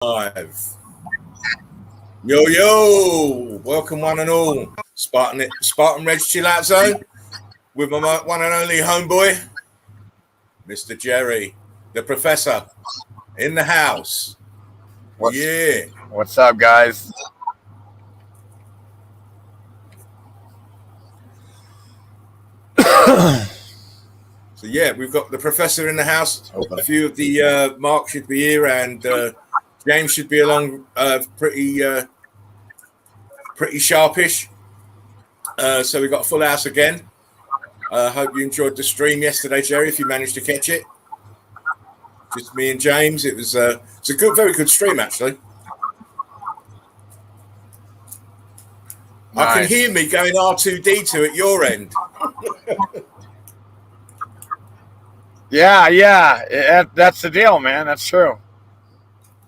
Live. Yo, yo, welcome one and all. Spartan Red Chillout Zone with my one and only homeboy, Mr. Jerry, the professor, in the house. What's up, guys? So yeah, we've got the professor in the house. A few of the Mark should be here, and James should be along pretty sharpish. So we got a full house again. Hope you enjoyed the stream yesterday, Jerry, if you managed to catch it. Just me and James. It's a very good stream, actually. Nice. I can hear me going R2D2 at your end. Yeah. That's the deal, man. That's true.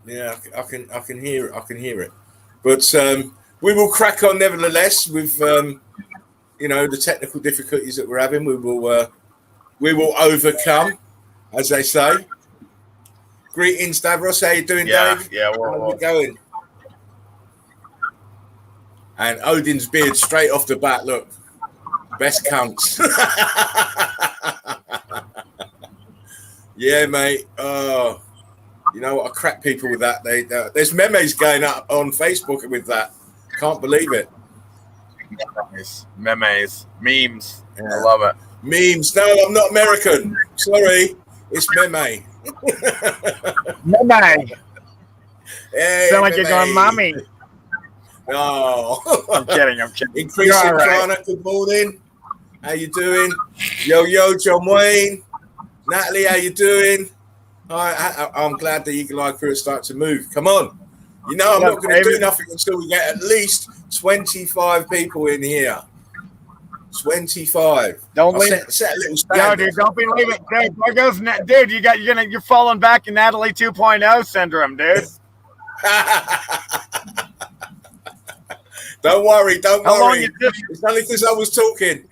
Yeah, I can hear it. I can hear it. But we will crack on nevertheless with the technical difficulties that we're having. We will overcome, as they say. Greetings, Davros. How you doing, Dave? Yeah. How's it going? And Odin's beard straight off the bat. Look, best cunts. Yeah, mate. You know what? I crack people with that. There's memes going up on Facebook with that. Can't believe it. Memes. Yeah. I love it. Memes. No, I'm not American. Sorry. It's meme. Meme. Hey, sound like you're going, mommy. No. I'm kidding. Increasing Kana, good morning. How you doing? Yo, John Wayne. Natalie, how you doing? I'm glad the Eagle Eye crew is starting to move. Come on. You know I'm not going to do nothing until we get at least 25 people in here. 25. Don't leave. Set a little standard. Yo, dude, don't be leaving. Dude, there goes, dude. You're falling back in Natalie 2.0 syndrome, dude. Don't worry. It's only because I was talking.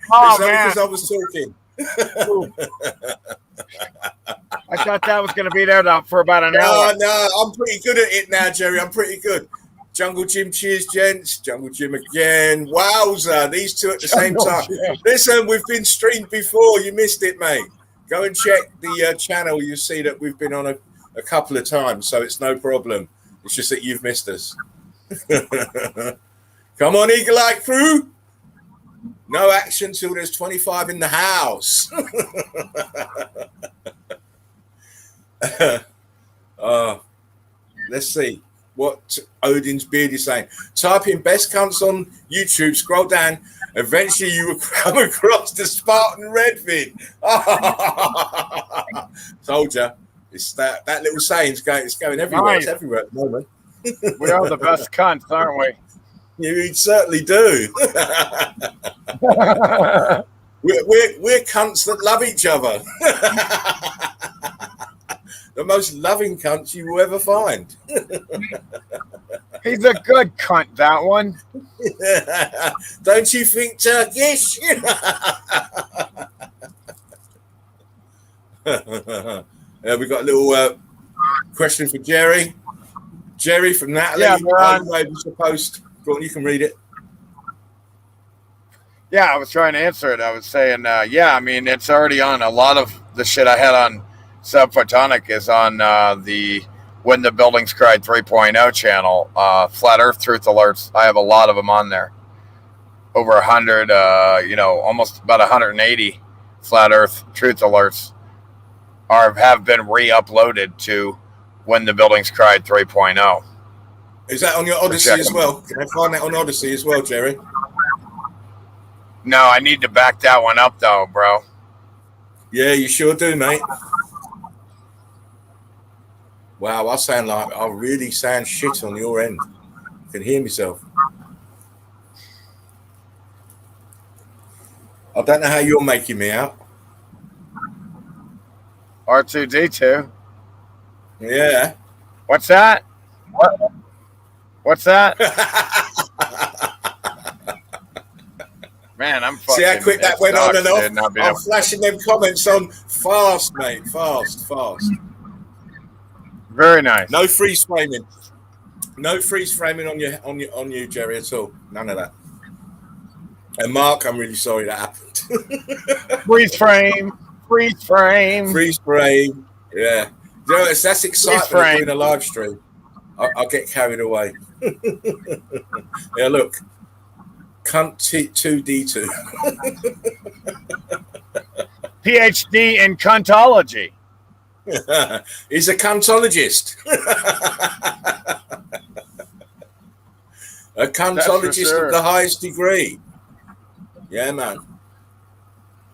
I thought that was going to be there for about an hour. No, I'm pretty good at it now, Jerry. I'm pretty good. Jungle Jim, cheers, gents. Jungle Jim again. Wowza, these two at the same time. Listen, we've been streamed before. You missed it, mate. Go and check the channel. You see that we've been on a couple of times, so it's no problem. It's just that you've missed us. Come on, Eagle Eye crew. No action till there's 25 in the house. Let's see what Odin's beard is saying. Type in best cunts on YouTube, scroll down. Eventually you will come across the Spartan Red vid. Told you. It's that little saying's going everywhere. Nice. It's everywhere at the moment. We are the best cunts, aren't we? You certainly do. we're cunts that love each other. The most loving cunts you will ever find. He's a good cunt, that one. Don't you think, Turkish? We got a little question for Jerry. Jerry from Natalie. Yeah, the post. Go on, you can read it. Yeah, I was trying to answer it. I was saying, it's already on. A lot of the shit I had on Subphotonic is on the When the Buildings Cried 3.0 channel. Flat Earth Truth Alerts. I have a lot of them on there. Over 100, almost about 180 Flat Earth Truth Alerts have been re-uploaded to When the Buildings Cried 3.0. Is that on your Odyssey as well? Can I find that on Odyssey as well, Jerry? No, I need to back that one up, though, bro. Yeah, you sure do, mate. Wow, I really sound shit on your end. I can hear myself. I don't know how you're making me out. R2D2. Yeah. What's that? What's that? Man, I'm fucking... See how quick that went on and off? I'm flashing them comments on fast, mate. Fast. Very nice. No freeze framing. No freeze framing on you, Jerry, at all. None of that. And Mark, I'm really sorry that happened. Freeze frame. Freeze frame. Freeze frame. Yeah. You know, that's excitement of doing a live stream. I'll get carried away. Yeah, look. Cunt 2D2. PhD in cuntology. He's a cuntologist. A cuntologist of the highest degree. Yeah, man.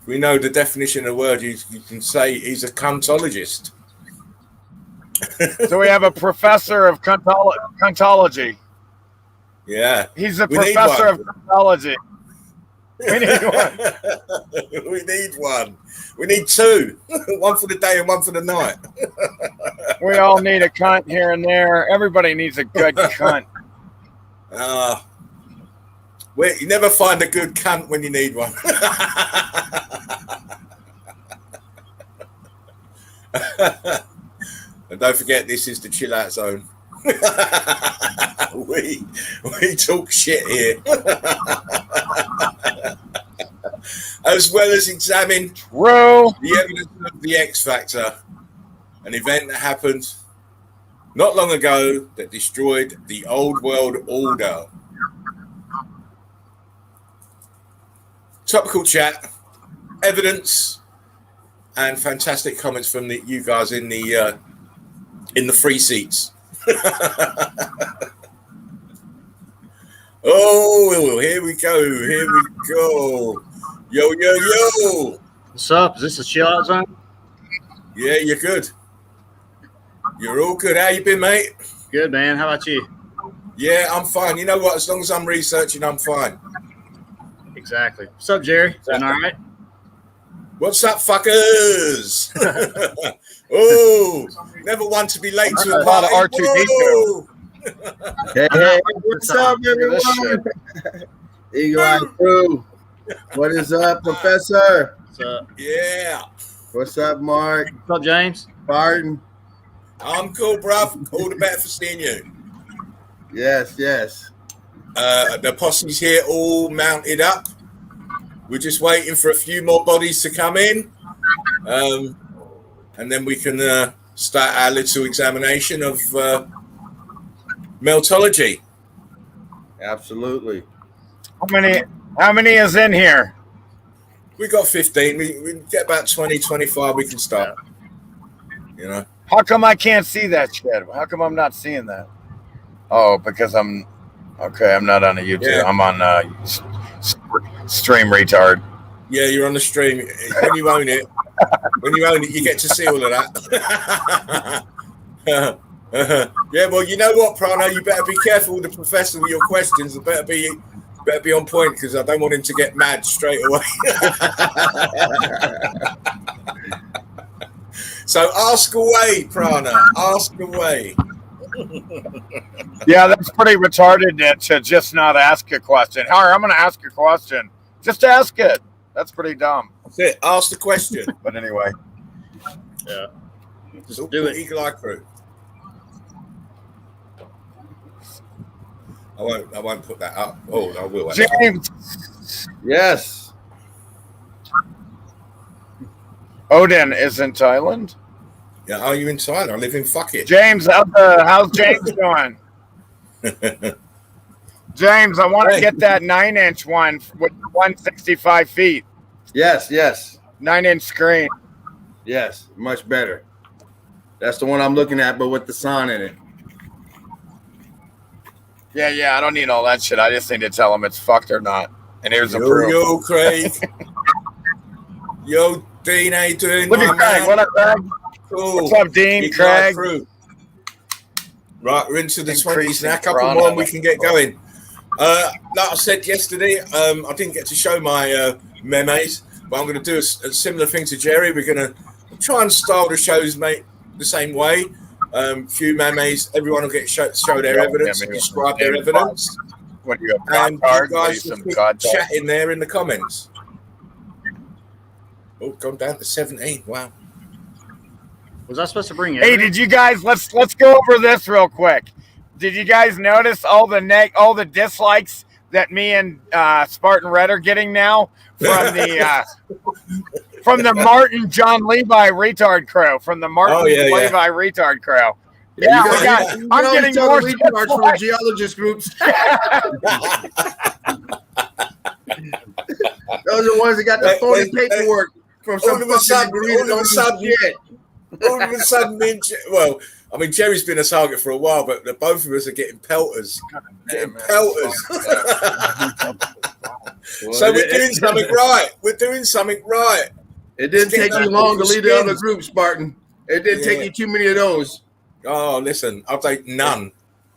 We know the definition of the word. You can say he's a cuntologist. So we have a professor of cuntology. Yeah. He's a professor of cuntology. We need one. We need one. We need two. One for the day and one for the night. We all need a cunt here and there. Everybody needs a good cunt. You never find a good cunt when you need one. And don't forget, this is the Chillout Zone. we talk shit here. As well as examine the evidence of the X Factor, an event that happened not long ago that destroyed the old world order. Topical chat, evidence, and fantastic comments from you guys in the free seats. Oh, here we go. Yo. What's up? Is this a Chillout Zone? Yeah, you're good. You're all good. How you been, mate? Good, man. How about you? Yeah, I'm fine. You know what? As long as I'm researching, I'm fine. Exactly. What's up, Jerry? Doing all right? What's up, fuckers? Oh, never want to be late to a party. R2D2. Hey, what's up, everyone? Eagle Eye Crew. What is up, Professor? What's up? Yeah. What's up, Mark? What's up, James? Spartan. I'm cool, bruv. All the better for seeing you. Yes. The posse's here all mounted up. We're just waiting for a few more bodies to come in. And then we can start our little examination of Meltology. Absolutely. How many is in here? We got 15. We get about 20, 25. We can start. You know. How come I can't see that shit? How come I'm not seeing that? Oh, because I'm not on a YouTube. Yeah. I'm on Stream Retard. Yeah, you're on the stream. When you own it, you get to see all of that. Yeah, well, you know what, Prano? You better be careful with the professor with your questions. It better be on point because I don't want him to get mad straight away. So ask away, Prana. Ask away. Yeah, that's pretty retarded to just not ask a question. Harry, I'm going to ask a question. Just ask it. That's pretty dumb. That's it. Ask the question. But anyway. Yeah. Just do it. Eagle Eye Crew. I won't put that up. Oh, I will. James. Yes. Odin is in Thailand. Yeah, are you in Thailand? I live in fuck it. James, how's James doing? James, I want to get that 9-inch one with 165 feet. Yes. 9-inch screen. Yes, much better. That's the one I'm looking at, but with the sun in it. Yeah, I don't need all that shit. I just need to tell him it's fucked or not. And here's the proof. Yo, Craig. Yo, Dean, how you doing? Look at Craig. What up, Craig? Cool. What's up, Dean? Craig. Right, we're into the 20s now. A couple more and we can get going. Like I said yesterday, I didn't get to show my memes, but I'm going to do a similar thing to Jerry. We're going to try and style the shows, mate, the same way. Few memes, everyone will get show their evidence, describe their evidence. When you and you guys will chat in there in the comments. Oh, gone down to 17. Wow. Was I supposed to bring it? Hey, did you guys let's go over this real quick. Did you guys notice all the dislikes that me and Spartan Red are getting now from the Martin John Levi retard crow? From the Martin Levi retard crow. Yeah, I'm getting more retards from the geologist groups. Those are the ones that got the phony paperwork from some all of a sudden, well, I mean, Jerry's been a target for a while, but the both of us are getting pelters. So we're doing something right. It didn't take you long to lead the other group, Spartan. It didn't take you too many of those. Oh, listen, I'll take none.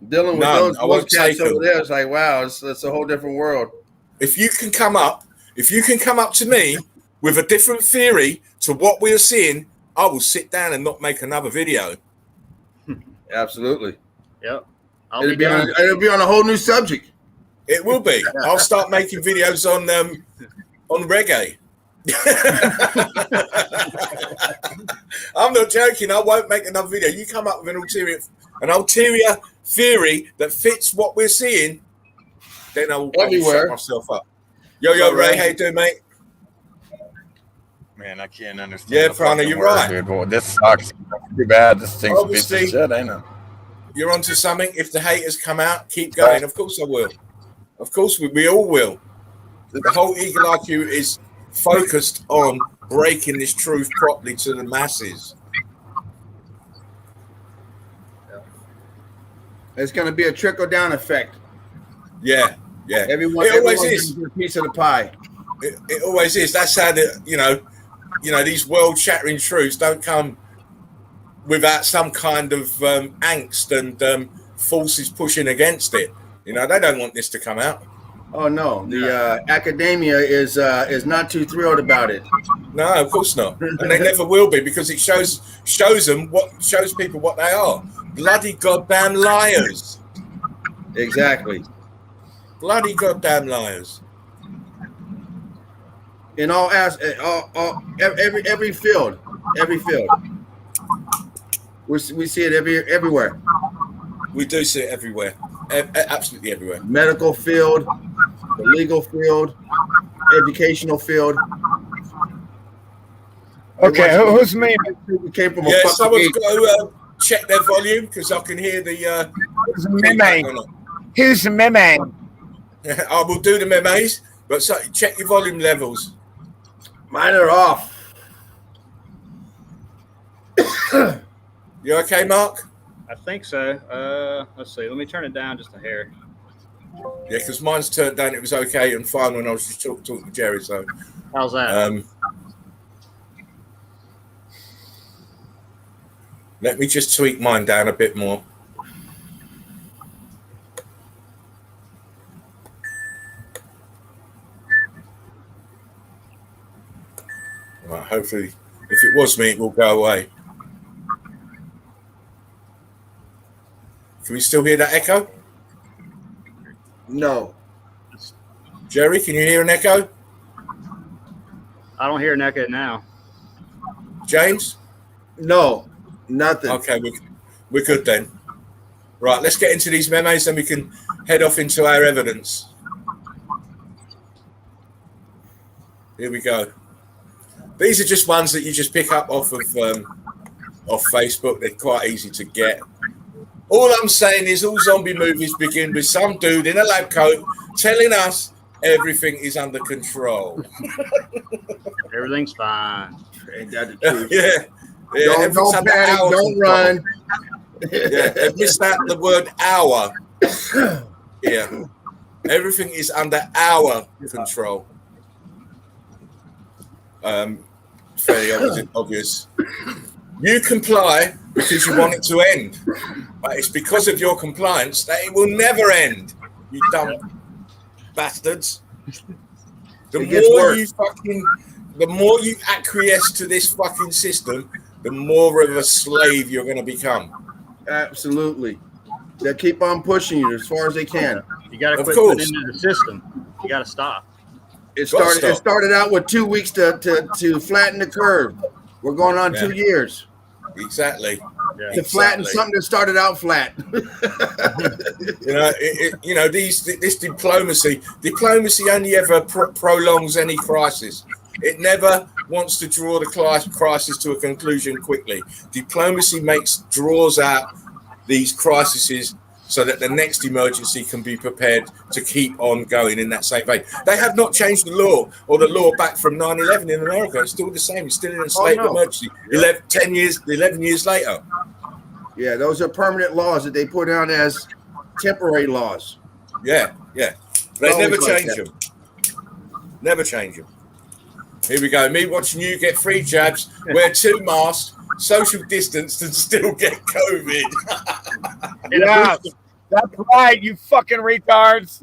Dealing with those cats over there, it's like, wow, it's a whole different world. If you can come up to me with a different theory to what we are seeing, I will sit down and not make another video. Absolutely. Yep. It'll be on a whole new subject. It will be. I'll start making videos on reggae. I'm not joking. I won't make another video. You come up with an ulterior theory that fits what we're seeing, then I'll shut myself up. Yo, Ray, how you doing, mate? Man, I can't understand. Yeah, Prana, you're right. Dude. Well, this sucks. Too bad. This thing's a piece of shit, ain't it? You're onto something. If the haters come out, keep going. Right. Of course I will. Of course we all will. The whole Eagle IQ is focused on breaking this truth properly to the masses. It's going to be a trickle-down effect. Yeah. Everyone is a piece of the pie. It always is. That's how these world-shattering truths don't come without some kind of angst and forces pushing against it. They don't want this to come out. Oh no, the academia is not too thrilled about it. No, of course not, and they never will be, because it shows people what they are: bloody goddamn liars. Exactly. Bloody goddamn liars. In all every field, we see it everywhere. We do see it everywhere, absolutely everywhere. Medical field, the legal field, educational field. Okay, who's me? We came from someone's got to check their volume, because I can hear the. Who's the meme? I will do the memes, but check your volume levels. Mine are off. You okay, Mark? I think so. Let's see. Let me turn it down just a hair. Yeah, because mine's turned down. It was okay and fine when I was just talking to Jerry. So how's that? Let me just tweak mine down a bit more. Right, hopefully, if it was me, it will go away. Can we still hear that echo? No. Jerry, can you hear an echo? I don't hear an echo now. James? No, nothing. Okay, we're good then. Right, let's get into these memes, and we can head off into our evidence. Here we go. These are just ones that you just pick up off Facebook. They're quite easy to get. All I'm saying is all zombie movies begin with some dude in a lab coat telling us everything is under control. Everything's fine. Ain't that the truth? Yeah. Don't panic, don't run. I missed out the word hour. Yeah. Everything is under our control. Fairly obvious. You comply because you want it to end, but it's because of your compliance that it will never end. You dumb bastards. The more you acquiesce to this fucking system, the more of a slave you're going to become. Absolutely. They keep on pushing you as far as they can. You got to quit putting into the system. You got to stop. It started out with 2 weeks to flatten the curve. We're going on 2 years. Exactly. to flatten something that started out flat. This diplomacy only ever prolongs any crisis. It never wants to draw the crisis to a conclusion quickly. Diplomacy draws out these crises so that the next emergency can be prepared to keep on going in that same vein. They have not changed the law or the law back from 9/11 in America. It's still the same. It's still in a state of emergency. 11 years later. Yeah, those are permanent laws that they put out as temporary laws. Yeah. They never change them. Never change them. Here we go. Me watching you get 3 jabs, wear 2 masks, social distance, and still get COVID. Yeah, that's right, you fucking retards.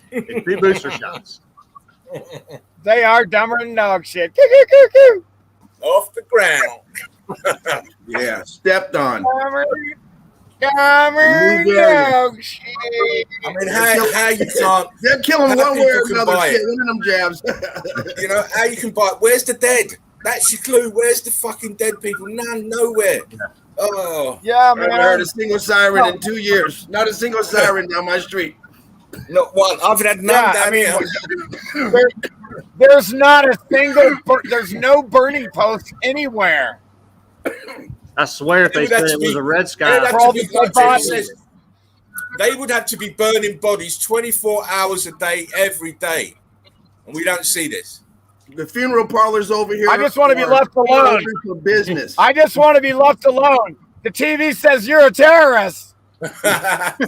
3 booster shots. They are dumber than dog shit. Off the ground. Yeah, stepped on. Dumber dog shit. I mean, how you can't... They're killing one way or another. Shit, one of them jabs. How you can buy it. Where's the dead? That's your clue. Where's the fucking dead people? Nowhere. Oh. Yeah, man. I haven't heard a single siren in 2 years. Not a single siren down my street. Not one. I've had none down here. There's not a single... There's no burning post anywhere. I swear if they said it was a red sky. They would have to be burning bodies 24 hours a day, every day. And we don't see this. The funeral parlors over here. I just want to be left alone. For business. I just want to be left alone. The TV says you're a terrorist. Exactly.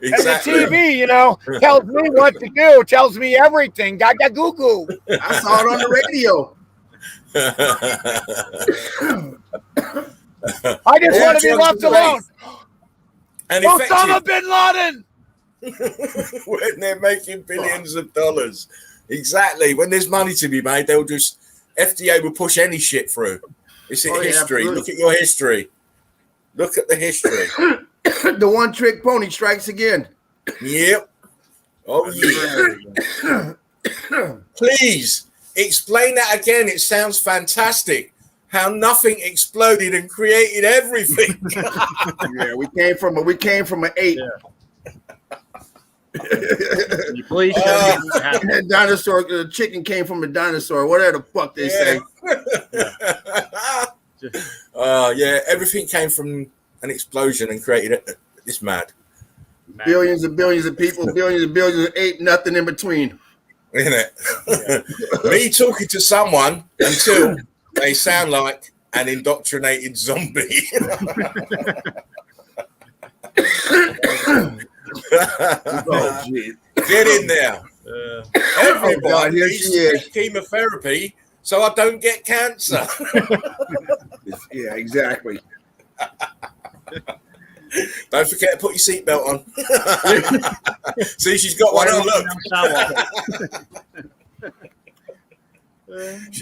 And the TV, tells me what to do, tells me everything. Gaga goo goo. I saw it on the radio. I just want to be left alone. And Osama bin Laden. When they're making billions of dollars. Exactly. When there's money to be made, FDA will push any shit through. It's history. Look at your history. Look at the history. The one trick pony strikes again. Yep. Oh, yeah. Please explain that again. It sounds fantastic. How nothing exploded and created everything. Yeah, we came from an 8. Yeah. You please that dinosaur, the chicken came from a dinosaur, whatever the fuck they say. Everything came from an explosion and created it. It's mad. Billions and billions of people, billions and billions of 8, nothing in between. Isn't it? Me talking to someone until they sound like an indoctrinated zombie. Oh, geez. Get in there. Everybody needs chemotherapy so I don't get cancer. Yeah, exactly. Don't forget to put your seatbelt on. See, she's got one on. Look.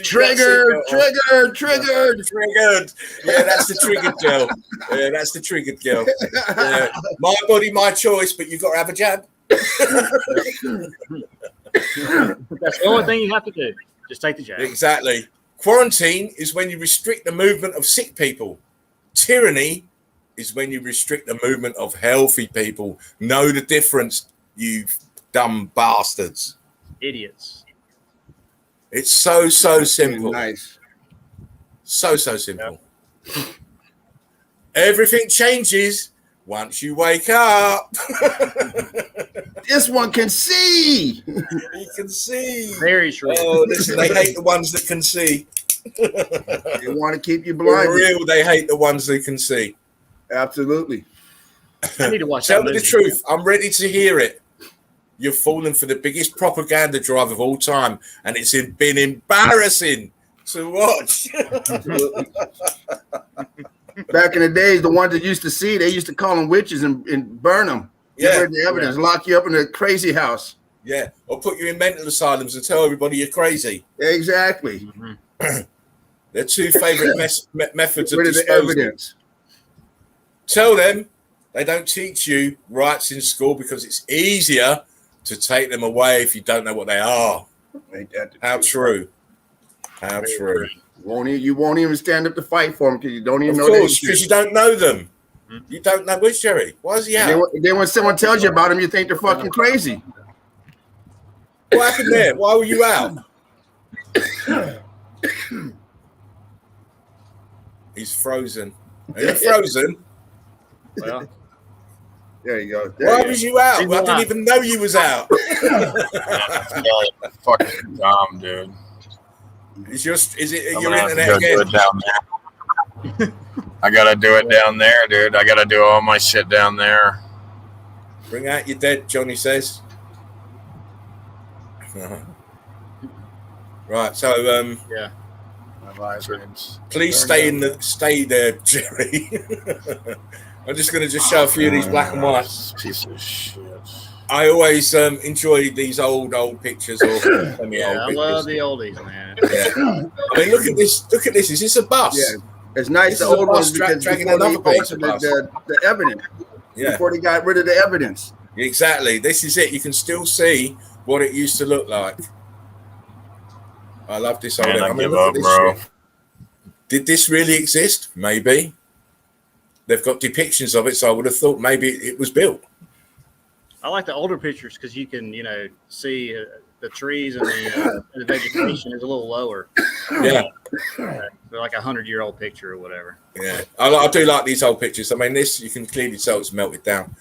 Triggered. Yeah, that's the triggered girl. Yeah. My body, my choice, but you've got to have a jab. That's the only thing you have to do. Just take the jab. Exactly. Quarantine is when you restrict the movement of sick people. Tyranny is when you restrict the movement of healthy people. Know the difference, you dumb bastards. Idiots. It's so simple. Nice. So simple. Yep. Everything changes once you wake up. This one can see. You can see. Very true. Oh, listen, they hate the ones that can see. They want to keep you blind. For real, they hate the ones that can see. Absolutely. I need to watch Tell that me the truth. I'm ready to hear it. You've fallen for the biggest propaganda drive of all time, and it's been embarrassing to watch. Back in the days, the ones that used to see, they used to call them witches and burn them. Yeah, the evidence, lock you up in a crazy house. Yeah, or put you in mental asylums and tell everybody you're crazy. Exactly. Mm-hmm. They're 2 favorite methods of disposal. The evidence. Tell them they don't teach you rights in school because it's easier to take them away if you don't know what they are. How true. How true. You won't even stand up to fight for them because you don't even know. Of course, because you don't know them. You don't know. Where's Jerry? Why is he out? Then when someone tells you about them, you think they're fucking crazy. What happened there? Why were you out? He's frozen. Are you frozen? Well, there you go. Why was you out? I didn't even know you was out. Fucking dumb, dude. Is it I'm your gonna have to internet go again? do it down there. I gotta do it down there, dude. I gotta do all my shit down there. Bring out your dead, Johnny says. Right, so yeah. My visors. please stay there, Jerry. I'm just going to show a few of these black and whites. Piece of shit. I always enjoy these old pictures or semi-old Yeah, I pictures. love the oldies, man. Yeah. I mean, look at this. Look at this. Is this a bus? Yeah, it's nice. This The is a old bus ones because dragging before they another piece of posted the evidence. Yeah, Before they got rid of the evidence. exactly. This is it. You can still see what it used to look like. I love this old. Man, I mean, give look up, at this bro. shit. Did this really exist? Maybe. They've got depictions of it, so I would have thought maybe it was built. I like the older pictures because you can, see the trees and the vegetation is a little lower. Yeah. They're like 100-year-old picture or whatever. Yeah, I do like these old pictures. I mean, this you can clearly tell it's melted down.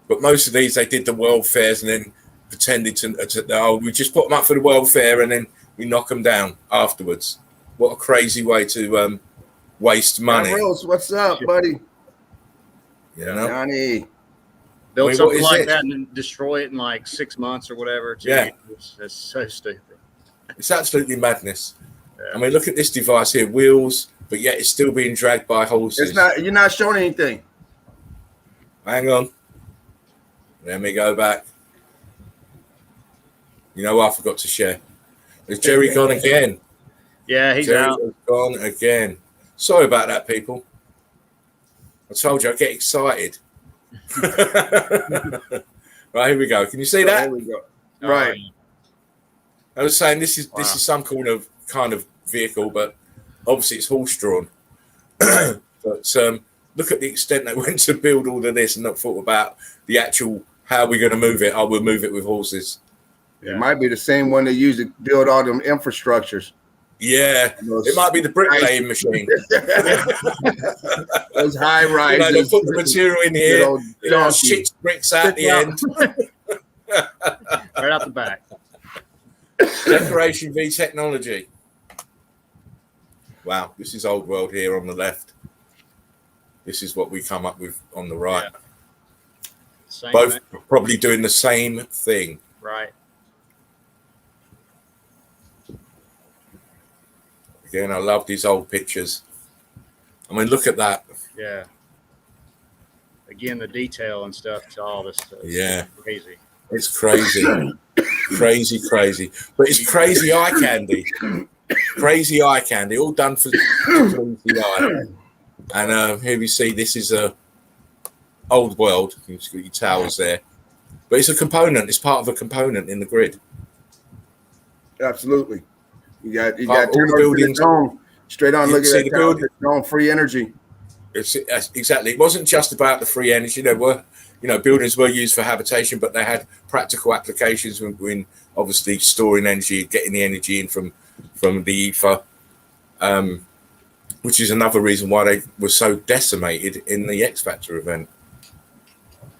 But most of these, they did the world fairs and then pretended to we just put them up for the world fair and then we knock them down afterwards. What a crazy way to waste money. Rose, what's up, buddy? You know? Johnny. Build what something is like it? that and then destroy it in like 6 months or whatever. 2 Yeah. years. That's so stupid. It's absolutely madness. Yeah. I mean, look at this device here, wheels, but yet it's still being dragged by horses. You're not showing anything. Hang on. Let me go back. You know what? I forgot to share. There's Jerry gone again. Yeah, he's Jerry out. has gone again. Sorry about that, people. I told you I get excited. Right, here we go. Can you see that? There we go. Oh, Right. I was saying this is Wow. some kind of vehicle, but obviously it's horse drawn. But look at the extent they went to build all of this and not thought about the actual how we're going to move it. Oh, we'll move it with horses. It might be the same one they use to build all them infrastructures. Yeah, it might be the bricklaying machine. Those high You know, they rises. put the material in here, shit bricks out the end. Right out the back. Decoration v technology. Wow, this is old world here on the left. This is what we come up with on the right. Yeah. Same Both thing. probably doing the same thing. Right. Again, I love these old pictures. I mean, look at that. Yeah. Again, the detail and stuff to all this stuff. Yeah. Crazy. It's crazy. crazy. But it's crazy eye candy. Crazy eye candy, all done for the eye. And here we see this is a old world. You've got your towers there. But it's a component. It's part of a component in the grid. Absolutely. You got all the buildings. Straight on, You look at see that the tower. building. It's on free energy. Exactly. It wasn't just about the free energy. There were, buildings were used for habitation, but they had practical applications when obviously storing energy, getting the energy in from the ether, which is another reason why they were so decimated in the X Factor event.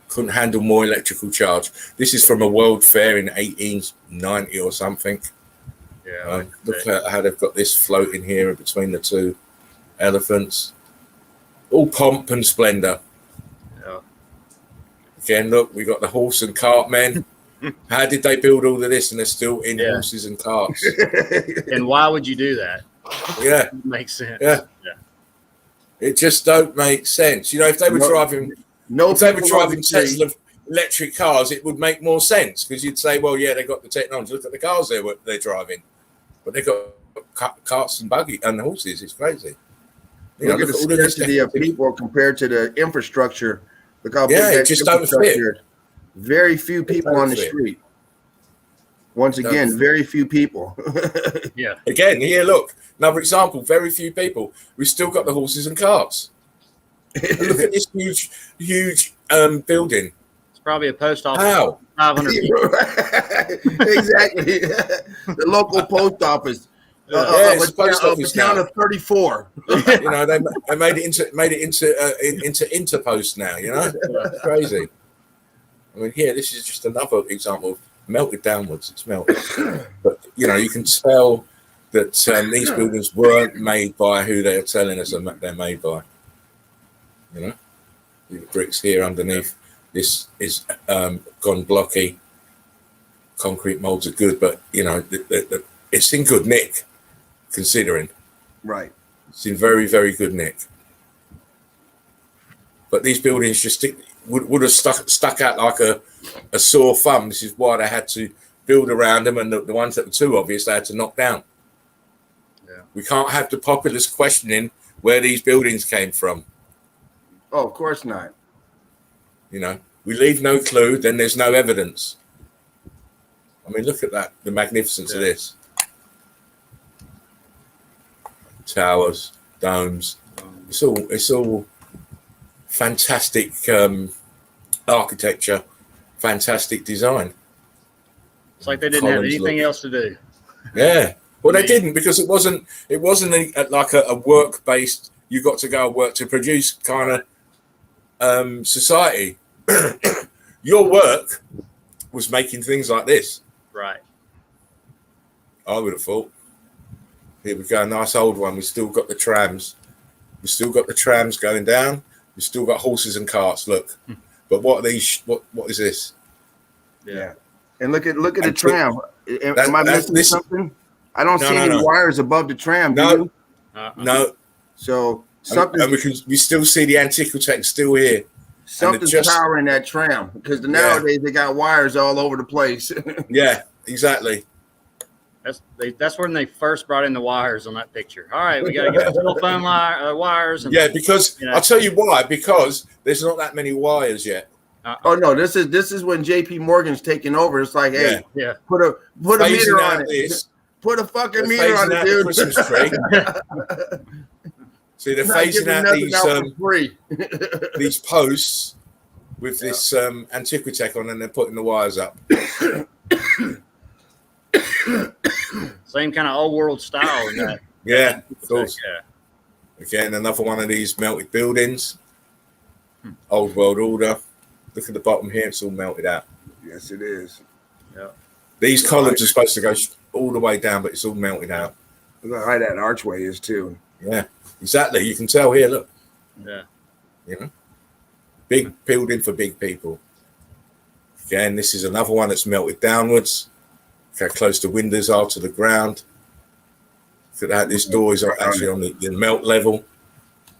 Couldn't handle more electrical charge. This is from a world fair in 1890 or something. Yeah. Look at how they've got this floating here between the two elephants. All pomp and splendor. Yeah. Again, look, we got the horse and cart men. How did they build all of this and they're still in Yeah. horses and carts? And why would you do that? Yeah, Makes sense. Yeah. it just don't make sense. If they were driving Tesla electric cars, it would make more sense because you'd say, well, yeah, they got the technology. Look at the cars they're driving, but they got carts and buggy and horses. It's crazy. Look at the scarcity of people compared to the infrastructure. Look how big Yeah, that it just don't infrastructure fit. is. Very few people on the street. Once again, very few people. Yeah. Again, here, look, another example. Very few people. We've still got the horses and carts. And look at this huge building. It's probably a post office. How? 500 people. Exactly. The local post office. It's a post office a town now. of 34. You know, they made it into Interpost now. You know, it's crazy. I mean, here, this is just another example of melted downwards. It's melted, but you know, you can tell that these buildings weren't made by who they're telling us they're made by. You know, the bricks here underneath. This is gone blocky. Concrete molds are good, but you know, it's in good nick, considering. Right. It's in very, very good nick. But these buildings just would have stuck out like a sore thumb. This is why they had to build around them, and the ones that were too obvious, they had to knock down. Yeah. We can't have the populace questioning where these buildings came from. Oh, of course not. You know, we leave no clue, then there's no evidence. I mean, look at that, the magnificence of this. Towers, domes, it's all fantastic architecture, fantastic design. It's like they didn't have anything else to do. Yeah, well, they didn't, because it wasn't like a work-based, you got to go and work to produce kind of society. Your work was making things like this. Right. I would have thought. Here we go, a nice old one. We've still got the trams. We've still got the trams going down. We've still got horses and carts. Look, but what are these? What is this? Yeah. And look at the tram. Am I missing something? I don't see any wires above the tram. No, No. So something. And we still see the Antiquitech still here. Something's powering that tram, because nowadays they got wires all over the place. Yeah, exactly. That's when they first brought in the wires on that picture. All right, we got to get the telephone wires. And, because I'll tell you why. Because there's not that many wires yet. Oh no, this is when JP Morgan's taking over. It's like, hey, put a meter on it. Put a fucking meter on it, dude. Christmas tree. See, they're phasing out these posts with this Antiquitech on, and they're putting the wires up. Same kind of old world style in that. Yeah, of course. Yeah. Again, another one of these melted buildings. Old world order. Look at the bottom here; it's all melted out. Yes, it is. Yeah. These columns are supposed to go all the way down, but it's all melted out. Look how high that archway is too. Yeah, exactly. You can tell here. Look. Yeah. You know, big building for big people. Again, this is another one that's melted downwards. Look how close the windows are to the ground. Look at that. This door is actually on the melt level.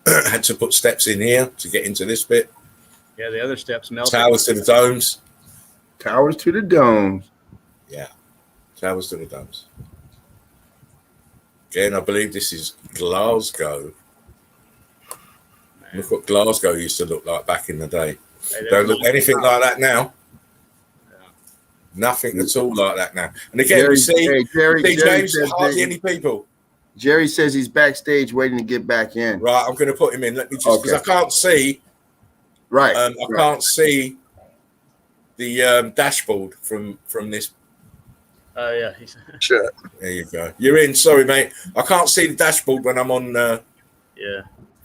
Had to put steps in here to get into this bit. Yeah, the other steps melted. Towers to the domes. Towers to the domes. Yeah, towers to the domes. Again, I believe this is Glasgow. Look what Glasgow used to look like back in the day. Don't look anything like that now. Nothing at all like that now. And again, Jerry, you see James, says hardly any people. Jerry says he's backstage waiting to get back in. Right, I'm going to put him in. Let me just, because I can't see. Right. I can't see the dashboard from this. Oh, yeah. Sure. There you go. You're in. Sorry, mate. I can't see the dashboard when I'm on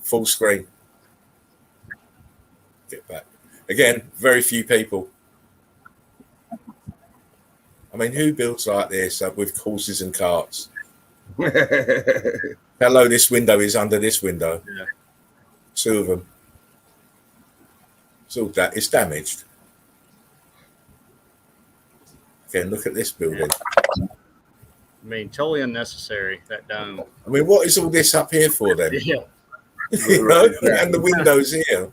full screen. Get back. Again, very few people. I mean, who builds like this with horses and carts? How low this window is under this window. Yeah. Two of them. It's all it's damaged. Again, look at this building. I mean, totally unnecessary, that dome. I mean, what is all this up here for then? Yeah. You know? And the windows here.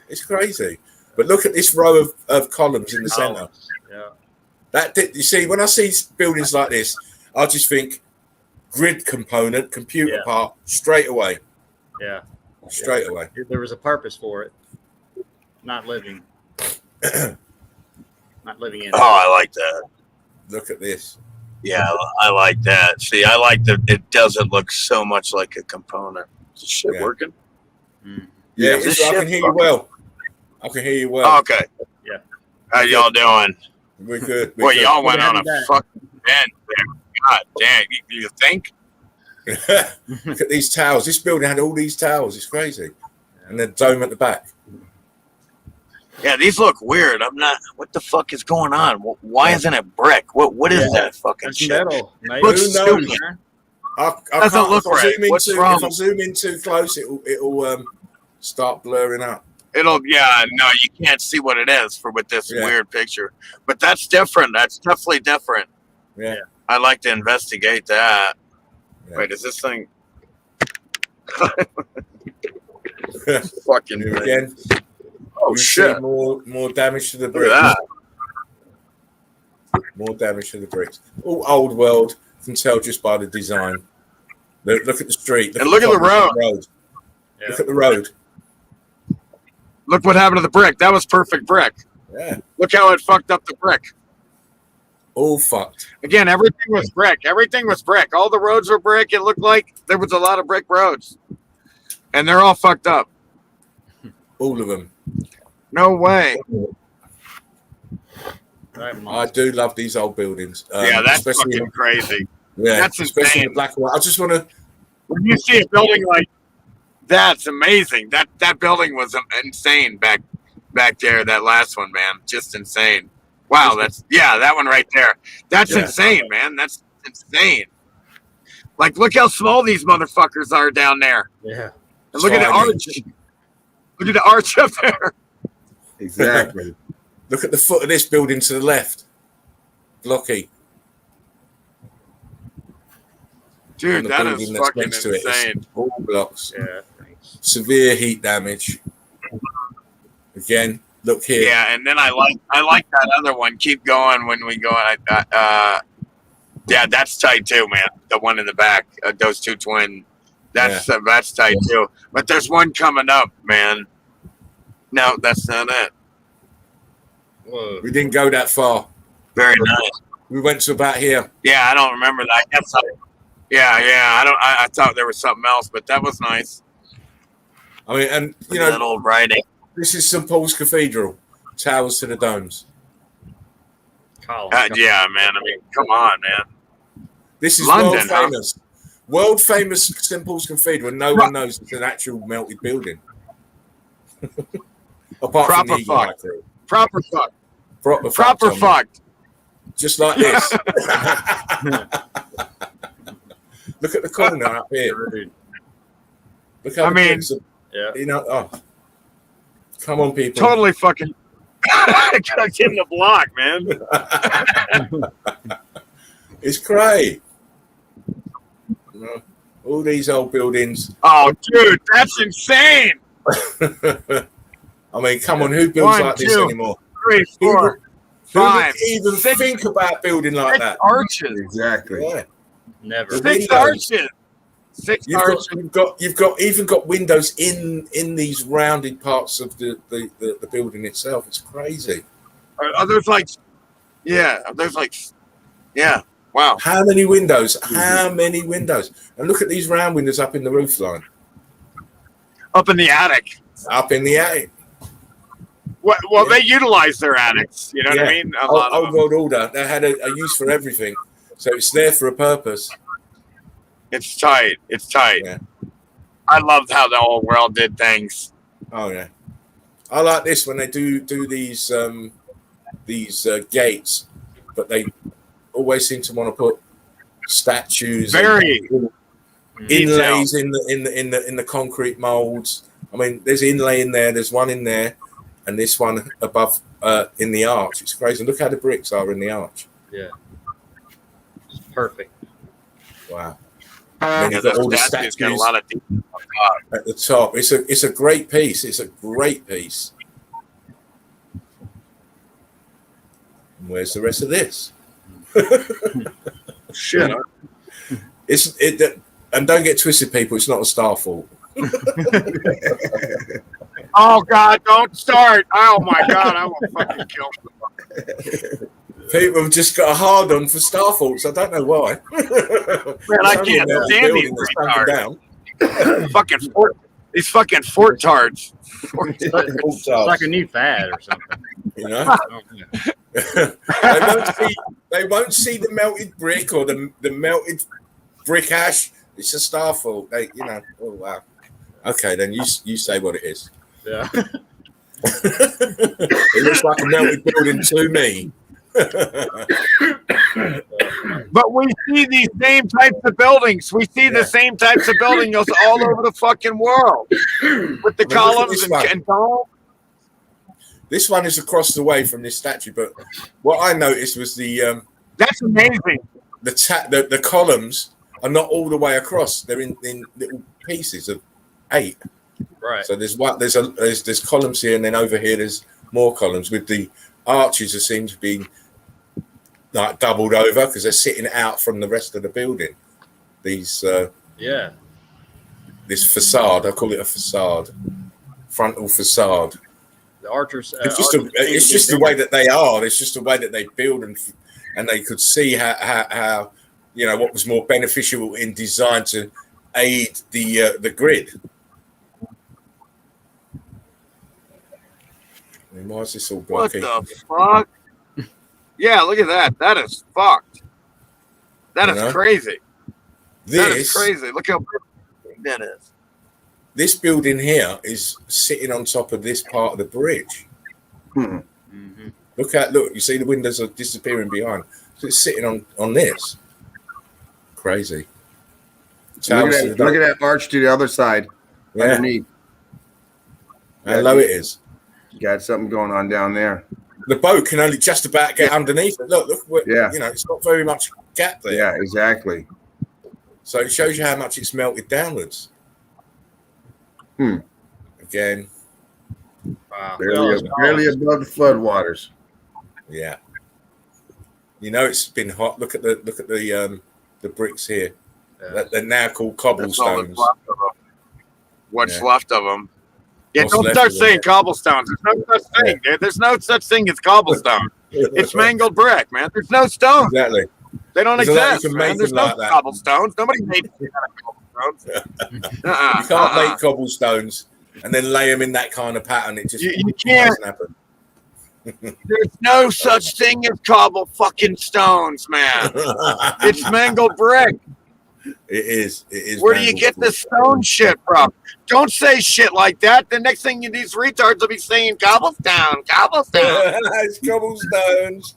It's crazy. But look at this row of columns in the center. Yeah. You see, when I see buildings like this, I just think grid component, computer part, straight away. Yeah. Straight away. There was a purpose for it. Not living. Not living in it. Oh, I like that. Look at this. Yeah, I like that. See, I like that it doesn't look so much like a component. Is this shit working? Yeah, Is I can hear you well. I can hear you well. Oh, okay. Yeah. How y'all doing? We're good. Well, y'all went Good to on have a you back. fucking bend there. God damn. You think? Look at these towers. This building had all these towers. It's crazy. And then dome at the back. Yeah, these look weird. I'm not. What the fuck is going on? Why isn't it brick? What is that fucking That's shit? metal. Mate. Looks Who knows? stupid. I Doesn't can't, look if I right. zoom in What's too, wrong? If I zoom in too close, it'll start blurring up. No, you can't see what it is with this Yeah. weird picture. But that's different. That's definitely different. Yeah. I'd like to investigate that. Yeah. Wait, is this thing fucking Here thing. again? Oh You shit! see more damage to the Look bricks. at that. More damage to the bricks. All old world. You can tell just by the design. Look at the street. And look at the road. Yeah. Look at the road. Look what happened to the brick. That was perfect brick. Yeah. Look how it fucked up the brick. All fucked. Again, everything was brick. Everything was brick. All the roads were brick. It looked like there was a lot of brick roads. And they're all fucked up. All of them. No way. I do love these old buildings. Yeah, that's especially fucking crazy. Yeah, That's especially insane. the black and white. I just want to. When you see a building like that's amazing. That building was insane back there. That last one, man, just insane. Wow, that one right there. That's insane, man. That's insane. Like, look how small these motherfuckers are down there. Yeah. And look at the arch. Look at the arch up there. Exactly. Look at the foot of this building to the left. Blocky. Dude, And the that building is that's fucking next to it is insane. all blocks. Yeah. Thanks. Severe heat damage. Again, look here. Yeah, and then I like that other one. Keep going when we go. Yeah, that's tight too, man. The one in the back, those two twin. That's tight too. But there's one coming up, man. No, that's not it. Whoa. We didn't go that far. Very nice. We went to about here. Yeah, I don't remember that. I thought there was something else, but that was nice. I mean, and you That know, old writing. this is St. Paul's Cathedral. Towers to the domes. Colin. Yeah, man. I mean, come on, man. This is London, world famous. World famous St. Paul's Cathedral. No one knows it's an actual melted building. Apart Proper from the Eagle Eye fuck. crew. Proper fuck. Proper Proper Tommy. fucked. Just like this. Look at the corner up here. Look how I the mean, bricks are, Yeah. you know. Oh, come on, people. Totally fucking cooked in the block, man. It's great. You know, all these old buildings. Oh, dude, that's insane. I mean, come on, who builds 1, like this 2, anymore? 3, 4, Who 5, would even 6, think about building like 6 that? arches. Exactly. Yeah. Never. The 6 windows. arches. 6 arches. You've got even got windows in these rounded parts of the building itself. It's crazy. There's like, wow. How many windows? How many windows? And look at these round windows up in the roof line, Up in the attic. up in the attic. Well, they utilize their attics. You know what I mean? A lot of Old them. world order. They had a use for everything, so it's there for a purpose. It's tight. It's tight. Yeah. I loved how the whole world did things. Oh yeah, I like this when they do these gates, but they always seem to want to put statues, Very and inlays in the concrete molds. I mean, there's inlay in there. There's one in there, and this one above in the arch. It's crazy. Look how the bricks are in the arch. Yeah. It's perfect. Wow. And then Yeah, you've got all the the statue's got a statues lot of at the top. It's a great piece. It's a great piece. And where's the rest of this? shit. And don't get twisted, people. It's not a star fault. Oh God! Don't start! Oh my God! I will fucking kill somebody. People have just got a hard on for star faults. I don't know why. Man, I can't stand these retards. These fucking fortards. It's like a new fad or something. You know, they won't see the melted brick or the melted brick ash. It's a star fault. They, you know. Oh wow. Okay, then you say what it is. Yeah. It looks like a melted building to me. But we see these same types of buildings. We see the same types of buildings all over the fucking world with the columns and domes. This one is across the way from this statue, but what I noticed was the that's amazing. The columns are not all the way across. They're in little pieces of 8. Right. So there's columns here, and then over here there's more columns with the arches that seem to be like doubled over because they're sitting out from the rest of the building. These this facade, I call it a facade, frontal facade. The archers. It's just the way that they are. It's just the way that they build, and they could see how you know what was more beneficial in design to aid the grid. I mean, why is this all blocky? What the fuck? Yeah, look at that. That is fucked. That is crazy. That is crazy. Look how big that is. This building here is sitting on top of this part of the bridge. Mm-hmm. Look, you see the windows are disappearing behind. So it's sitting on this. Crazy. Look at that arch to the other side. Underneath. How low it is. You got something going on down there. The boat can only just about get underneath it. Look, you know, it's not very much gap there. Yeah, exactly. So it shows you how much it's melted downwards. Again. Wow. Barely above the floodwaters. Yeah. You know it's been hot. Look at the bricks here. Yeah. They're now called cobblestones. What's left of them? Yeah, don't start saying cobblestones. There's no such thing, dude. There's no such thing as cobblestone. It's mangled brick, man. There's no stones. Exactly. They don't exist. There's no cobblestones. Nobody made cobblestones. You can't make cobblestones and then lay them in that kind of pattern. It just you can't. Doesn't happen. There's no such thing as cobble fucking stones, man. It's mangled brick. It is. Where do you get the stone shit from? Don't say shit like that. The next thing these retards will be saying cobblestone. It's cobblestones.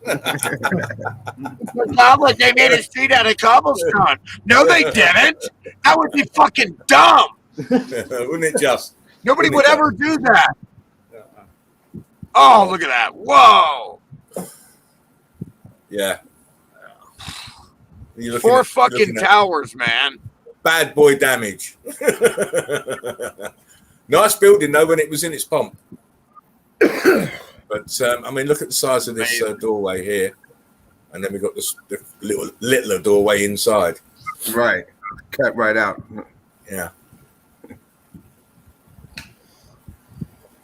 They made a street out of cobblestone. No, they didn't. That would be fucking dumb. Wouldn't it just? Nobody would ever do that. Oh, look at that. Whoa. Yeah. 4 fucking towers, man. Bad boy damage. Nice building though when it was in its pomp. But I mean, look at the size of this doorway here, and then we got the littler doorway inside. Right, cut right out. Yeah.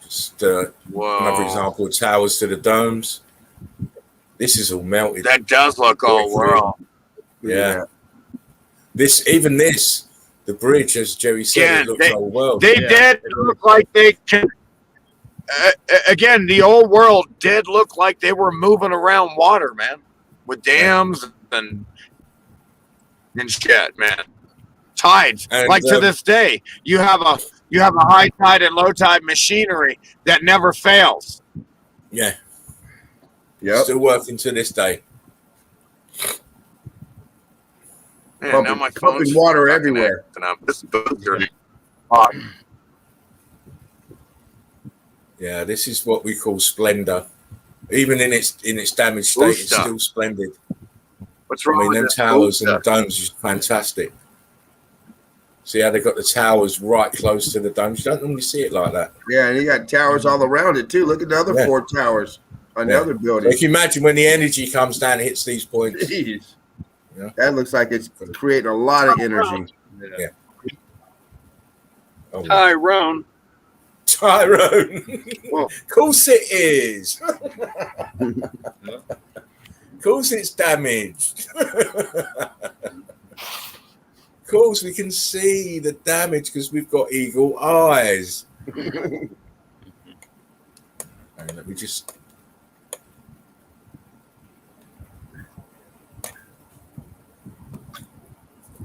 Just another example of towers to the domes. This is all melted. That does look all world. Yeah. The bridge, as Jerry said, it looks old world. They did look like they can. Again, the old world did look like they were moving around water, man, with dams and shit, man. Tides, and, to this day, you have a high tide and low tide machinery that never fails. Yeah. Yeah. Still working to this day. Man, now my phone's water everywhere. Yeah, this is what we call splendor. Even in its damaged state, it's still splendid. What's wrong? I mean, them towers and the domes is fantastic. See how they got the towers right close to the domes? You don't normally see it like that. Yeah, and you got towers all around it too. Look at the other 4 towers on the other building. So you can imagine when the energy comes down and hits these points. Jeez. Yeah. That looks like it's creating a lot of energy. Yeah. Oh, Tyrone. Of course it is. Of course it's damaged. Of course we can see the damage because we've got eagle eyes. And let me just...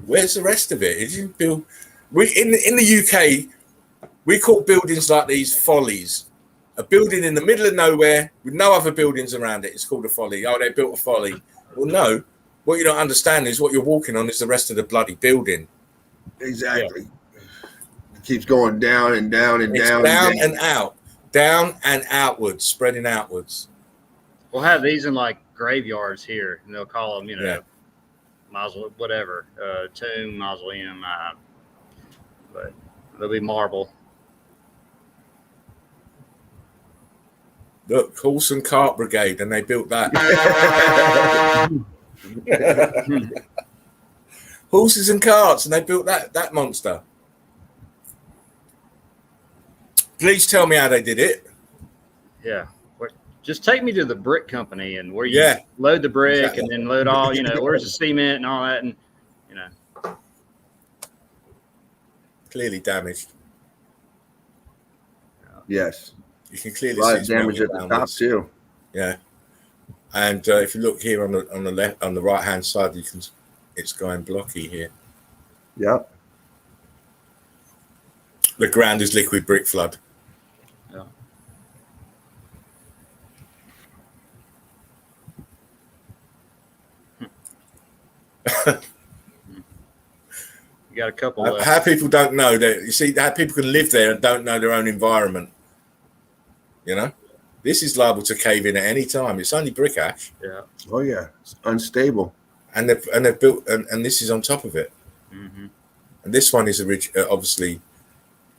Where's the rest of it? It didn't build... in the UK, we call buildings like these follies. A building in the middle of nowhere with no other buildings around it. It's called a folly. Oh, they built a folly. Well, no. What you don't understand is what you're walking on is the rest of the bloody building. Exactly. Yeah. It keeps going down and down and it's down. Down and out. Down and outwards, spreading outwards. We'll have these in like graveyards here, and they'll call them, mausoleum, whatever, tomb, mausoleum, but they'll be marble. Look, Horse and Cart Brigade, and they built that. Horses and carts, and they built that monster. Please tell me how they did it. Yeah. Just take me to the brick company and where you load the brick and then load all, where's the cement and all that. And, Clearly damaged. Yes. You can clearly see it's damage at the top too. Yeah. And if you look here on the left, on the right hand side, it's going blocky here. Yep. The ground is liquid brick flood. Yeah. You got a couple. How people don't know that. You see, how people can live there and don't know their own environment. This is liable to cave in at any time. It's only brick ash. Yeah. Oh yeah, it's unstable. And they've built, and this is on top of it. Mm-hmm. And this one is obviously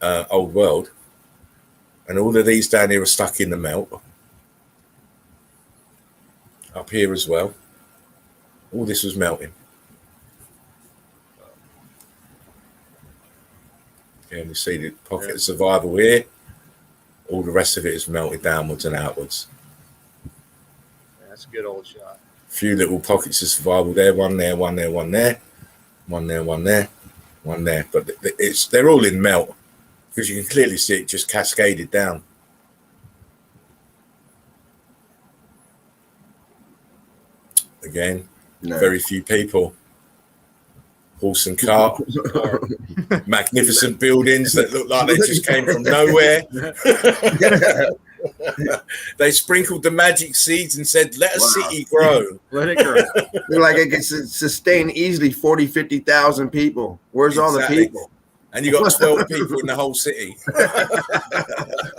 old world. And all of these down here are stuck in the melt. Up here as well. All this was melting. And you see the pocket of survival here. All the rest of it is melted downwards and outwards. That's a good old shot. A few little pockets of survival there. One there, one there, one there. One there, one there, one there. But they're all in melt because you can clearly see it just cascaded down. Again, very few people. Horse and cart, magnificent buildings that look like they just came from nowhere. They sprinkled the magic seeds and said, let a city grow. Let it grow. They're like it can sustain easily 40, 50,000 people. Where's all the people? And you got 12 people in the whole city.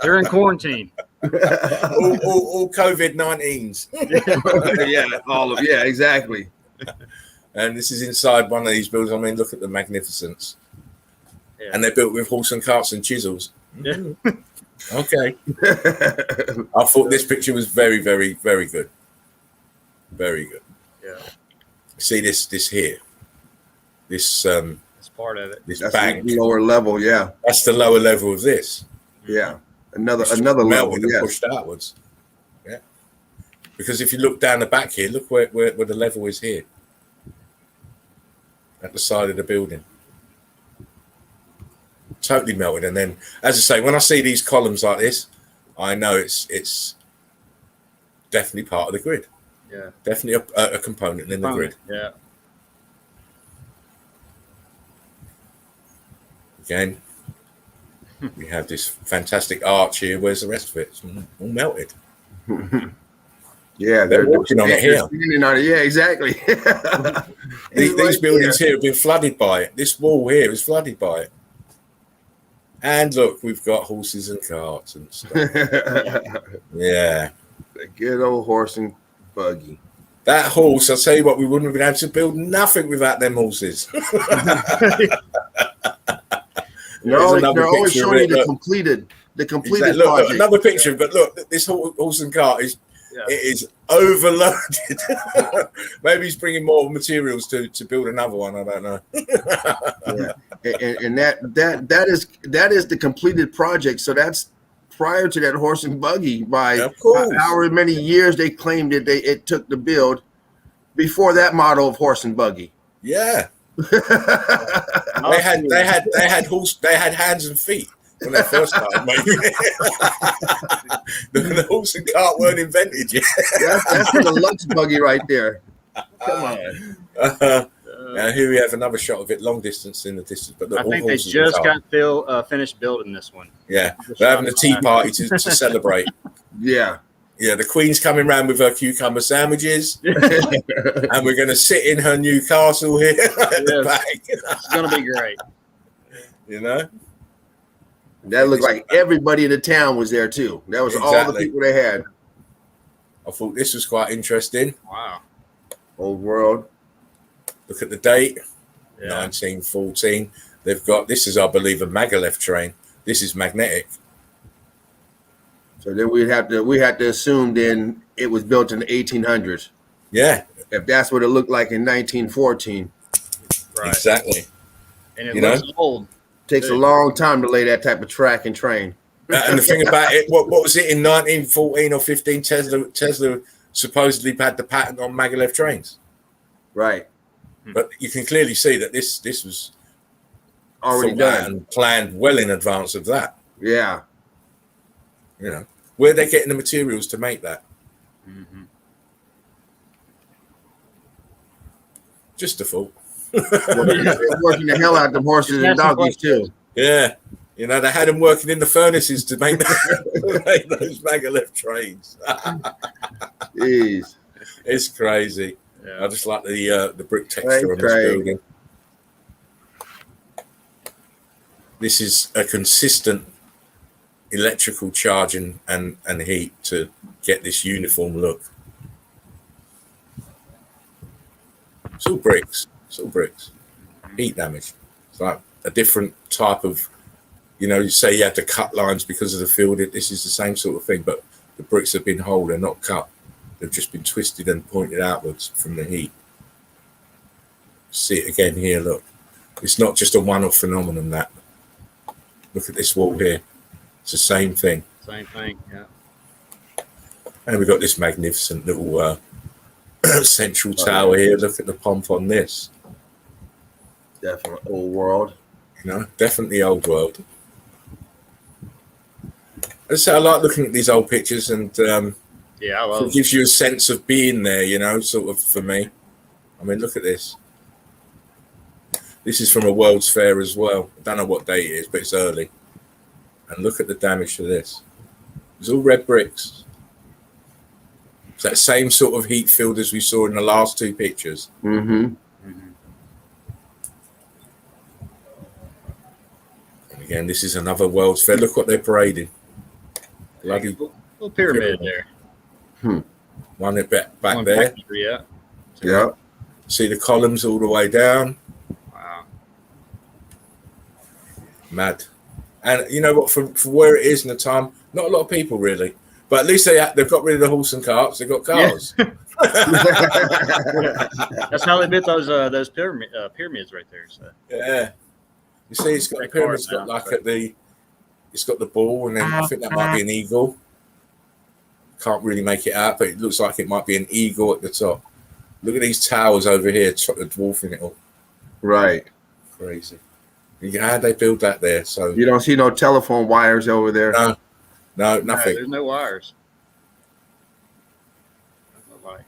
They're in quarantine. all COVID-19s. Yeah, exactly. And this is inside one of these buildings. I mean, look at the magnificence. Yeah. And they're built with horse and carts and chisels. Yeah. Okay. I thought this picture was very, very, very good. Very good. Yeah. See this here. This that's part of it. This that's bank. The lower level, yeah. That's the lower level of this. Yeah. Another level. And pushed outwards. Yeah. Because if you look down the back here, look where the level is here. At the side of the building. Totally melted. And then, as I say, when I see these columns like this, I know it's definitely part of the grid. Yeah. Definitely a component in the grid. Yeah. Again, we have this fantastic arch here. Where's the rest of it? It's all melted. Yeah, they're working on it here. Yeah, exactly. These buildings here have been flooded by it. This wall here is flooded by it. And look, we've got horses and carts and stuff. Yeah. The good old horse and buggy. That horse, I'll tell you what, we wouldn't have been able to build nothing without them horses. No, they're always showing you the completed exactly. Look, another picture, but look, this horse and cart is it is overloaded. Maybe he's bringing more materials to build another one. I don't know. And that is the completed project. So that's prior to that horse and buggy by however many years they claimed it took to build. before that model of horse and buggy. Yeah. They had hands and feet when they first started making it. the horse and cart weren't invented yet. That's the lunch buggy right there. Come on. Now here we have another shot of it, long distance in the distance. But I think they just got finished building this one. Yeah, they're having a tea party to celebrate. Yeah. Yeah, the Queen's coming round with her cucumber sandwiches, and we're going to sit in her new castle here at the back. It's going to be great. You know? That looked like everybody in the town was there, too. That was all the people they had. I thought this was quite interesting. Wow. Old world. Look at the date, Yeah. 1914. They've got, this is, I believe, a Maglev train. This is magnetic. So then we had to assume then it was built in the 1800s. Yeah. If that's what it looked like in 1914. Right. Exactly. And it looks old. Takes a long time to lay that type of track and train. And the thing about it, what was it in 1914 or 15? Tesla supposedly had the patent on Maglev trains. Right. But you can clearly see that this was already done and planned well in advance of that. Yeah. You know, where they're getting the materials to make that. Mm-hmm. Just a thought. Working the hell out of them horses and doggies too. Yeah. You know, they had them working in the furnaces to make, make those Maglev trains. Jeez. It's crazy. Yeah. I just like the brick texture on this building. This is a consistent electrical charging and heat to get this uniform look. It's all bricks. It's all bricks. Heat damage. It's like a different type of, you know, you say you had to cut lines because of the field. This is the same sort of thing, but the bricks have been whole. They're not cut. They've just been twisted and pointed outwards from the heat. See it again here, look. It's not just a one-off phenomenon, that. Look at this wall here. It's the same thing. Same thing, yeah. And we've got this magnificent little central tower here. Look at the pomp on this. Definitely old world. You know, definitely old world. I like looking at these old pictures, and yeah, I love it gives you a sense of being there, you know, sort of, for me. I mean, look at this. This is from a World's Fair as well. I don't know what date it is, but it's early. And look at the damage to this. It's all red bricks. It's that same sort of heat field as we saw in the last two pictures. Mm-hmm. And again, this is another World's Fair. Look what they're parading. Bloody little pyramid there. One back there. Yeah. Yeah. See the columns all the way down. Wow. Mad. And you know what, for where it is in the time, not a lot of people really. But at least they've got rid of the horse and carts. They've got cars. Yeah. That's how they built those pyramids right there. So. Yeah. You see, it's got the pyramid's got like it's got the ball, and then I think that might be an eagle. Can't really make it out, but it looks like it might be an eagle at the top. Look at these towers over here, dwarfing it all. Right. Crazy. How'd they build that there? So you don't see no telephone wires over there. No, nothing. No, there's no wires. No light.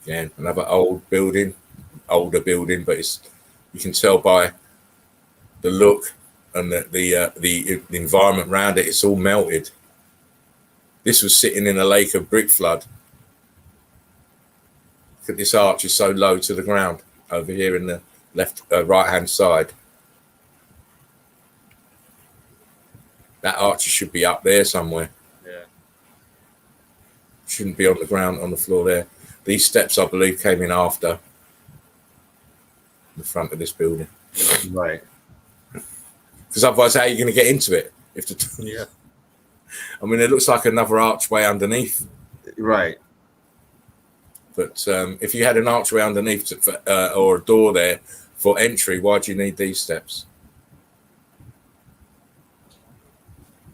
Again, another older building, but you can tell by the look and the environment around it. It's all melted. This was sitting in a lake of brick flood. Look at this arch is so low to the ground over here in the right hand side. That arch should be up there somewhere. Yeah. Shouldn't be on the ground, on the floor there. These steps, I believe, came in after the front of this building. Right. Because otherwise, how are you going to get into it? Yeah. I mean, it looks like another archway underneath. Right. But if you had an archway underneath or a door there for entry, why do you need these steps?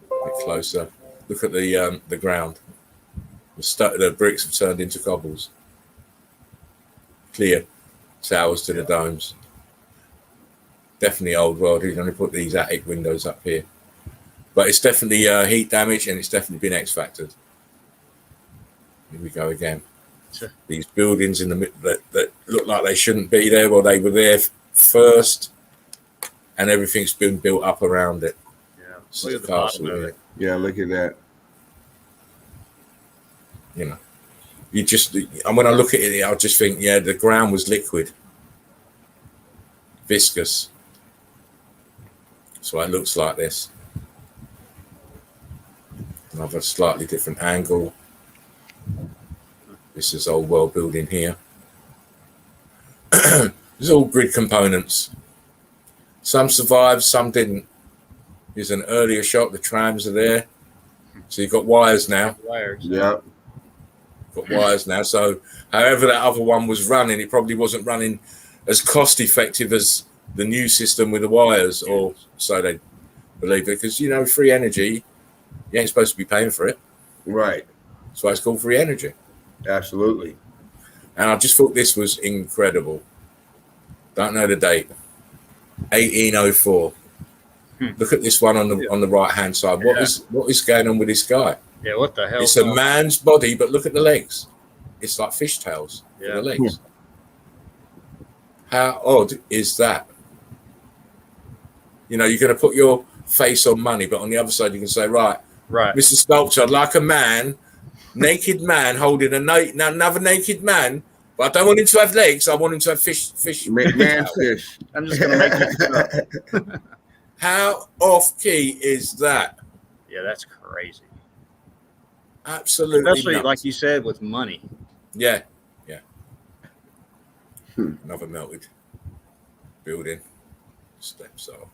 A bit closer. Look at the ground. The bricks have turned into cobbles. Clear towers to the domes. Definitely old world. He's only put these attic windows up here. But it's definitely heat damage, and it's definitely been X-factored. Here we go again. Sure. These buildings in the that look like they shouldn't be there, well, they were there first, and everything's been built up around it. Yeah, So look at the bottom of it. Yeah, look at that. You know, and when I look at it, I just think, yeah, the ground was liquid, viscous. So it looks like this. Another slightly different angle. This is old world building here. There's all grid components. Some survived, some didn't. Here's an earlier shot. The trams are there. So you've got wires now. Wires. Yeah. Got wires now. So however that other one was running, it probably wasn't running as cost effective as the new system with the wires, or so they believe it. Because, you know, free energy, you ain't supposed to be paying for it. Right. That's why it's called free energy. Absolutely. And I just thought this was incredible. Don't know the date. 1804. Look at this one on the right hand side. What is going on with this guy? Yeah, what the hell? It's a man's body, but look at the legs. It's like fishtails for the legs. How odd is that? You know, you're going to put your face on money, but on the other side, you can say, right, Mr. Sculptor, I'd like a man, naked man holding another naked man, but I don't want him to have legs. I want him to have fish. Man fish. I'm just going to make this up. How off key is that? Yeah, that's crazy. Absolutely. Especially, nuts. like you said, with money. Yeah. Another melted building. Steps are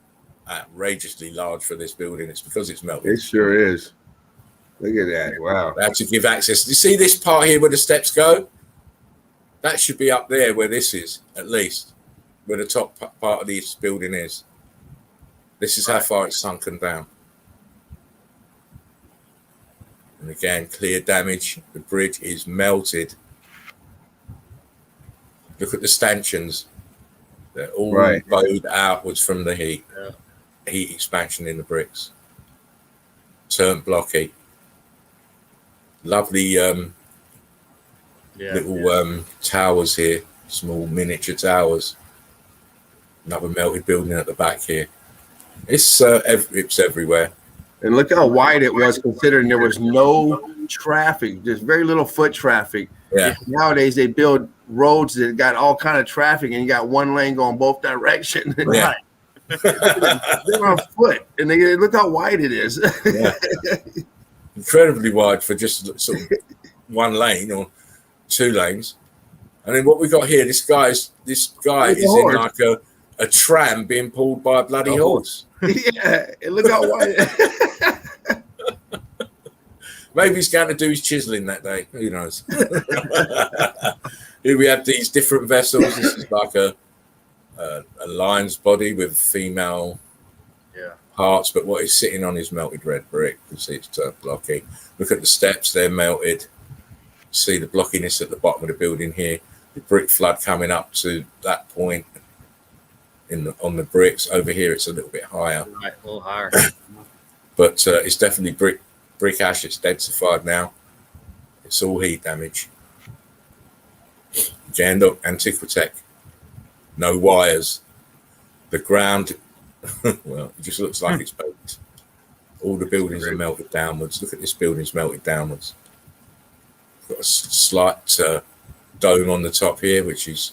outrageously large for this building. It's because it's melted. It sure is. Look at that. Wow. They had to give access. You see this part here where the steps go? That should be up there where this is, at least, where the top part of this building is. This is how far it's sunken down. And again, clear damage. The bridge is melted. Look at the stanchions. They're all bowed outwards from the heat. Yeah. Heat expansion in the bricks. Turned blocky. Lovely little towers here. Small miniature towers. Another melted building at the back here. It's everywhere. And look how wide it was, considering there was no traffic, just very little foot traffic. Yeah. Nowadays they build roads that got all kind of traffic, and you got one lane going both directions. Yeah. They're on foot, and they look how wide it is. Yeah. Incredibly wide for just sort of one lane or two lanes. And then what we got here, this guy is in like a tram being pulled by a bloody horse. Yeah, and look how wide. Maybe he's going to do his chiseling that day. Who knows? Here we have these different vessels. This is like a lion's body with female parts, but what is sitting on is melted red brick. You can see it's turned blocky. Look at the steps; they're melted. See the blockiness at the bottom of the building here. The brick flood coming up to that point on the bricks. Over here, it's a little bit higher. Right, a little higher. But it's definitely brick ash. It's densified now. It's all heat damage. Again, look, Antiquitech. No wires. The ground, well, it just looks like it's baked. All the buildings are melted downwards. Look at this building's melted downwards. Got a slight dome on the top here, which is,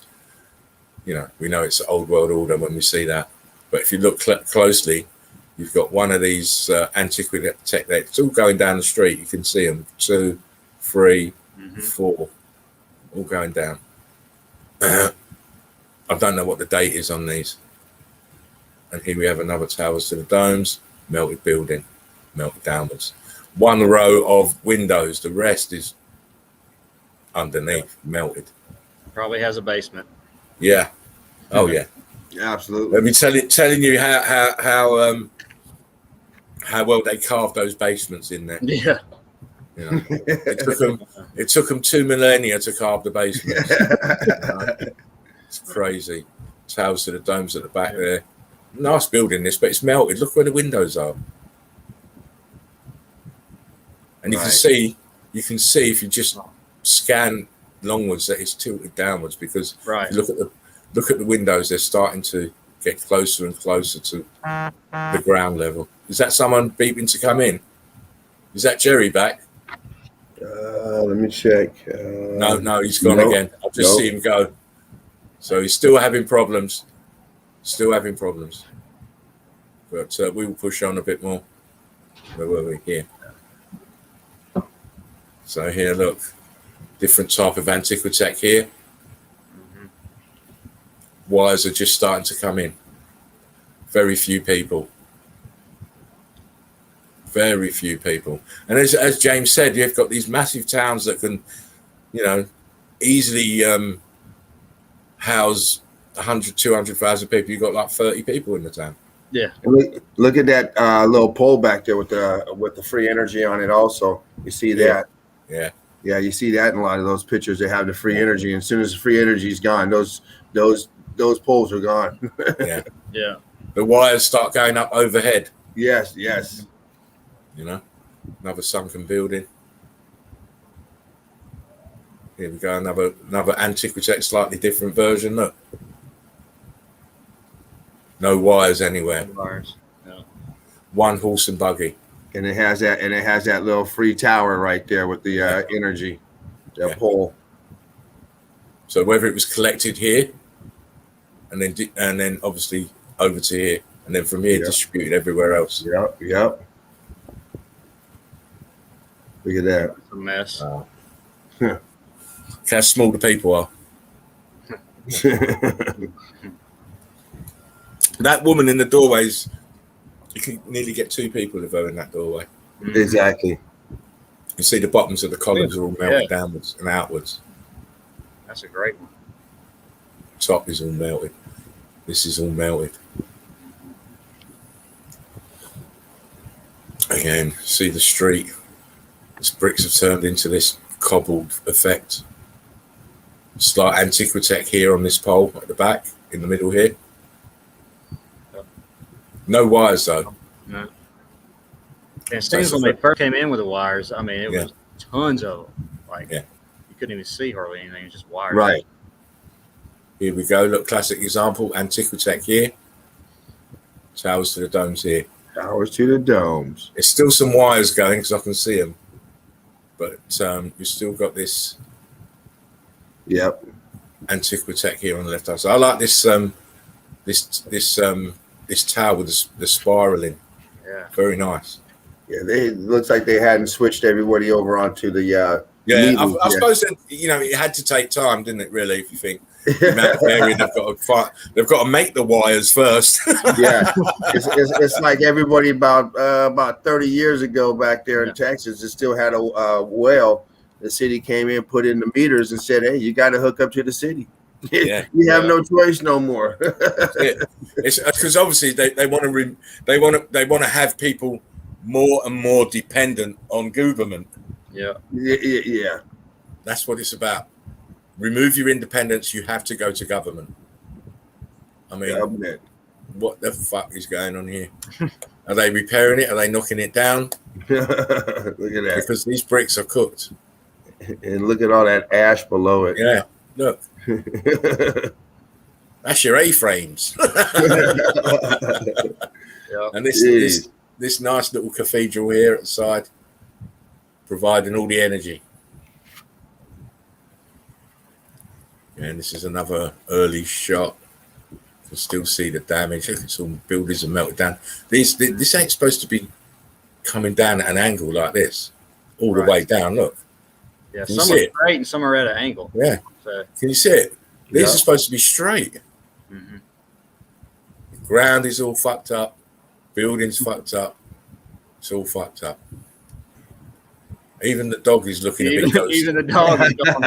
you know, we know it's an old world order when we see that. But if you look closely, you've got one of these Antiquitech there. It's all going down the street. You can see them. 2, 3, 4, all going down. I don't know what the date is on these. And here we have another towers to the domes, melted building, melted downwards. One row of windows, the rest is underneath, melted. Probably has a basement. Yeah. Oh yeah. Absolutely. Let me telling you how well they carved those basements in there. Yeah. You know, it took them 2 millennia to carve the basement. It's crazy. Towers to the domes at the back there. Nice building this, but it's melted. Look where the windows are. And you can see if you just scan longwards that it's tilted downwards, because if you look at the windows, they're starting to get closer and closer to the ground level. Is that someone beeping to come in? Is that Jerry back? Let me check. No, he's gone again. I just see him go. So he's still having problems. But we will push on a bit more. Where were we? Here. So here, look. Different type of Antiquitech here. Wires are just starting to come in. Very few people. And as James said, you've got these massive towns that can, easily house 100, 200,000 people. You've got like 30 people in the town. Yeah. Look at that little pole back there with the free energy on it also. You see that? Yeah. Yeah, you see that in a lot of those pictures. They have the free energy, and as soon as the free energy is gone, those poles are gone. Yeah. Yeah. The wires start going up overhead. Yes. Another sunken building. Here we go, another Antiquitech, slightly different version. Look. No wires anywhere. No. One horse and buggy. And it has that little free tower right there with the energy, the pole. So whether it was collected here, and then obviously over to here, and then from here distributed everywhere else. Yep. Look at that. It's a mess. Look how small the people are. That woman in the doorways, you can nearly get 2 people with her in that doorway. Exactly. You see the bottoms of the columns are all melted downwards and outwards. That's a great one. Top is all melted. This is all melted. Again, see the street. These bricks have turned into this cobbled effect. Slight Antiquitech here on this pole at the back, in the middle here. No wires though. No. And it seems when they first came in with the wires, I mean, it was tons of them. Like, you couldn't even see hardly anything. It was just wires. Right. Here we go. Look, classic example. Antiquitech here. Towers to the domes here. Towers to the domes. There's still some wires going because I can see them. But you've still got this Antiquitech here on the left hand side. I like this this tower with the spiraling. Yeah. Very nice. Yeah, it looks like they hadn't switched everybody over onto the I suppose that, it had to take time, didn't it, really, if you think the amount of area they've got to make the wires first. Yeah. It's like everybody about 30 years ago back there in Texas, it still had a well. The city came in, put in the meters, and said, "Hey, you got to hook up to the city. You have no choice no more." It's because obviously they want to have people more and more dependent on government. Yeah. That's what it's about. Remove your independence, you have to go to government. I mean, what the fuck is going on here? Are they repairing it? Are they knocking it down? Look at that. Because these bricks are cooked. And look at all that ash below it. Yeah, look. That's your A-frames. And this nice little cathedral here at the side, providing all the energy. And this is another early shot. You can still see the damage. It's all buildings are melted down. This ain't supposed to be coming down at an angle like this, all the way down. Look. Yeah, some are straight and some are at an angle. Yeah. So, can you see it? These are supposed to be straight. Mm-hmm. The ground is all fucked up. Building's fucked up. It's all fucked up. Even the dog is looking a bit ghosty. Even the dog is gone.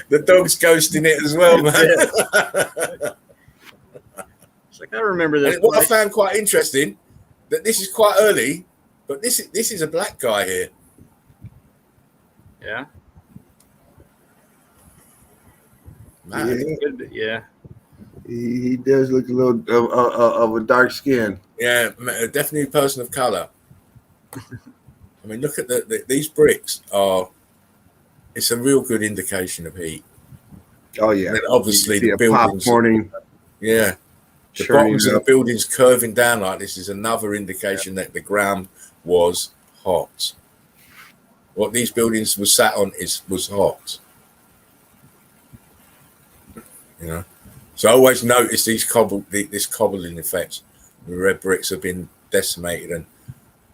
The dog's ghosting it as well, man. It's like, I remember this. And what I found quite interesting, that this is quite early, but this is a black guy here. Yeah. Man. Yeah. He does look a little of a dark skin. Yeah, definitely a person of color. I mean, look at these bricks are. It's a real good indication of heat. Oh yeah, I mean, obviously you can see the a buildings. popcorning. Yeah, the churning bottoms of the up. buildings curving down like this is another indication that the ground was hot. What these buildings were sat on was hot. You know, so I always notice this cobbling effect. The red bricks have been decimated, and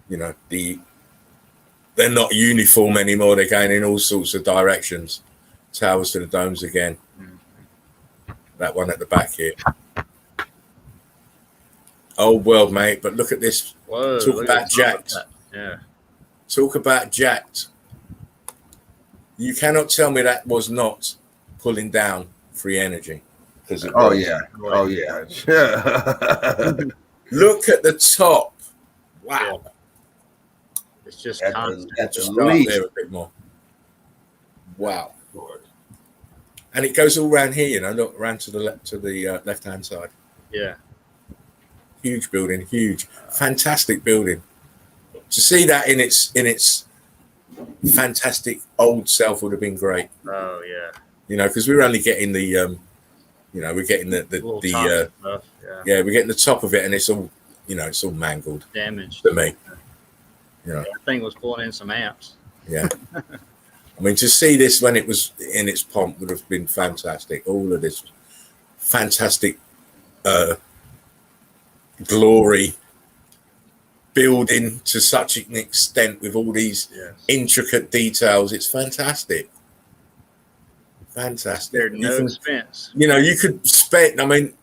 you know they're not uniform anymore. They're going in all sorts of directions. Towers to the domes again. That one at the back here. Old world, mate. But look at this. Whoa. Talk about jacked. Yeah. Talk about jacked. You cannot tell me that was not pulling down free energy. Oh yeah. Oh yeah. Look at the top. Wow. Yeah. It's just That's constant. Just start there a bit more. Wow. And it goes all around here, you know, look around to the left hand side. Yeah. Huge building, huge, fantastic building. To see that in its fantastic old self would have been great. Oh yeah. You know, because we're only getting the, you know, we're getting the stuff. Yeah, we're getting the top of it, and it's all, you know, it's all mangled, damaged to me. You know, that thing was pulling in some amps. Yeah. I mean, to see this when it was in its pomp would have been fantastic. All of this fantastic glory building to such an extent with all these intricate details. It's fantastic. Fantastic. There's no expense. You know, you could spend, I mean,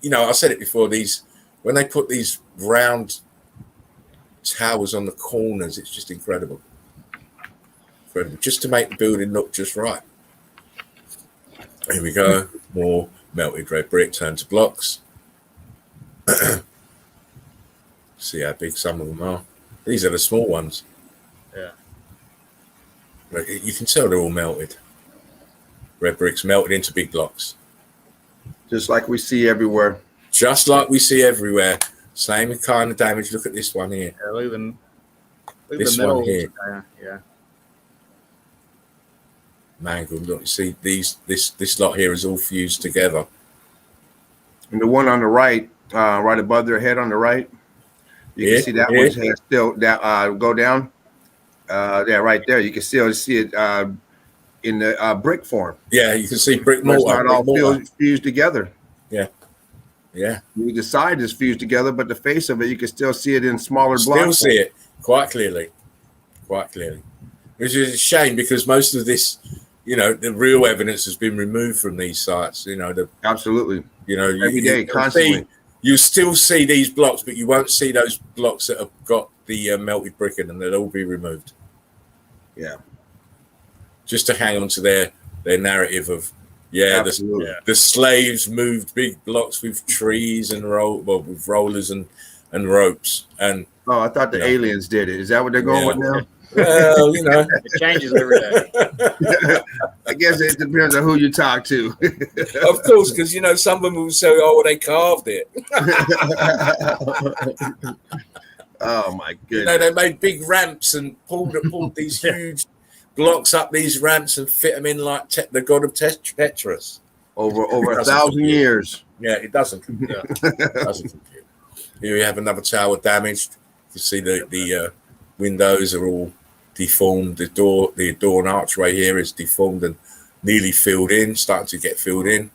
you know, I said it before, when they put these round towers on the corners, it's just incredible. Just to make the building look just right. Here we go. More melted red brick turned to blocks. See how big some of them are. These are the small ones. Yeah. You can tell they're all melted. Red bricks melted into big blocks. Just like we see everywhere. Just like we see everywhere. Same kind of damage. Look at this one here. Yeah, look at This the middle. one here. Yeah. Mangled. Look, you see this lot here is all fused together. And the one on the right, right above their head on the right, you can see that one's head still go down. Yeah, right there. You can still see it in the brick form. Yeah, you can see brick mortar. It's not all fused together. Yeah. Yeah. The side is fused together, but the face of it, you can still see it in smaller blocks. Still see it quite clearly. Quite clearly. Which is a shame because most of this, you know, the real evidence has been removed from these sites. You know, absolutely. You know, every day, constantly. You still see these blocks, but you won't see those blocks that have got the melted brick in them. They'll all be removed. Yeah. Just to hang on to their narrative of, the slaves moved big blocks with trees and with rollers and ropes. And I thought the aliens did it. Is that what they're going with now? Well, you know, it changes every day. I guess it depends on who you talk to. Of course, because you know some of them will say, "Oh, well, they carved it." Oh my goodness! You know, they made big ramps and pulled these huge blocks up these ramps and fit them in like the god of Tetris. Over 1,000 years. Yeah, it doesn't compute. Here we have another tower damaged. You see the windows are all deformed. The door and archway here is deformed and nearly filled in, starting to get filled in.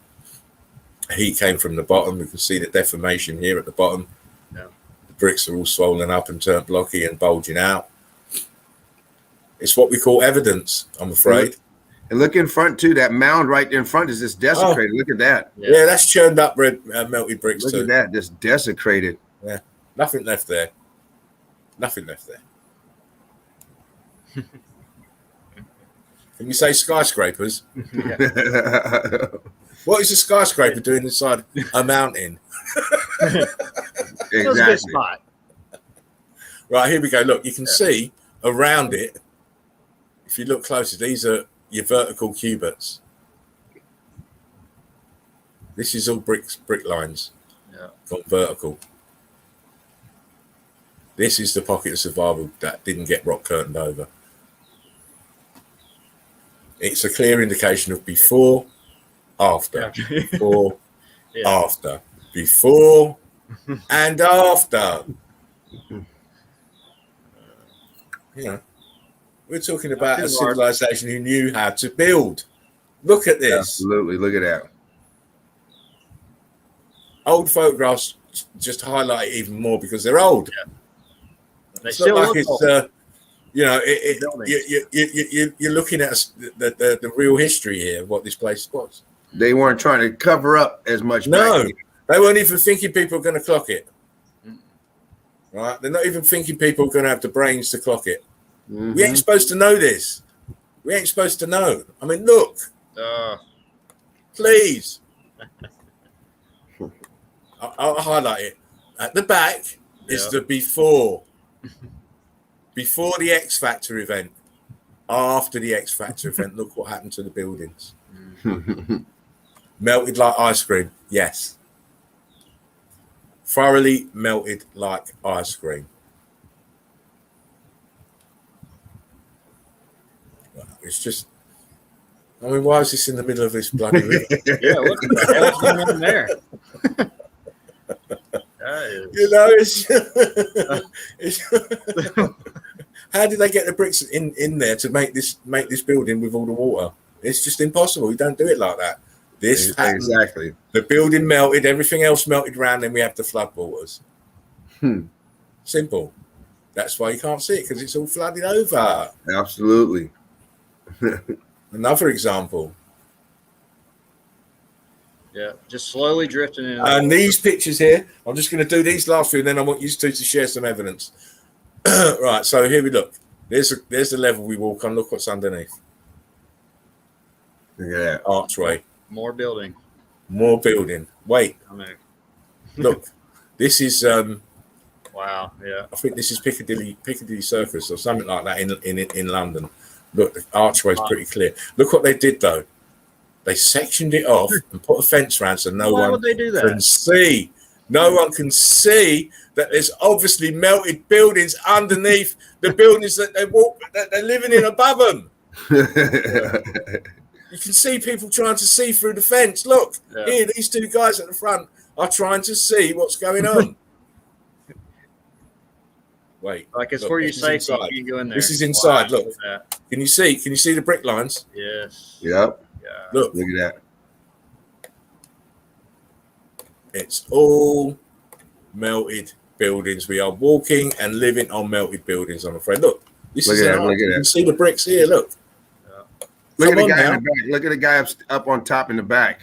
Heat came from the bottom. You can see the deformation here at the bottom. Yeah. The bricks are all swollen up and turned blocky and bulging out. It's what we call evidence, I'm afraid. And look in front too. That mound right in front is just desecrated. Look at that. Yeah, that's churned up red melted bricks look too. Look at that, just desecrated. Yeah, nothing left there. Nothing left there. Can you say skyscrapers? What is a skyscraper doing inside a mountain? Exactly. Right, here we go. Look, you can see around it. if you look closer, these are your vertical cubits. This is all brick lines. Yeah. Gone vertical. This is the pocket of survival that didn't get rock curtained over. It's a clear indication of before, after, before, Yeah. after, before, and after. You know, we're talking about a civilization who knew how to build. Look at this. Absolutely. Look at that. Old photographs just highlight it even more because they're old. Yeah. They It's still not like look it's, old. you know, Buildings. you're looking at the real history here of what this place was. They weren't trying to cover up as much. No, back they weren't even thinking people were going to clock it. Mm. Right? They're not even thinking people are going to have the brains to clock it. then. We ain't supposed to know this. We ain't supposed to know. I mean, look, please. I'll highlight it. At the back is the before. Before the X Factor event. After the X Factor event, look what happened to the buildings. Melted like ice cream. Yes. Thoroughly melted like ice cream. It's just, I mean, why is this in the middle of this bloody river? Yeah, what the hell's going on there? That is... You know, it's how did they get the bricks in there to make this building with all the water? It's just impossible. You don't do it like that. This happened. Exactly. The building melted, everything else melted around, then we have the floodwaters. Simple. That's why you can't see it, because it's all flooded over. Absolutely. Another example. Yeah, just slowly drifting in. And these pictures here, I'm just going to do these last few, and then I want you two to share some evidence. Right, so here we look. There's the level we walk on. Look what's underneath. Look at that. Archway. More building. More building. Wait, I mean, look. This is wow. Yeah. I think this is Piccadilly Circus or something like that in London. Look, the archway's pretty clear. Look what they did though. They sectioned it off and put a fence around so Why would they do that? can see. No one can see that there's obviously melted buildings underneath the buildings that they're living in above them. You can see people trying to see through the fence. Look, here, these two guys at the front are trying to see what's going on. Wait, Like it's look, for your this is safety. inside. You can go in there. This is inside. Wow, Look, can you see? Can you see the brick lines? Yes. Yep. Yeah. Look, Look at that. it's all melted buildings. We are walking and living on melted buildings, I'm afraid. Look, this Look is at that, an arch. look at You that. can see the bricks here. Look. Look at Come the on guy now. in the back. Look at the guy up on top in the back.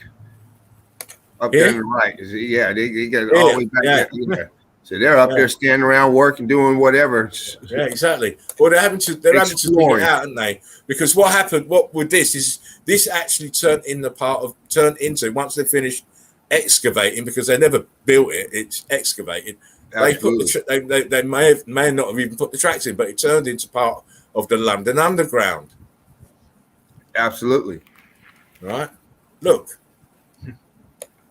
Up Here? there on the right. Yeah, they get all the way back Yeah. there. Yeah. So they're up there standing around working, doing whatever. Yeah, exactly. Well, they're having to dig Exploring. it out, aren't they? Because what happened? What with this is this actually turned into once they finished excavating, because they never built it. It's excavated. Absolutely. They may not have even put the tracks in, but it turned into part of the London Underground. Absolutely. Right? Look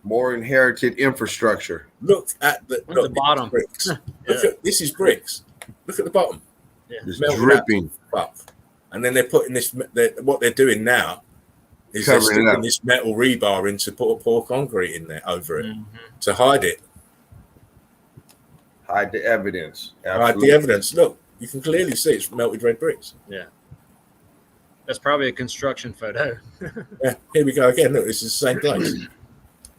More inherited infrastructure. at the bottom. bricks. Look at this is bricks. Look at the bottom. Yeah. Just Melted dripping. Up. And then they're putting this. What they're doing now is they're Covering it sticking up. this metal rebar in to pour concrete in there over it Mhm. to hide it. Hide the evidence. Hide Absolutely. the evidence. Look, you can clearly see it's melted red bricks. Yeah. That's probably a construction photo. Yeah, here we go again. Look, this is the same place,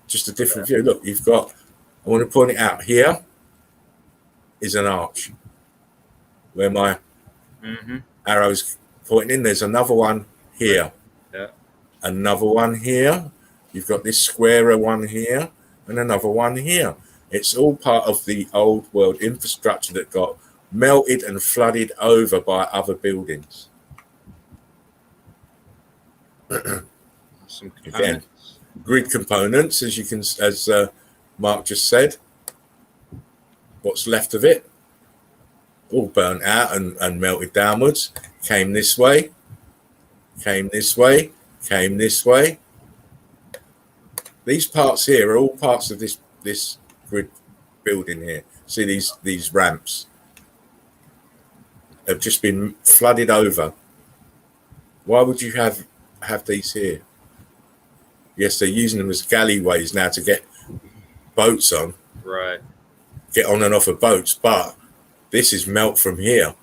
just a different view. Look, you've got. I want to point it out. Here is an arch where my arrow's pointing in. There's another one here. Yeah. Another one here. You've got this squarer one here and another one here. It's all part of the old world infrastructure that got melted and flooded over by other buildings. Some Again, grid components, as Mark just said. What's left of it, all burnt out and melted downwards, came this way, came this way, came this way. These parts here are all parts of this grid building here. See these ramps have just been flooded over. Why would you have these here? Yes, they're using them as galleyways now to get boats on. Right. Get on and off of boats, but this is melt from here.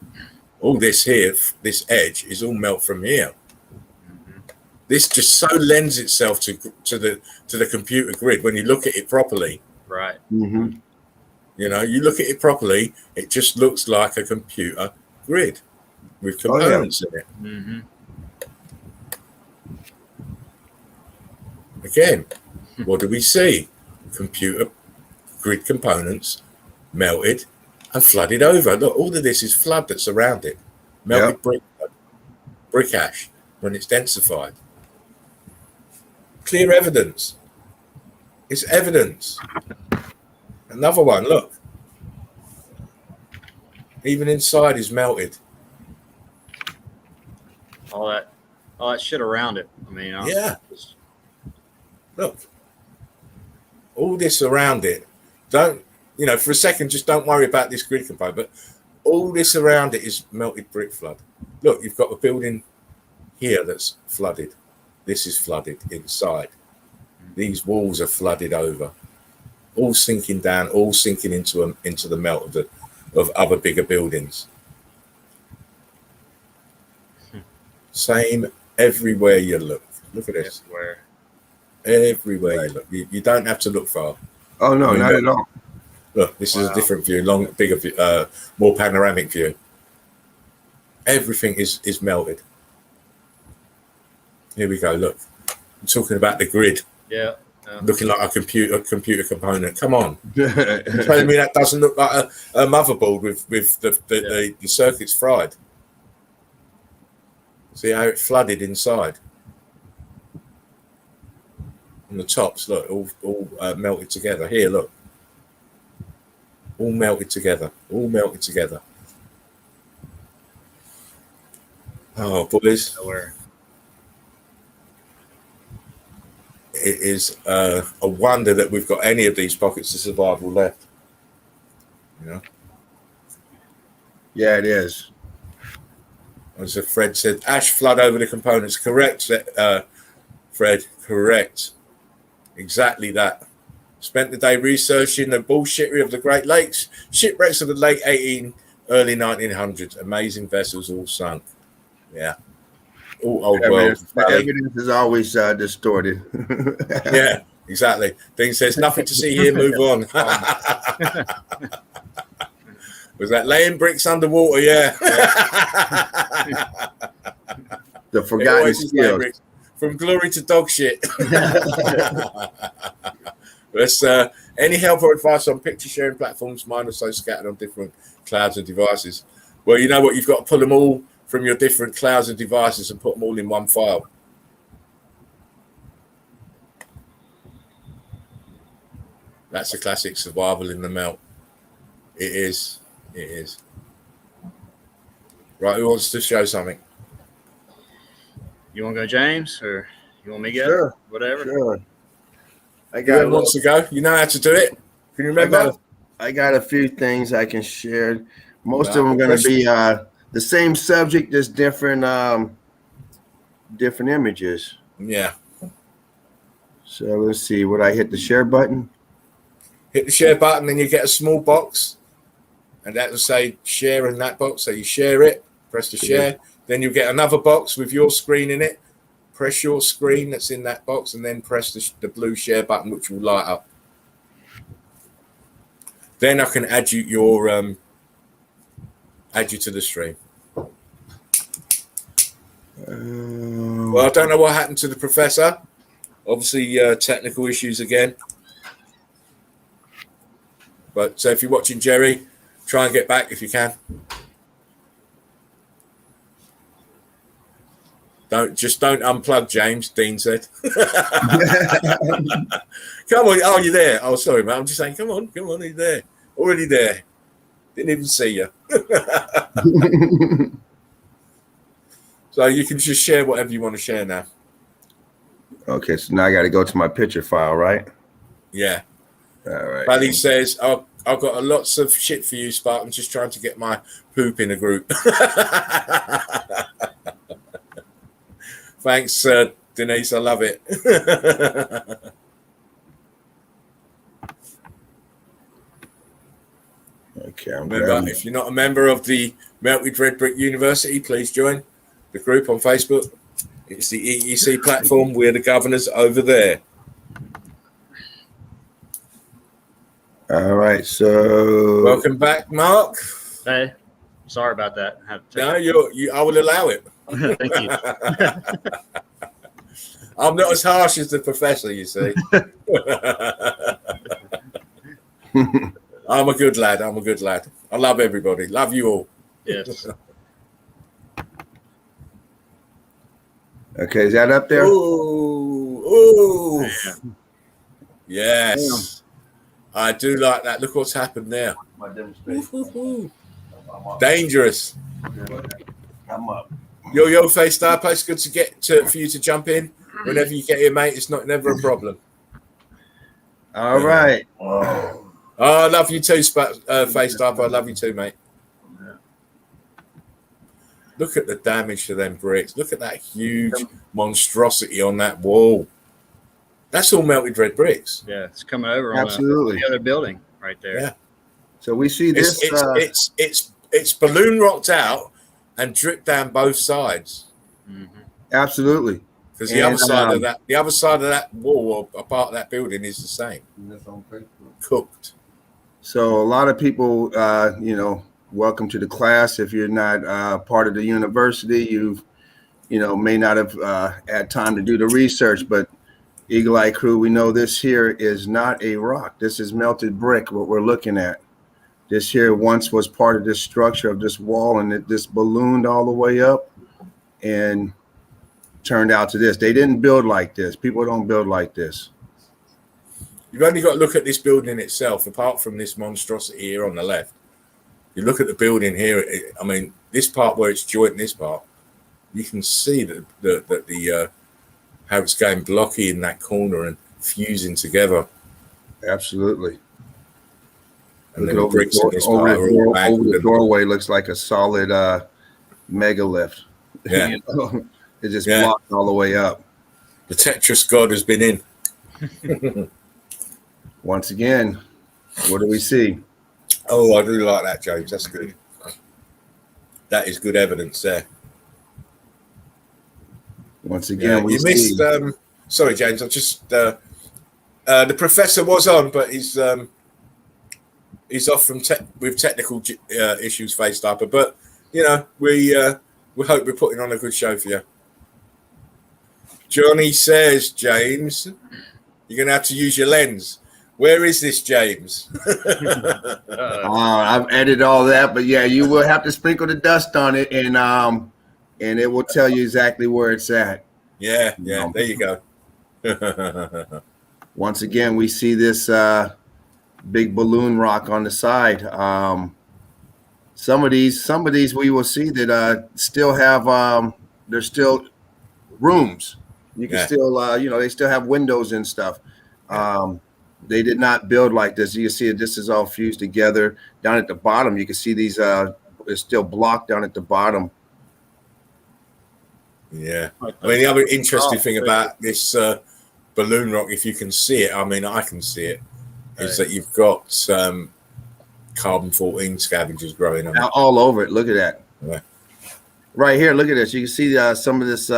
All this here, this edge is all melt from here. This just so lends itself to the computer grid when you look at it properly. Right. Mm-hmm. You know, you look at it properly, it just looks like a computer grid with components in it. Mm-hmm. Again, what do we see? Computer grid components melted and flooded over. Look, all of this is flood that's around it. Melted brick ash when it's densified. Clear evidence. It's evidence. Another one, look. Even inside is melted. All that shit around it. I mean, Yeah. Look. All this around it. Don't, for a second, just don't worry about this grid component, but all this around it is melted brick flood. Look, you've got a building here that's flooded. This is flooded inside. These walls are flooded over. All sinking down, all sinking into the melt of other bigger buildings. Same everywhere you look. Look at this. Everywhere you look. You don't have to look far. Oh no, not at all. Look, this is a different view, bigger view, more panoramic view. Everything is melted. Here we go. Look, I'm talking about the grid. Yeah. Looking like a computer component. Come on, you're telling me that doesn't look like a motherboard with the circuits fried? See how it flooded inside. And the tops, look, all melted together. Here, look, all melted together. All melted together. Oh, boys. It is a wonder that we've got any of these pockets of survival left. Yeah, it is. As Fred said, ash flood over the components. Correct, Fred. Correct. Exactly that. Spent the day researching the bullshittery of the Great Lakes. Shipwrecks of the late early 1900s. Amazing vessels all sunk. Yeah. All old world. The evidence is always distorted. Yeah, exactly. Dean says, nothing to see here, move on. Was that laying bricks underwater? Yeah. The forgotten skills. From glory to dog shit. Let's, any help or advice on picture sharing platforms? Mine are so scattered on different clouds and devices. Well, you know what? You've got to pull them all from your different clouds and devices and put them all in one file. That's a classic survival in the melt. It is. It is. Right, who wants to show something? You want to go, James, or you want me to go? Sure. Whatever. Sure. Who wants to go? You know how to do it. Can you remember? I got a few things I can share. Most of them are going to be the same subject, just different images. Yeah. So let's see. Would I hit the share button? Hit the share button, and you get a small box, and that will say share in that box. So you share it, press the share. Then you'll get another box with your screen in it. Press your screen that's in that box, and then press the blue share button, which will light up. Then I can add you to the stream. Well, I don't know what happened to the professor. Obviously, technical issues again. But if you're watching Jerry, try and get back if you can. Don't unplug, James. Dean said. Come on. Oh, you're there. Oh, sorry, man. I'm just saying. Come on. You're there. Already there. Didn't even see you. So you can just share whatever you want to share now. Okay, so now I got to go to my picture file, right? Yeah. All right. Buddy says, I've got lots of shit for you, Spartan. Just trying to get my poop in a group. Thanks, Denise. I love it. Okay, Remember, if you're not a member of the Melted Red Brick University, please join the group on Facebook. It's the EEC platform. We're the governors over there. All right, so Welcome back, Mark. Hey, sorry about that. No, I will allow it. Thank you. I'm not as harsh as the professor, you see. I'm a good lad. I love everybody. Love you all. Yes. Okay, is that up there? Ooh. Yes. I do like that. Look what's happened there. Dangerous. I'm up. Yo, Face Star, it's good for you to jump in. Whenever you get here, mate, it's never a problem. All right. Oh, I love you too, Face Star. I love you too, mate. Look at the damage to them bricks. Look at that huge monstrosity on that wall. That's all melted red bricks. Yeah, it's coming over on Absolutely. the other building right there. Yeah. So we see this. It's balloon rocked out and dripped down both sides. Mm-hmm. Absolutely. Because the other side of that wall or a part of that building is the same. Cooked. So a lot of people, welcome to the class. If you're not part of the university, you may not have had time to do the research, but Eagle Eye Crew, we know this here is not a rock. This is melted brick, what we're looking at. This here once was part of this structure of this wall, and this ballooned all the way up and turned out to this. They didn't build like this. People don't build like this. You've only got to look at this building itself, apart from this monstrosity here on the left. You look at the building here, this part where it's joint, this part, you can see that the how it's going blocky in that corner and fusing together. Absolutely. And then the bricks in this part are all over the doorway looks like a solid megalith. Yeah. It just blocked all the way up. The Tetris god has been in. Once again, what do we see? Oh, I do like that, James. That's good. That is good evidence there. Once again, you missed. Sorry, James. I just the professor was on, but he's off from with technical issues faced up. But we hope we're putting on a good show for you. Johnny says, James, you're going to have to use your lens. Where is this, James? I've edited all that, but yeah, you will have to sprinkle the dust on it, and it will tell you exactly where it's at. Yeah, there you go. Once again, we see this big balloon rock on the side. Some of these we will see that still have there's still rooms. You can still they still have windows and stuff. They did not build like this. You can see this is all fused together. Down at the bottom, you can see these it's still blocked down at the bottom. Yeah. The other interesting thing about this balloon rock, if you can see it, I can see it, is that you've got carbon-14 scavengers growing on all over it. Look at that. Yeah. Right here, look at this. You can see some of this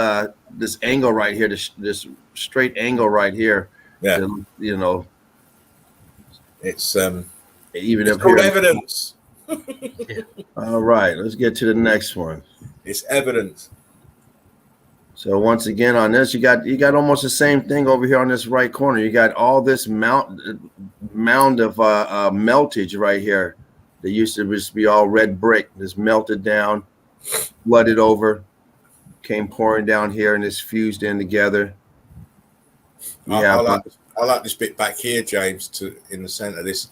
this angle right here, this straight angle right here. Yeah. It's even it's called evidence. All right, let's get to the next one. It's evidence. So once again on this, you got almost the same thing over here on this right corner. You got all this mound of meltage right here. That used to just be all red brick. This melted down, flooded over, came pouring down here, and it's fused in together. I like this bit back here, James, in the center of this.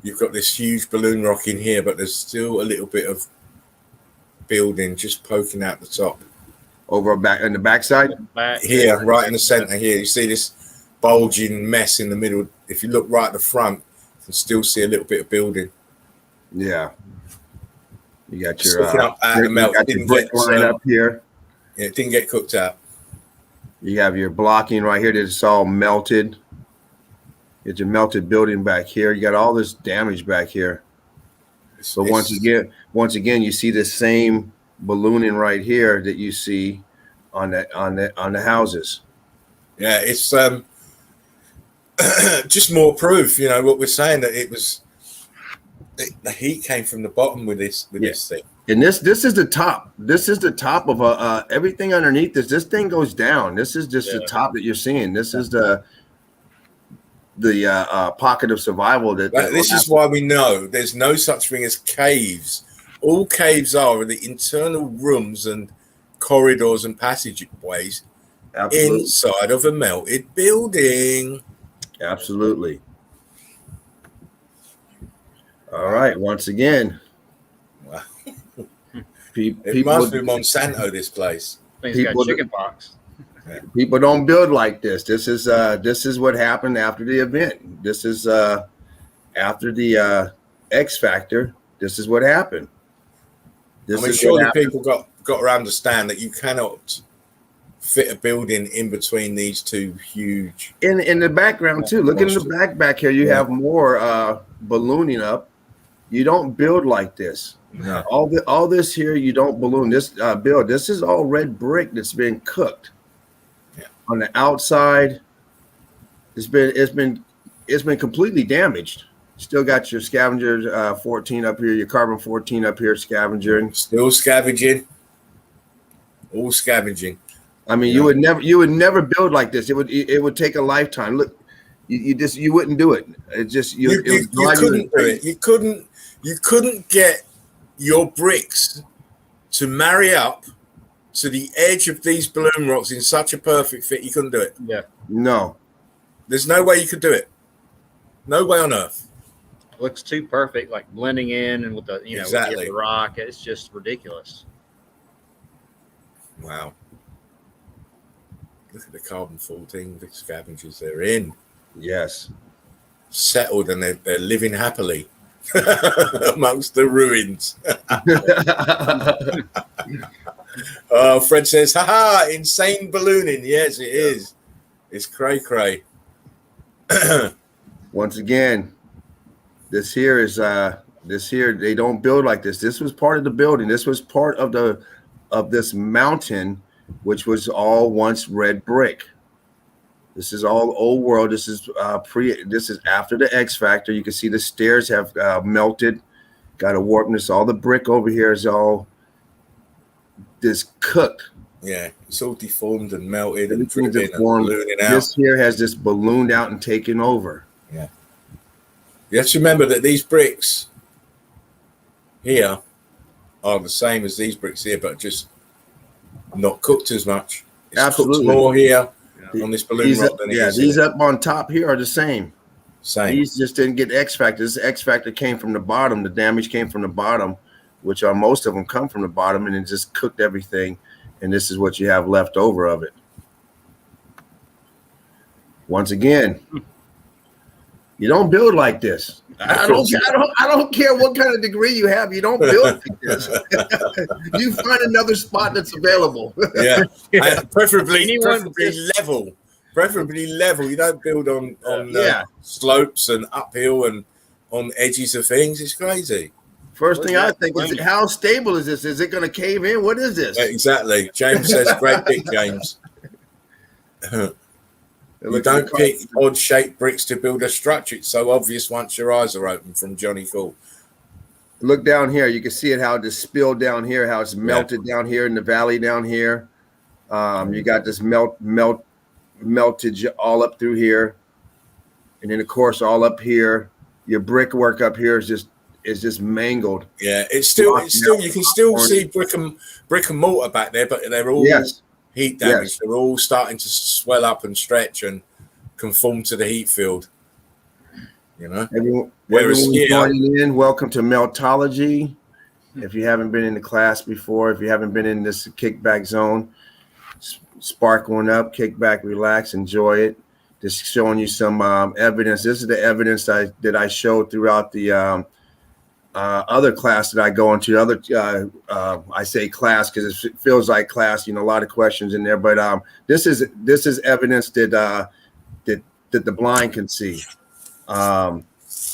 You've got this huge balloon rock in here, but there's still a little bit of building just poking out the top. over back in the backside. Back Here, right in the center here, you see this bulging mess in the middle. If you look right at the front, you can still see a little bit of building. Yeah. You got It's your looking up at the melt. your brick line up here. Yeah, it didn't get cooked out. You have your blocking right here that's all melted. It's your melted building back here. You got all this damage back here. So once again, you see the same ballooning right here that you see on the houses. Yeah, it's just more proof. You know what we're saying, that it was the heat came from the bottom with this thing. And this is the top. This is the top of everything underneath this. This thing goes down. This is just the top that you're seeing. This is the pocket of survival This is why we know there's no such thing as caves. All caves are the internal rooms and corridors and passageways inside of a melted building. Absolutely. All right. Once again, Wow. people, It must be Monsanto, this place. Things got chicken pox. People don't build like this. This is what happened after the event. This is after the X Factor. This is what happened. Surely people got to understand that you cannot fit a building in between these two huge. In the background too. Look in the back here. You have more ballooning up. You don't build like this. No. All this here, you don't balloon this build. This is all red brick that's been cooked. Yeah. On the outside, it's been completely damaged. Still got your scavenger 14 up here, your carbon 14 up here scavenging. Still scavenging. All scavenging. I mean, you would never build like this. It would take a lifetime. Look, you wouldn't do it. It just you couldn't do it. You couldn't get your bricks to marry up to the edge of these balloon rocks in such a perfect fit. You couldn't do it. Yeah. No. There's no way you could do it. No way on earth. Looks too perfect, like blending in and with the Exactly. with the rock. It's just ridiculous. Wow. Look at the carbon 14, the scavengers they're in. Yes. Settled, and they're living happily amongst the ruins. Fred says, haha, insane ballooning. Yes, it is. It's cray. Once again, this here they don't build like this. This was part of the building. This was part of this mountain, which was all once red brick. This is all old world. This is this is after the X Factor. You can see the stairs have melted, got a warpness. All the brick over here is all this cooked. Yeah, it's all deformed and melted and Everything's dripping and deformed. ballooning out. This here has just ballooned out and taken over. Yeah. You have to remember that these bricks here are the same as these bricks here, but just not cooked as much. It's Absolutely. cooked more here on this balloon rock than it is these here. up on top here are the same. These just didn't get X Factor. This X Factor came from the bottom. The damage came from the bottom, which are most of them come from the bottom, and it just cooked everything. And this is what you have left over of it. Once again, you don't build like this. I don't care what kind of degree you have. You don't build like this. You find another spot that's available. Yeah. Preferably level. Preferably level. You don't build on slopes and uphill and on edges of things. It's crazy. First thing I think is, how stable is this? Is it going to cave in? What is this? Exactly. James says, great pick, James. You don't pick odd-shaped bricks to build a structure. It's so obvious once your eyes are open, from Johnny Cool. Look down here. You can see it, how it just spilled down here, how it's melted down here in the valley down here. You got this melted all up through here. And then, of course, all up here. Your brickwork up here is just mangled. Yeah, it's still you can still see brick and mortar back there, but they're all heat damage. Yes. They're all starting to swell up and stretch and conform to the heat field. You know, everyone joining in, welcome to Meltology. If you haven't been in the class before, if you haven't been in this kickback zone, spark one up, kick back, relax, enjoy it. Just showing you some evidence. This is the evidence that I showed throughout the other class that I go into. I say class because it feels like class. A lot of questions in there, but this is evidence that the blind can see.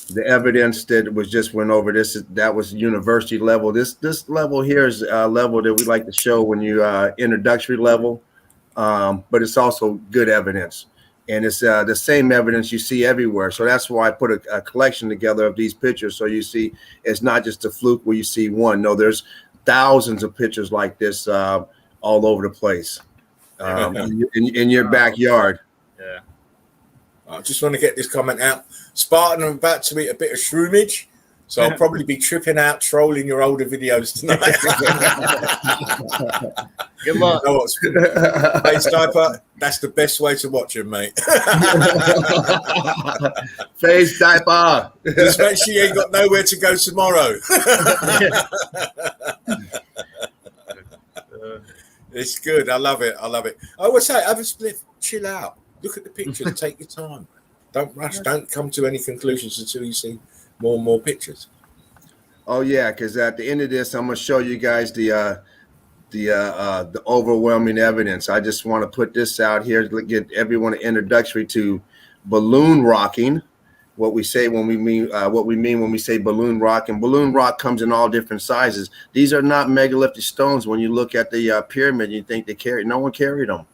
The evidence that was just went over that was university level. This level here is a level that we like to show when you introductory level, but it's also good evidence, and it's the same evidence you see everywhere. So that's why I put a collection together of these pictures. So you see, it's not just a fluke where you see one. No, there's thousands of pictures like this all over the place in your backyard. Yeah. I just want to get this comment out. Spartan, I'm about to eat a bit of shroomage, so I'll probably be tripping out, trolling your older videos tonight. Good luck. You know what's, hey, Sniper, that's the best way to watch him, mate. Face diaper. Just make sure you ain't got nowhere to go tomorrow. It's good. I love it. I always say, have a split, chill out. Look at the pictures. Take your time. Don't rush. Don't come to any conclusions until you see more and more pictures. Oh yeah, because at the end of this, I'm going to show you guys the overwhelming evidence. I just want to put this out here to get everyone an introductory to balloon rocking. What we mean when we say balloon rock, and balloon rock comes in all different sizes. These are not megalithic stones. When you look at the pyramid, you think no one carried them.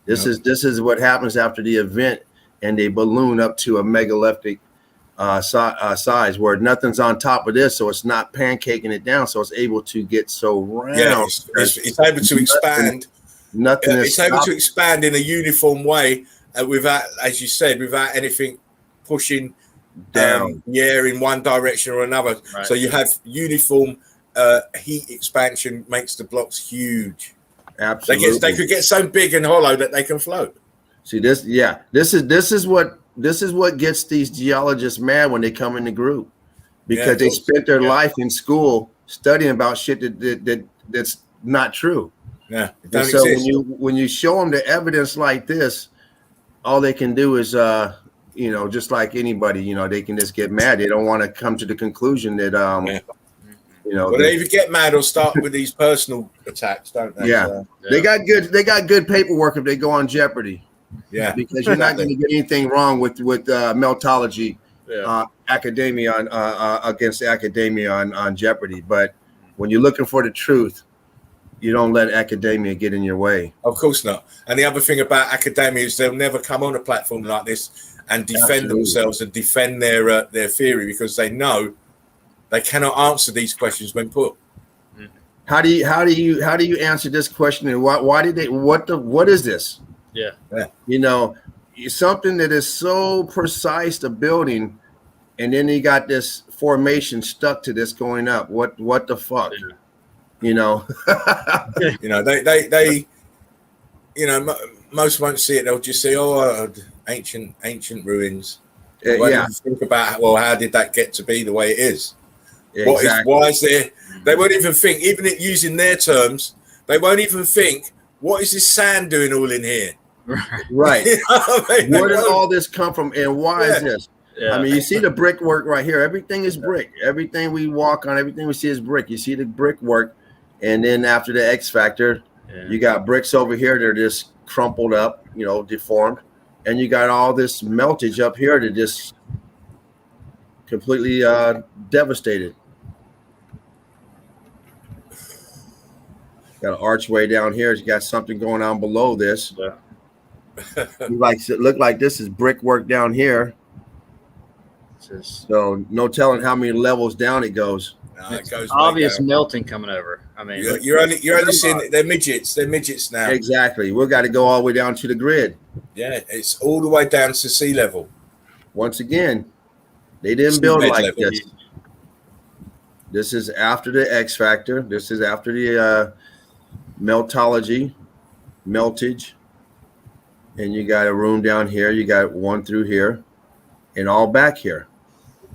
This is what happens after the event, and they balloon up to a megalithic size where nothing's on top of this, so it's not pancaking it down, so it's able to get so round. Yeah, it's able to expand. It's able to expand in a uniform way without, as you said, without anything pushing down in one direction or another. Right. So you have uniform heat expansion makes the blocks huge. Absolutely, they could get so big and hollow that they can float. See this? Yeah, this is what gets these geologists mad when they come in the group, because they spent their life in school studying about shit that's not true. Yeah. And so when you show them the evidence like this, all they can do is just like anybody, they can just get mad. They don't want to come to the conclusion that Well, they either get mad or start with these personal attacks, don't they? Yeah. So, they got good paperwork if they go on Jeopardy. Yeah, because you're not going to get anything wrong with Meltology, academia against academia on Jeopardy. But when you're looking for the truth, you don't let academia get in your way. Of course not. And the other thing about academia is they'll never come on a platform like this and defend themselves and defend their theory, because they know they cannot answer these questions when put. How do you answer this question? And what is this? Yeah. Something that is so precise to building, and then you got this formation stuck to this going up. What the fuck? They most won't see it. They'll just say, ancient ruins. They won't even think about, how did that get to be the way it is? Exactly. Why is there? They won't even think, even using their terms, they won't even think, what is this sand doing all in here? Right. Where did all this come from, and why is this? Yeah. I mean, you see the brickwork right here. Everything is brick. Everything we walk on, everything we see is brick. You see the brickwork, and then after the X factor, you got bricks over here that are just crumpled up, deformed, and you got all this meltage up here that just completely devastated. Got an archway down here. You got something going on below this. Yeah. Look like this is brickwork down here. So no telling how many levels down it goes. No, it goes obvious melting coming over. I mean, you're only seeing they're midgets. They're midgets now. Exactly. We've got to go all the way down to the grid. Yeah, it's all the way down to sea level. Once again, they didn't build like this. This is after the X factor. This is after the Meltology, meltage. And you got a room down here. You got one through here and all back here.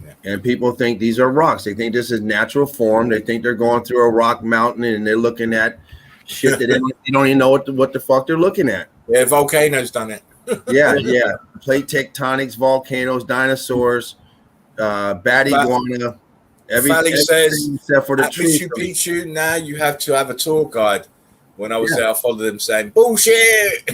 Yeah. And people think these are rocks. They think this is natural form. They think they're going through a rock mountain, and they're looking at shit that you don't even know what the fuck they're looking at. Yeah, volcanoes done it. Yeah. Plate tectonics, volcanoes, dinosaurs, bat iguana. Fally says, except for the at tree. Machu Picchu, now you have to have a tour guide. When I was there, I followed them saying, bullshit.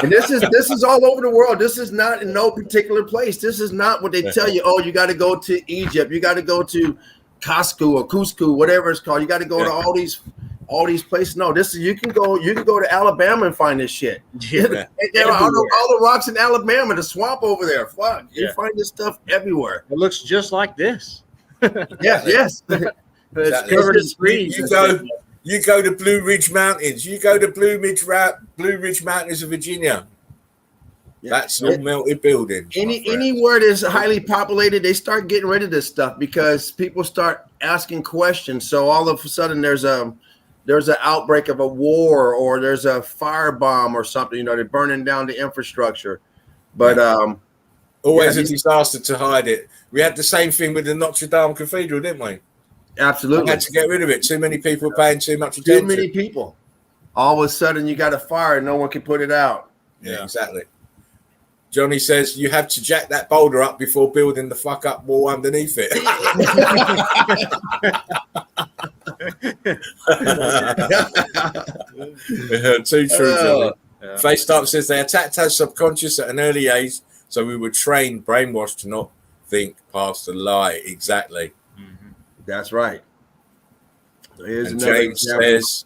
And this is all over the world. This is not in no particular place. This is not what they tell you. Oh, you got to go to Egypt. You got to go to Cusco, whatever it's called. You got to go to all these places. No, this is you can go to Alabama and find this shit. Yeah. all the rocks in Alabama, the swamp over there. Fuck, you find this stuff everywhere. It looks just like this. Yes. It's covered in trees. You go to Blue Ridge Mountains. You go to Blue Ridge Mountains of Virginia. That's all melted buildings. Anywhere that's highly populated, they start getting rid of this stuff because people start asking questions. So all of a sudden, there's an outbreak of a war or there's a firebomb or something. They're burning down the infrastructure. But always a disaster to hide it. We had the same thing with the Notre Dame Cathedral, didn't we? Absolutely. We had to get rid of it. Too many people paying too much attention. Too many people. All of a sudden, you got a fire and no one can put it out. Yeah, exactly. Johnny says you have to jack that boulder up before building the fuck up wall underneath it. Too true, Johnny. FaceTime says they attacked our subconscious at an early age, so we were trained, brainwashed to not think past the lie. Exactly. That's right. And James says,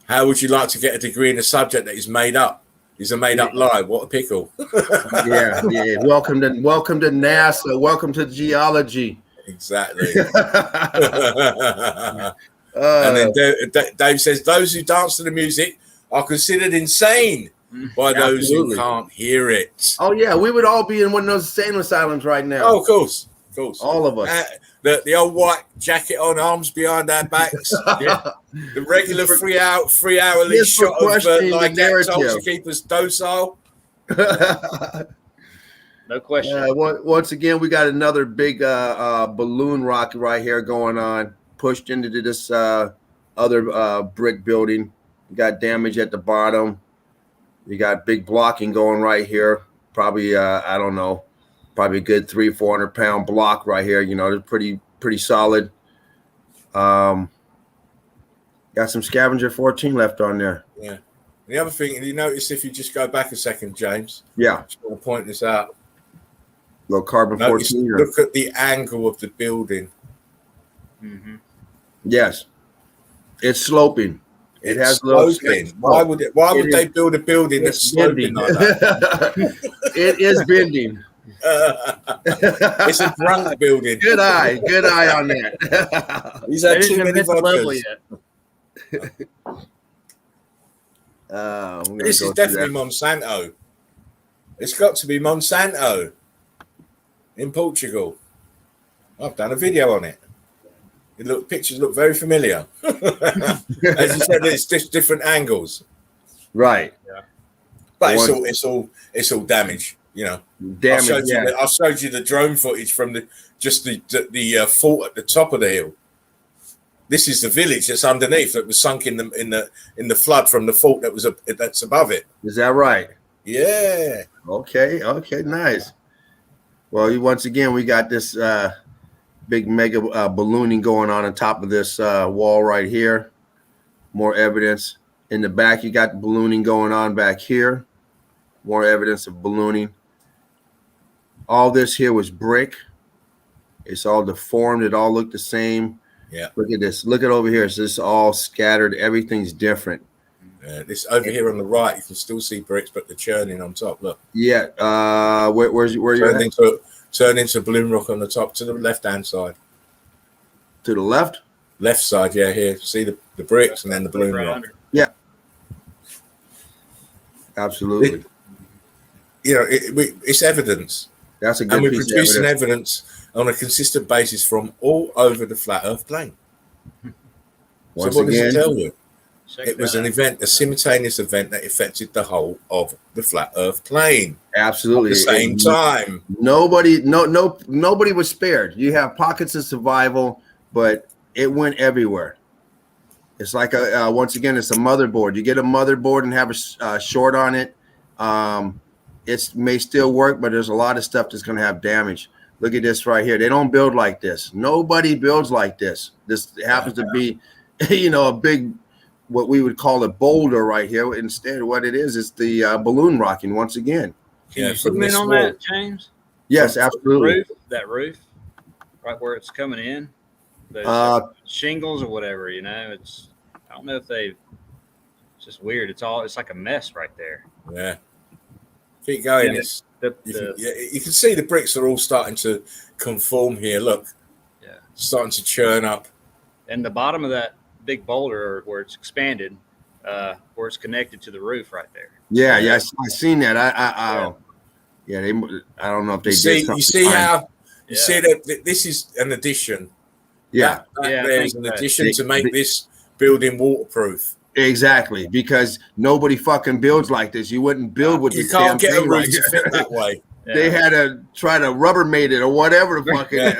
how would you like to get a degree in a subject that is made up? Is a made up lie. What a pickle. Yeah. Welcome to NASA. Welcome to geology. Exactly. And then Dave says, those who dance to the music are considered insane by those who can't hear it. Oh, yeah. We would all be in one of those insane asylums right now. Oh, of course. All of us. The old white jacket on, arms behind our backs. The regular 3 hour lead shot of like that to keep us docile. No question. Once again, we got another big balloon rocket right here going on, pushed into this other brick building. You got damage at the bottom. You got big blocking going right here. Probably, I don't know. Probably a good 300-400 pound block right here. They're pretty solid. Got some Scavenger 14 left on there. Yeah. The other thing, you notice if you just go back a second, James. Yeah. Just want to point this out. Low carbon 14. Look at the angle of the building. Mm-hmm. Yes. It's sloping. It has sloping. Why would they build a building that's sloping like that? It is bending. It's a drunk building. Good eye on that. He's had too many vodkas. This is definitely Monsanto. It's got to be Monsanto in Portugal. I've done a video on it. Pictures look very familiar. As you said, it's just different angles. Right. Yeah. But it's all damage. Damage. I showed you the drone footage from the fort at the top of the hill. This is the village that's underneath that was sunk in the flood from the fort that's above it. Is that right? Yeah. Okay. Nice. Well, once again, we got this big mega ballooning going on top of this wall right here. More evidence in the back. You got the ballooning going on back here. More evidence of ballooning. All this here was brick. It's all deformed. It all looked the same. Yeah. Look at this. Look at over here. So it's all scattered. Everything's different. This over here on the right, you can still see bricks, but the churning on top. Look. Yeah. Where you turn into balloon rock on the top to the left-hand side. To the left? Left side, yeah. Here, see the bricks and then the balloon rock. Yeah. Absolutely. It's evidence. That's a good piece of evidence. And we're producing evidence on a consistent basis from all over the flat Earth plane. Once so what again, does it tell you? It was an event, a simultaneous event that affected the whole of the flat Earth plane. Absolutely. At the same time. Nobody was spared. You have pockets of survival, but it went everywhere. It's like once again, it's a motherboard. You get a motherboard and have a short on it. It may still work, but there's a lot of stuff that's going to have damage. Look at this right here. They don't build like this. Nobody builds like this. This happens to be, a big, what we would call a boulder right here. Instead, what it is the balloon rocking once again. Can you zoom in on that, James? Yes, absolutely. That roof, right where it's coming in, those shingles or whatever. It's. I don't know if it's just weird. It's like a mess right there. Yeah. Keep going. You can see the bricks are all starting to conform here. Look. Yeah. Starting to churn up. And the bottom of that big boulder where it's expanded, where it's connected to the roof right there. Yeah, I seen that. I don't know if they did something. You see how you see that this is an addition. Yeah. There's an addition to make this building waterproof. Exactly, because nobody fucking builds like this. You wouldn't build with this damn thing. You can't get a roof to fit that way. Yeah. They had to try to Rubbermaid it or whatever the fuck it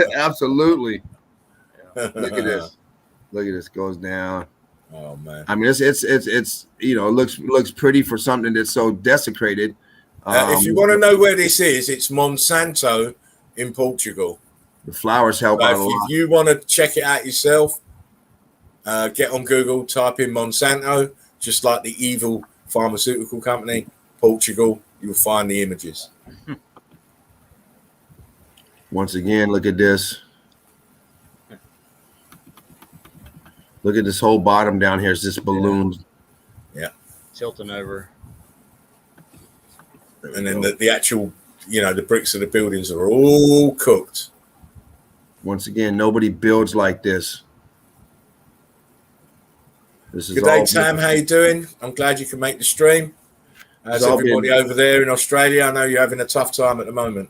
is. Absolutely. Yeah. Look at this. Look at this. Goes down. Oh man. I mean, it's it looks pretty for something that's so desecrated. If you want to know where this is, it's Monsanto in Portugal. The flowers help out a lot. If you want to check it out yourself, get on Google, type in Monsanto, just like the evil pharmaceutical company, Portugal. You'll find the images. Once again, look at this. Look at this whole bottom down here. It's just balloons. Yeah. Tilting over. And then the actual, the bricks of the buildings are all cooked. Once again, nobody builds like this. This is Good day, Tam. How you doing? I'm glad you can make the stream. How's everybody over there in Australia? I know you're having a tough time at the moment.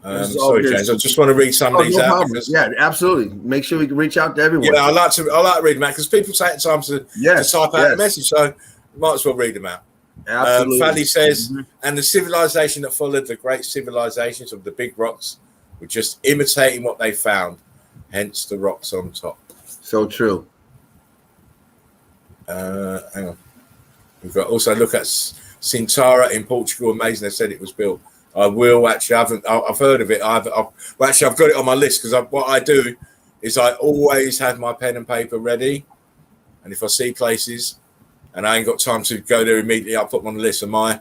Sorry, James. I just want to read some of these out. Yeah, absolutely. Make sure we can reach out to everyone. Yeah, I like to read them out because people take the time to type out the message, so might as well read them out. Absolutely. Fally says, and the civilization that followed the great civilizations of the big rocks were just imitating what they found, hence the rocks on top. So true. Hang on. We've got also look at Sintara in Portugal. Amazing. They said it was built. I will actually. I've heard of it. I've got it on my list because what I do is I always have my pen and paper ready, and if I see places and I ain't got time to go there immediately, I'll put them on the list. And I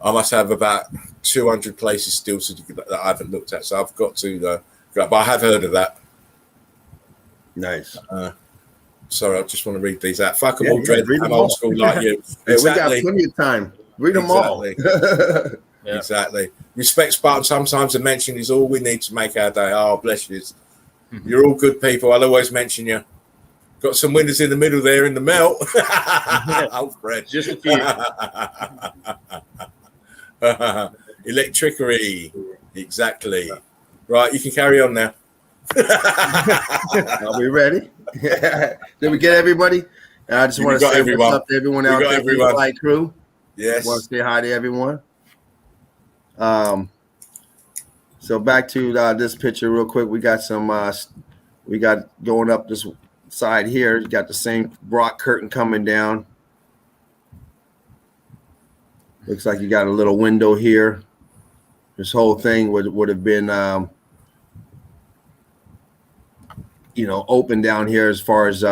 must have about 200 places still that I haven't looked at, so I've got to go. But I have heard of that. Nice. Sorry, I just want to read these out. Fuck them all, Dread. I'm old school like you. Exactly. We got plenty of time. Read them all. Yeah. Exactly. Respect Spartan sometimes a mention is all we need to make our day. Oh, bless you. You're all good people. I'll always mention you. Got some winners in the middle there in the melt. Oh, Fred. Just a few. Electricity. Exactly. Right, you can carry on now. Are we ready? Did we get everybody? I just want to say what's up to everyone out there in the Flight crew. Yes. Want to say hi to everyone. So back to this picture real quick. We got some we got going up this side here. You got the same rock curtain coming down. Looks like you got a little window here. This whole thing would have been open down here as far as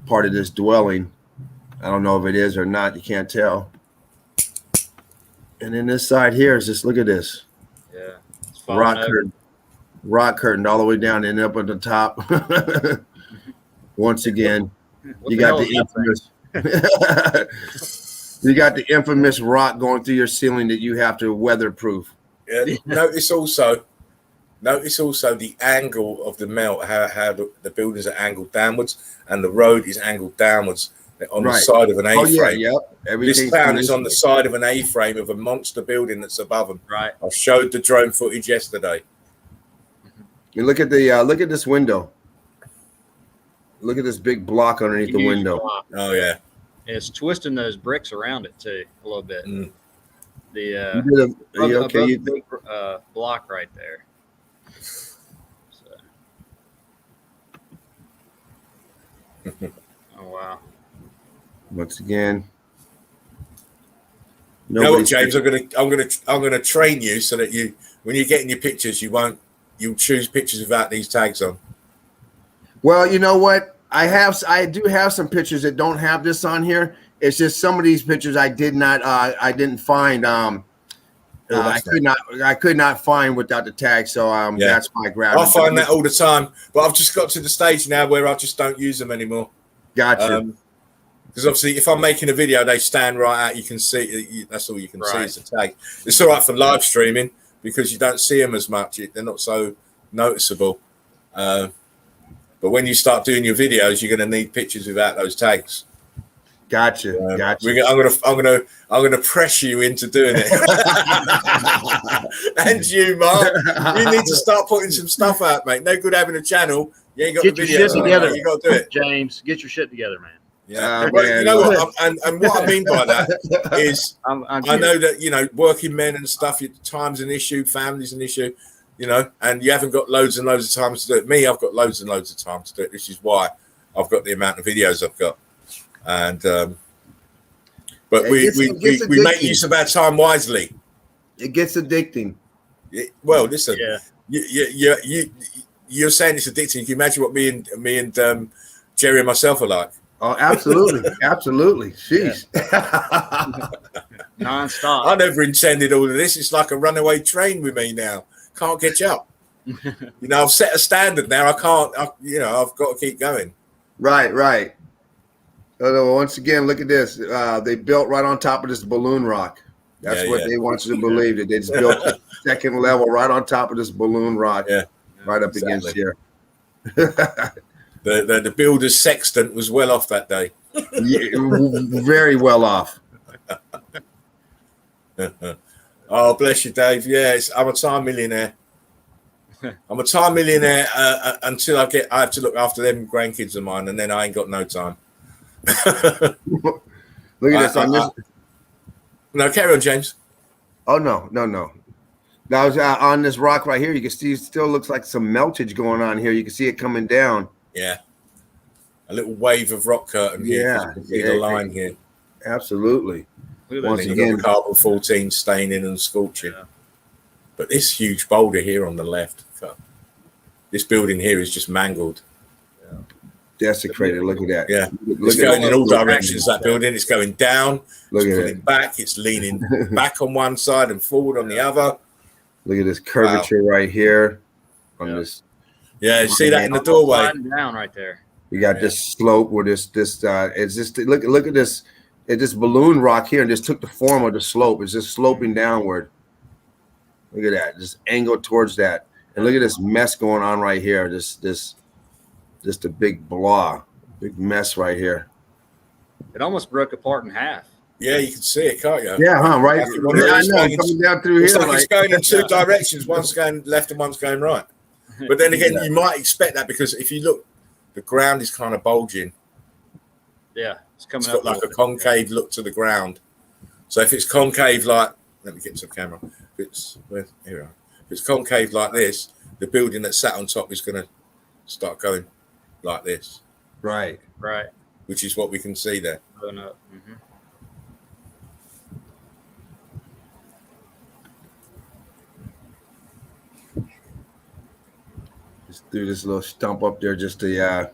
part of this dwelling. I don't know if it is or not. You can't tell. And then this side here is just, look at this. Yeah. Rock curtain all the way down and up at the top. Once again, you got the infamous rock going through your ceiling that you have to weatherproof. Yeah. Notice also the angle of the melt, how the buildings are angled downwards and the road is angled downwards on the side of an A-frame. This town is on the side of an A-frame of a monster building that's above them. Right. I showed the drone footage yesterday. You look at this window. Look at this big block underneath the window. Oh yeah. And it's twisting those bricks around it too a little bit. The big block right there. So. Oh wow. Once again, You know what, James? I'm gonna train you so that you, when you're getting your pictures, you'll choose pictures without these tags on. Well, you know what? I do have some pictures that don't have this on here. It's just some of these pictures I didn't find. I could not find without the tag. So that's why I grabbed. I find that all the time, but I've just got to the stage now where I just don't use them anymore. Gotcha. Because obviously, if I'm making a video, they stand right out. You can see. That's all you can see is the tag. It's all right for live streaming because you don't see them as much. They're not so noticeable. But when you start doing your videos, you're going to need pictures without those tags. Gotcha. I'm gonna press you into doing it. And you, Mark, you need to start putting some stuff out, mate. No good having a channel. You ain't got Get the your videos shit together. You got to do it, James. Get your shit together, man. Yeah, but you know what? And what I mean by that is, I know that working men and stuff. Time's an issue, family's an issue, and you haven't got loads and loads of time to do it. Me, I've got loads and loads of time to do it. This is why I've got the amount of videos I've got. And but we make use of our time wisely. It gets addicting. Well, listen, you're saying it's addicting. Can you imagine what me and Jerry and myself are like? Oh, absolutely, absolutely. Jeez, non-stop. I never intended all of this. It's like a runaway train with me now. Can't catch up. I've set a standard now. I can't. I've got to keep going. Right. Once again, look at this. They built right on top of this balloon rock. That's what they want you to believe, that they just built the second level right on top of this balloon rock, right up against here. The builder's sextant was well off that day. Very well off. Oh, bless you, Dave. Yes, I'm a time millionaire. I'm a time millionaire until I have to look after them grandkids of mine, and then I ain't got no time. Look at this. No, carry on, James. Oh no. Now on this rock right here, you can see it still looks like some meltage going on here. You can see it coming down. Yeah, a little wave of rock curtain here. The line here. Absolutely. Once again, carbon 14 staining and scorching. Yeah. But this huge boulder here on the left, this building here is just mangled. Desecrated. Look at that. Yeah, it's going in all directions. That building, it's going down. It's pulling back. It's leaning back on one side and forward on the other. Look at this curvature right here on this. Yeah, you see that in the doorway. Down right there. You got this slope where this it's just look at this. It this balloon rock here and just took the form of the slope. It's just sloping downward. Look at that. Just angled towards that. And look at this mess going on right here. Just a big big mess right here. It almost broke apart in half. Yeah, you can see it, can't you? Yeah, huh? Right. Coming down through it's here. Like it's going in two directions. One's going left and one's going right. But then again, you might expect that because if you look, the ground is kind of bulging. Yeah, it's coming up. It's got like a concave look to the ground. So if it's concave like, let me get to the camera. If it's concave like this, the building that's sat on top is going to start going like this. Right. Which is what we can see there. Going up. Mm-hmm. Just do this little stump up there, just to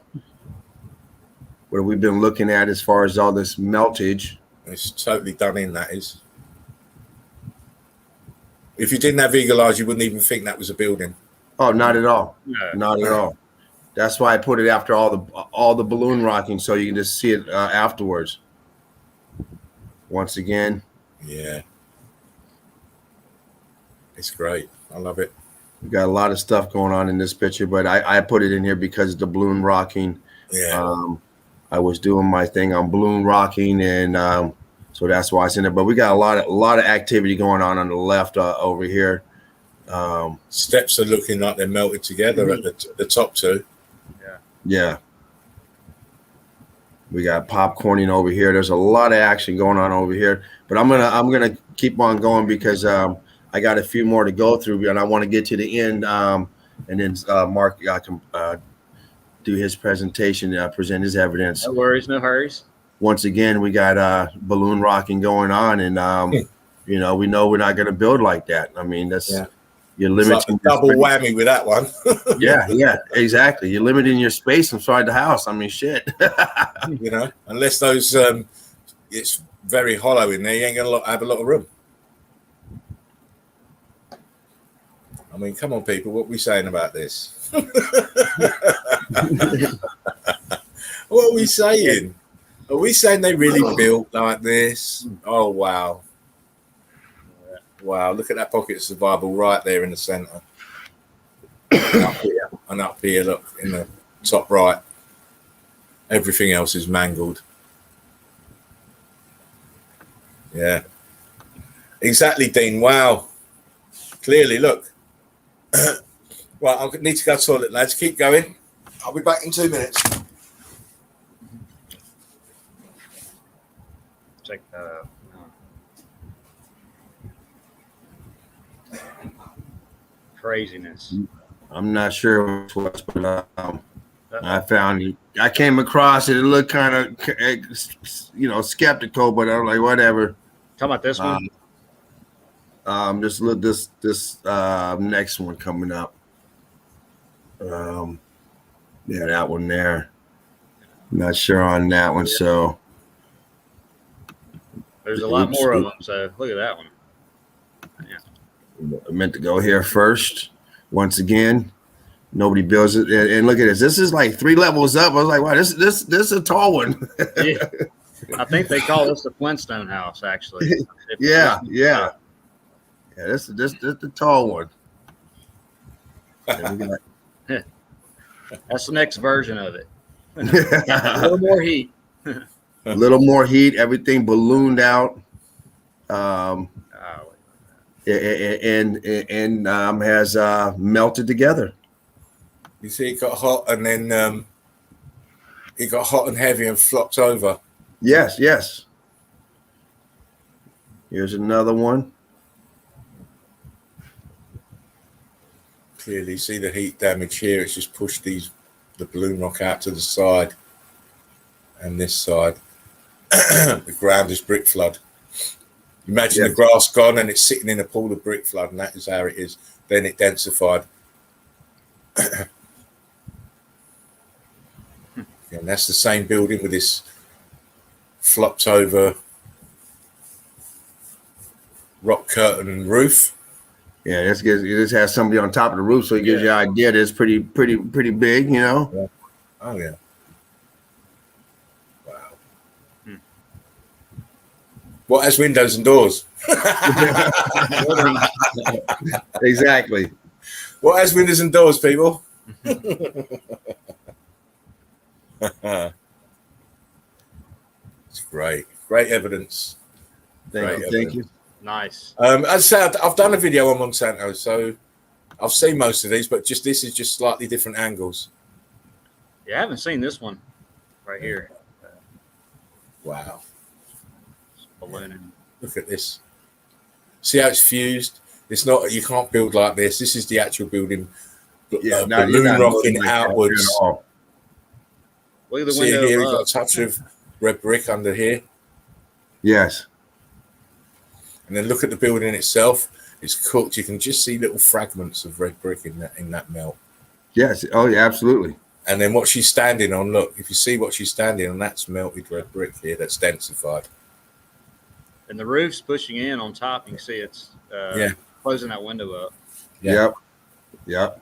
what we've been looking at as far as all this meltage. It's totally done in, that is. If you didn't have eagle eyes, you wouldn't even think that was a building. Oh, not at all. No. Not at all. That's why I put it after all the balloon rocking, so you can just see it afterwards. Once again. Yeah. It's great. I love it. We got a lot of stuff going on in this picture, but I put it in here because of the balloon rocking. Yeah. I was doing my thing on balloon rocking, and so that's why it's in there. But we got a lot of activity going on the left over here. Steps are looking like they're melted together at the top two. Yeah. We got popcorning over here. There's a lot of action going on over here, but I'm gonna keep on going because I got a few more to go through, and I want to get to the end, and then Mark, I can do his presentation, present his evidence. No worries, no hurries. Once again, we got balloon rocking going on, and we know we're not going to build like that. I mean, that's you're limiting like double whammy with that one. yeah, exactly. You're limiting your space inside the house. I mean, shit. Unless those it's very hollow in there, you ain't gonna have a lot of room. I mean, come on, people, what are we saying about this? What are we saying? Are we saying they really built like this? Oh, wow. Wow, look at that pocket of survival right there in the center. And up here, look, in the top right. Everything else is mangled. Yeah. Exactly, Dean. Wow. Clearly, look. Right, I need to go to the toilet, lads. Keep going. I'll be back in 2 minutes. Check that out. Craziness. I'm not sure which was, but I came across it. It looked kind of, skeptical, but I'm like, whatever. Talking about this one. Just look this next one coming up. That one there. Not sure on that one. So there's a lot more of them. So look at that one. Yeah. I meant to go here first. Once again, nobody builds it. And look at this. This is like 3 levels up. I was like, wow, this is a tall one. Yeah. I think they call this the Flintstone house, actually. Yeah. This is the tall one. That's the next version of it. A little more heat. A little more heat. Everything ballooned out. And has melted together. You see, it got hot, and then it got hot and heavy and flopped over. Yes. Here's another one. Clearly, see the heat damage here. It's just pushed the balloon rock out to the side and this side. The ground is brick flood. Imagine the grass gone and it's sitting in a pool of brick flood, and that is how it is. Then it densified. And that's the same building with this flopped over rock curtain roof. Yeah, this has somebody on top of the roof, so it gives you an idea that it's pretty big, Yeah. Oh yeah. Wow. What has windows and doors? Exactly. What has windows and doors, people? It's great evidence. Thank you. Nice. As I said, I've done a video on Monsanto, so I've seen most of these, but this is just slightly different angles. Yeah, I haven't seen this one right here. Wow. Ballooning. Look at this. See how it's fused? It's not. You can't build like this. This is the actual building. Balloon rocking like outwards. Look at the See window. here, we've got a touch of red brick under here. Yes. And then look at the building itself. It's cooked. You can just see little fragments of red brick in that melt. Yes. Oh, yeah, absolutely. And then what she's standing on, look, if you see what she's standing on, that's melted red brick here. That's densified. And the roof's pushing in on top. You can see it's closing that window up. Yeah. Yep.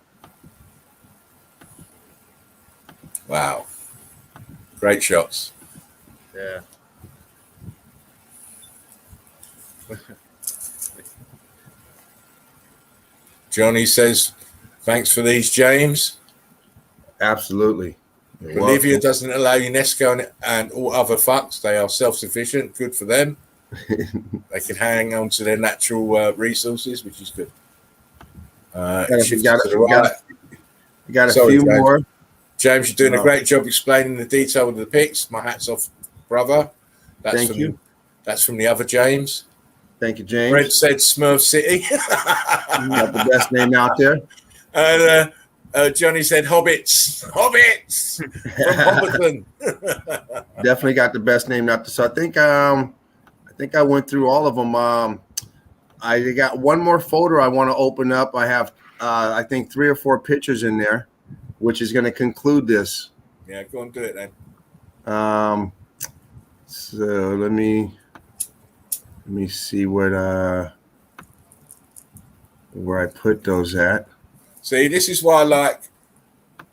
Wow. Great shots. Yeah. Johnny says, thanks for these, James. Absolutely. Bolivia doesn't allow UNESCO and all other fucks. They are self-sufficient. Good for them. They can hang on to their natural resources, which is good. You got a few more. James, you're doing a great job explaining the detail of the pics. My hat's off, brother. Thank you. That's from the other James. Thank you, James. Fred said Smurf City. You got the best name out there. And Johnny said hobbits from Hobbiton. Definitely got the best name. Not to, so I think I went through all of them. I got one more folder I want to open up. I have I think 3 or 4 pictures in there, which is going to conclude this. Yeah, go and do it then. So let me see where I put those at. See, this is why I like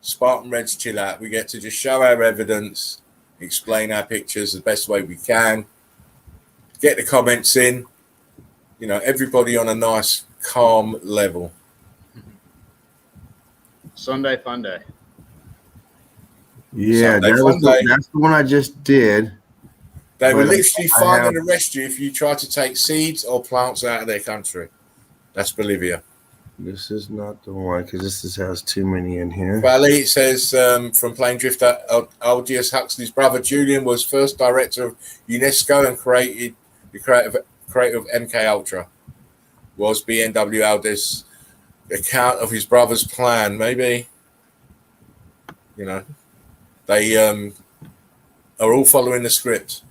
Spartan Reds Chillout. We get to just show our evidence, explain our pictures the best way we can, get the comments in, everybody on a nice, calm level. Sunday fun day. Yeah, that's the one I just did. They will literally fine and arrest you if you try to take seeds or plants out of their country. That's Bolivia. This is not the one because this has too many in here. Valley says from Plane Drifter, Aldous Huxley's brother Julian was first director of UNESCO and created the creator of MK Ultra. Was BMW Aldous' account of his brother's plan? Maybe, they are all following the script.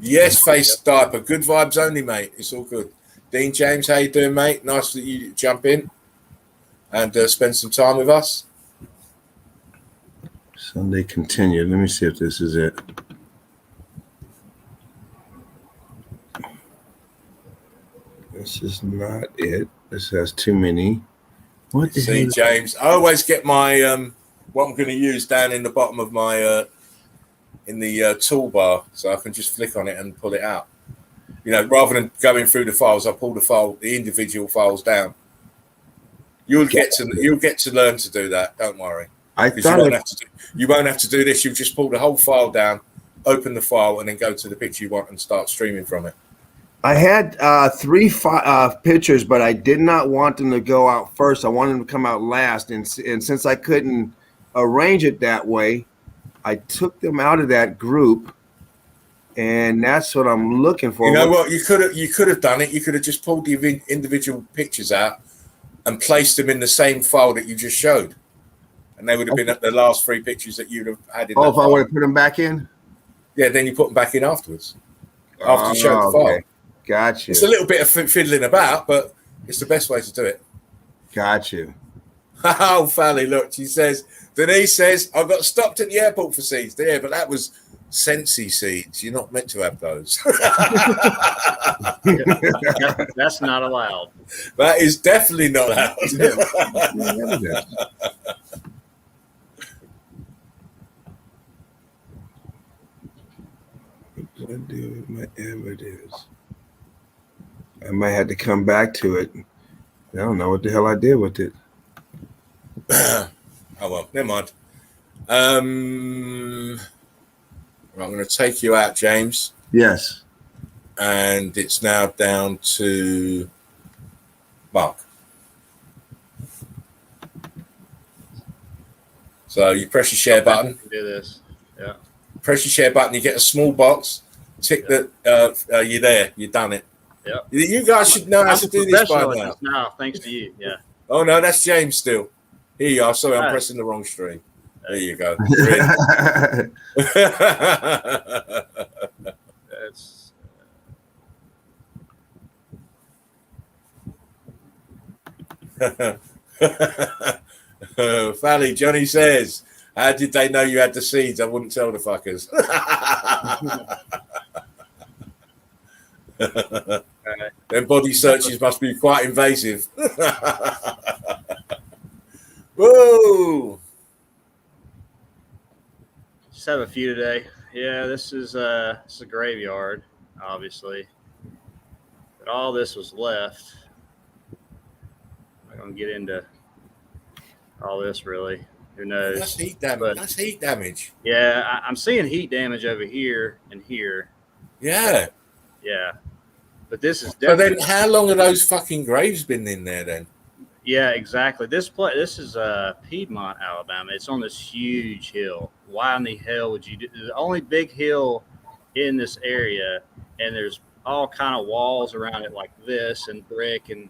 Yes, face diaper. Good vibes only, mate. It's all good. Dean James, how you doing, mate? Nice that you jump in and spend some time with us. Sunday continued. Let me see if this is it. This is not it. This has too many. What the See, hell? James, I always get my what I'm going to use down in the bottom of my in the toolbar, so I can just flick on it and pull it out. Rather than going through the files, I pull the individual files down. You'll get to learn to do that. Don't worry. You won't have to do this. You'll just pull the whole file down, open the file, and then go to the picture you want and start streaming from it. I had 3 pictures, but I did not want them to go out first. I wanted them to come out last, and since I couldn't arrange it that way, I took them out of that group, and that's what I'm looking for. You know what? You could have done it. You could have just pulled the individual pictures out and placed them in the same file that you just showed, and they would have been the last 3 pictures that you'd have had in. If I would have put them back in. Yeah, then you put them back in afterwards. After you showed the file. Okay. Gotcha. It's a little bit of fiddling about, but it's the best way to do it. Gotcha. Oh, Fally, look, Denise says, I got stopped at the airport for seeds there, but that was Sensi seeds. You're not meant to have those. That's not allowed. That is definitely not allowed. What do I do with my evidence? I might have to come back to it. I don't know what the hell I did with it. Oh, well, never mind. I'm going to take you out, James. Yes. And it's now down to Mark. So you press your share button. Do this. Yeah. Press your share button. You get a small box. Tick that you're there. You've done it. Yeah. You guys should know how to do this by now. No, thanks to you. Yeah. Oh no, that's James still. Here you are. Sorry, I'm pressing the wrong stream. There you go. That's Fally, Johnny says, how did they know you had the seeds? I wouldn't tell the fuckers. Their body searches must be quite invasive. Whoa! just have a few today. Yeah, this is a graveyard, obviously. But all this was left. I'm not gonna get into all this really. Who knows? That's heat damage. That's heat damage. Yeah, I'm seeing heat damage over here and here. Yeah. Yeah. But this is So definitely. then, how long have those fucking graves been in there then? Yeah, exactly. This is Piedmont, Alabama. It's on this huge hill. Why in the hell would you do? The only big hill in this area, and there's all kind of walls around it like this and brick, and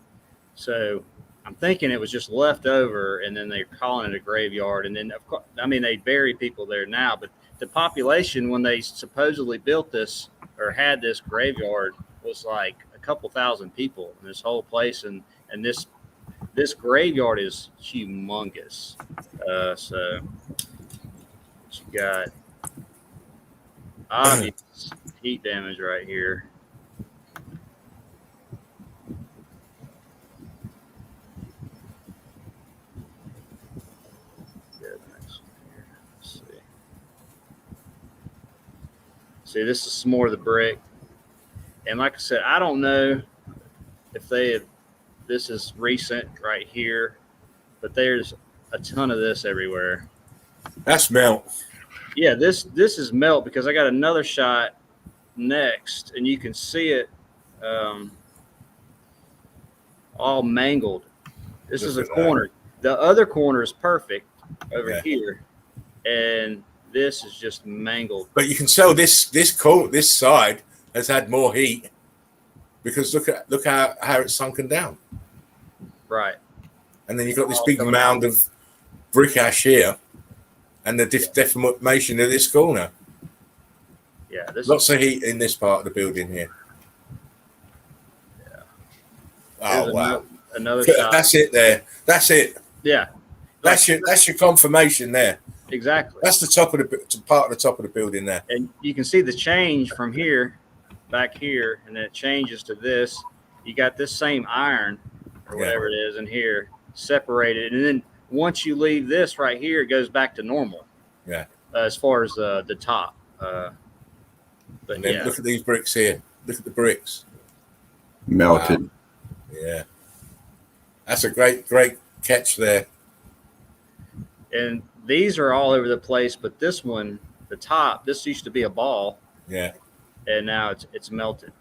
so I'm thinking it was just left over, and then they're calling it a graveyard. And then, of course, I mean, they bury people there now, but the population when they supposedly built this or had this graveyard was like a couple thousand people in this whole place, and this graveyard is humongous. So you got obvious heat damage right here. See, this is some more of the brick. And like I said, I don't know if this is recent right here, but there's a ton of this everywhere. That's melt. Yeah, this is melt because I got another shot next, and you can see it all mangled. This is a corner. The other corner is perfect over here, and this is just mangled. But you can tell this side has had more heat because look how it's sunken down. Right. And then you've got this big mound of brick ash here, and the deformation of this corner. Yeah, lots of heat in this part of the building here. Yeah. Oh wow! Another shot. That's it. There. That's it. Yeah. That's your confirmation there. Exactly. That's the top of the part of the top of the building there. And you can see the change from here, back here, and then it changes to this. You got this same iron or whatever it is in here separated, and then once you leave this right here, it goes back to normal. Yeah. As far as the top. But and then look at these bricks here. Look at the bricks. Melted. Wow. Yeah. That's a great catch there. And these are all over the place, but this one, the top, this used to be a ball. Yeah. And now it's melted.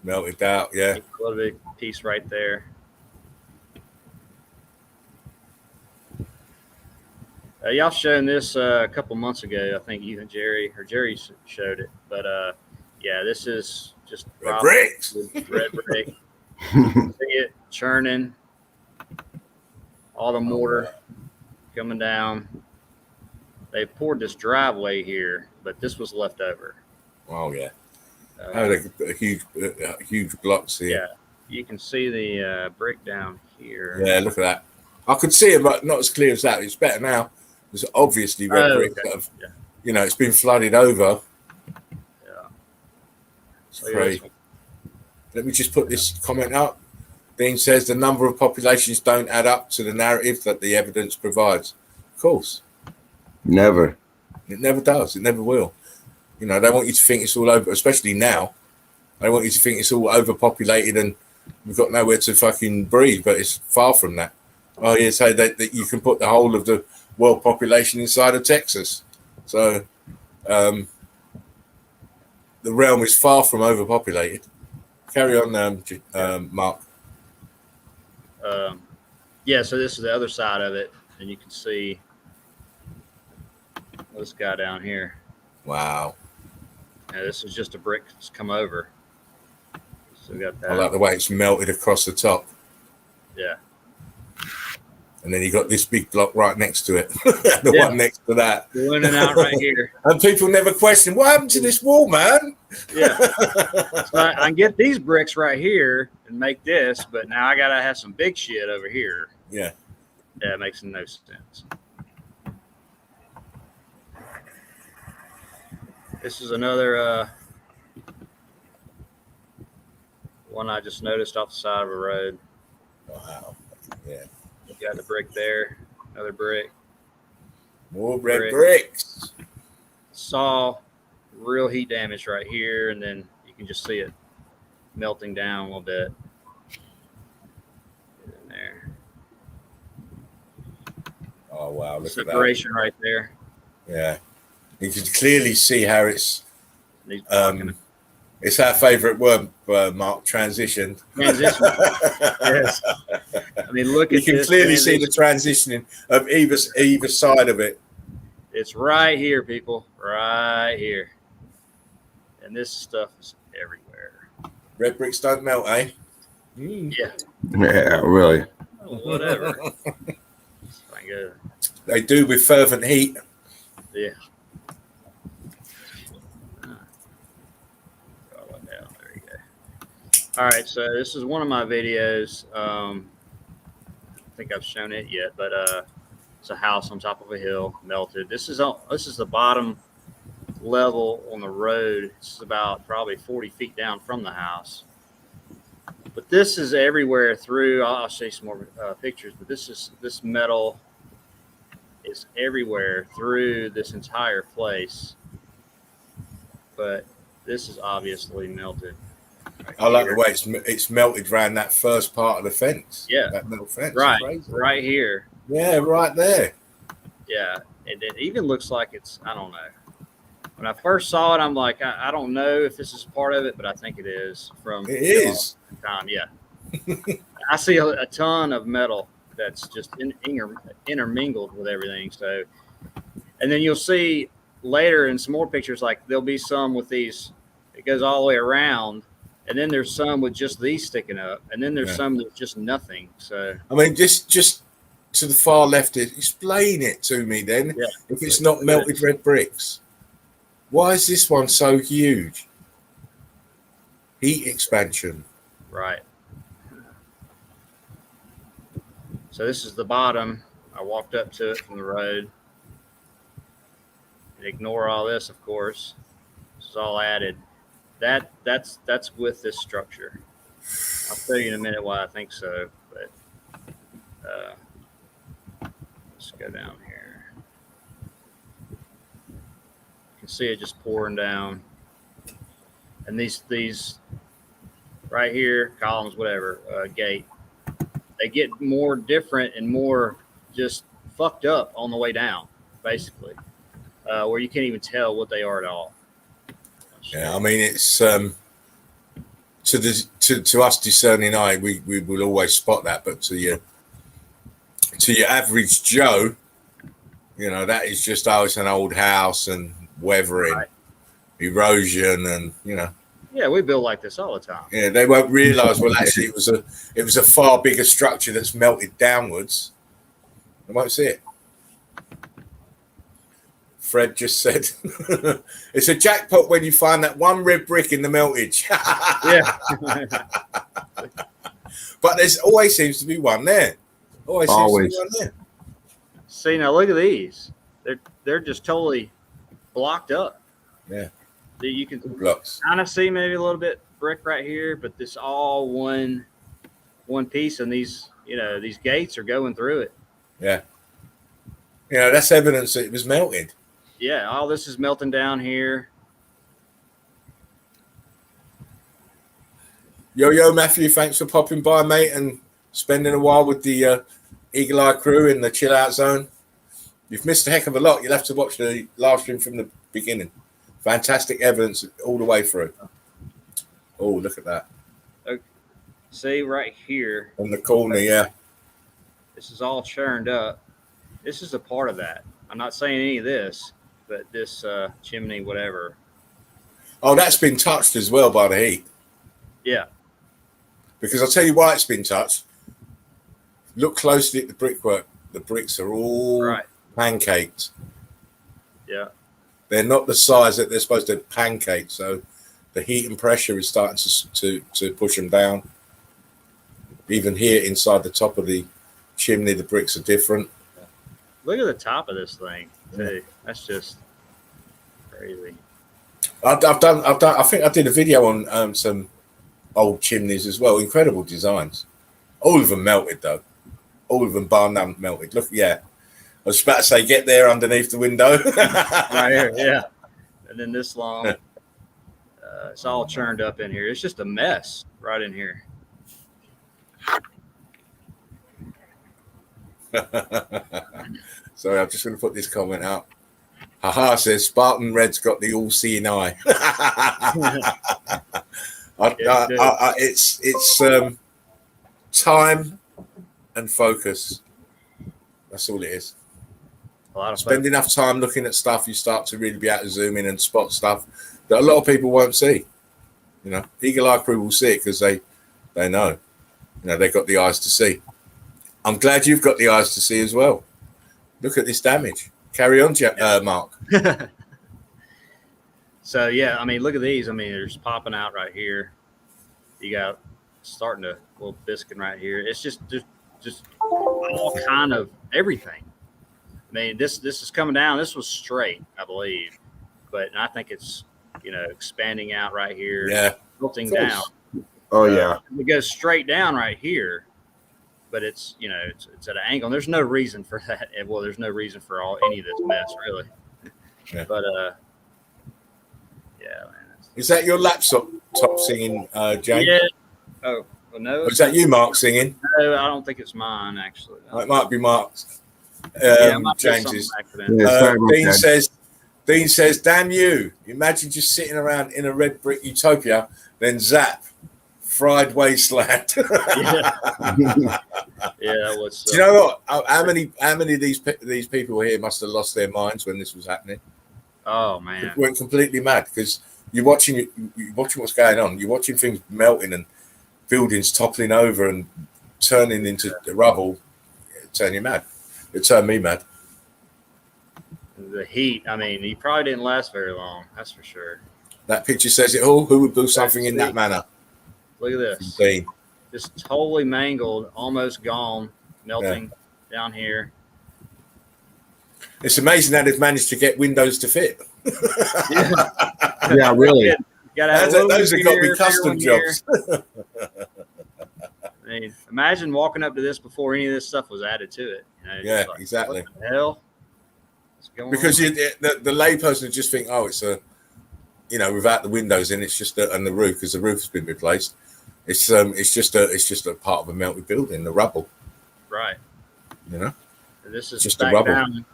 Melted out, yeah. A little bit piece right there. Y'all shown this a couple months ago. I think you and Jerry showed it. But yeah, this is just red bricks. Red brick. See it churning. All the mortar coming down. They poured this driveway here, but this was left over. Oh yeah. A huge blocks here. Yeah, you can see the brick down here. Yeah, look at that. I could see it, but not as clear as that. It's better now. It's obviously red brick. Okay. You know, it's been flooded over. Yeah. It's great. Let me just put this comment up. Dean says the number of populations don't add up to the narrative that the evidence provides. Of course. Never. It never does. It never will. You know, they want you to think it's all over, especially now. They want you to think it's all overpopulated and we've got nowhere to fucking breathe, but it's far from that. Oh, yeah, so that you can put the whole of the world population inside of Texas. So the realm is far from overpopulated. Carry on, Mark. Yeah, so this is the other side of it, and you can see this guy down here. Wow. Yeah, this is just a brick that's come over. So we got that. I like the way it's melted across the top. Yeah. And then you got this big block right next to it. The one next to that. Going in and out right here. And people never question, what happened to this wall, man? Yeah. So I can get these bricks right here and make this, but now I got to have some big shit over here. Yeah. Yeah, it makes no sense. This is another one I just noticed off the side of a road. Wow. Yeah. You got the brick there, another brick. More red bricks. Saw real heat damage right here, and then you can just see it melting down a little bit. Get in there. Oh, wow. Look at that. Separation right there. Yeah. You can clearly see how it's our favorite word, Mark, transition. Transition. Yes. I mean, look at this. You can clearly see the transitioning of either side of it. It's right here, people. Right here. And this stuff is everywhere. Red bricks don't melt, eh? Yeah. Yeah, really. Whatever. I go. They do with fervent heat. Yeah. There you go. All right, so this is one of my videos. I think I've shown it yet, but it's a house on top of a hill, melted. This is the bottom level on the road. It's about probably 40 feet down from the house. But this is everywhere through. I'll show you some more pictures. But this metal is everywhere through this entire place. But this is obviously melted. Right I like here. the way it's melted around that first part of the fence. Yeah, that metal fence. Right here. Yeah, right there. Yeah, and it even looks like it's. I don't know. When I first saw it, I'm like, I don't know if this is part of it, but I think it is. It is. Time, yeah. I see a ton of metal that's just intermingled with everything. So, and then you'll see later in some more pictures, like there'll be some with these. It goes all the way around, and then there's some with just these sticking up, and then there's some that's just nothing. So, I mean, just to the far left, explain it to me then. Yeah. If it's not melted red bricks, why is this one so huge? Heat expansion. right. So this is the bottom. I walked up to it from the road. And ignore all this, of course. This is all added. That's with this structure. I'll tell you in a minute why I think so. But let's go down here. You can see it just pouring down. And these right here, columns, whatever, gate, they get more different and more just fucked up on the way down, basically, where you can't even tell what they are at all. Yeah, I mean, it's to us discerning eye, we will always spot that, but to your average Joe, you know, that is just it's an old house and weathering, right. Erosion, and you know. Yeah, we build like this all the time. Yeah, they won't realise. Well, actually, it was a far bigger structure that's melted downwards. They won't see it. Fred just said, "It's a jackpot when you find that one red brick in the meltage." Yeah, but there's always seems to be one there. Always. Seems to be one there. See, now look at these. They're just totally blocked up. Yeah. You can blocks. Kind of see maybe a little bit brick right here, but this all one piece, and these gates are going through it. Yeah. You know, that's evidence that it was melted. Yeah, all this is melting down here. Yo, Matthew, thanks for popping by, mate, and spending a while with the Eagle Eye crew in the Chillout zone. You've missed a heck of a lot. You'll have to watch the live stream from the beginning. Fantastic evidence all the way through. Oh, look at that. Okay. See right here. On the corner, yeah. This is all churned up. This is a part of that. I'm not saying any of this, but this chimney, whatever. Oh, that's been touched as well by the heat. Yeah. Because I'll tell you why it's been touched. Look closely at the brickwork. The bricks are all pancaked. Yeah. They're not the size that they're supposed to pancake, so the heat and pressure is starting to push them down. Even here inside the top of the chimney, the bricks are different. Look at the top of this thing, too. That's just crazy. I think I did a video on some old chimneys as well. Incredible designs. All of them melted, though. All of them bar none melted. Look, yeah. I was about to say, get there underneath the window. Right here, yeah. And then this long. It's all churned up in here. It's just a mess right in here. Sorry, I'm just going to put this comment out. Haha says, Spartan Red's got the all-seeing eye. It's time and focus. That's all it is. Spend enough time looking at stuff, you start to really be able to zoom in and spot stuff that a lot of people won't see. You know, Eagle Eye crew will see it because they know. You know, they've got the eyes to see. I'm glad you've got the eyes to see as well. Look at this damage. Carry on, Mark. So yeah, I mean, look at these. I mean, there's popping out right here. You got starting to little biscuit right here. It's just all kind of everything. I mean, this is coming down. This was straight, I believe, but I think it's expanding out right here. Yeah, tilting down. Oh yeah, it goes straight down right here, but it's it's at an angle. And there's no reason for that. Well, there's no reason for any of this mess really. Yeah. But yeah, man. Is that your laptop singing, James? Yeah. Oh well, no. Or is that you, Mark, singing? No, I don't think it's mine actually. It might be Mark's. James's. Dean says, "Damn you! Imagine just sitting around in a red brick utopia, then zap, fried wasteland." Yeah, that was. Do you know what? How many of these people here must have lost their minds when this was happening? Oh man, they went completely mad because you're watching what's going on. You're watching things melting and buildings toppling over and turning into rubble. It turned you mad. It turned me mad. The heat. I mean, he probably didn't last very long. That's for sure. That picture says it all. Who would do something in that manner? Look at this. Dean. Just totally mangled, almost gone, melting down here. It's amazing how they've managed to get windows to fit. Yeah, really. Those have got to be custom jobs. I mean, imagine walking up to this before any of this stuff was added to it. Yeah, exactly. What the hell? Because the layperson would just think, oh, it's without the windows in, it's just and the roof, because the roof has been replaced. It's just a part of a melted building, the rubble. Right. And this is just the rubble.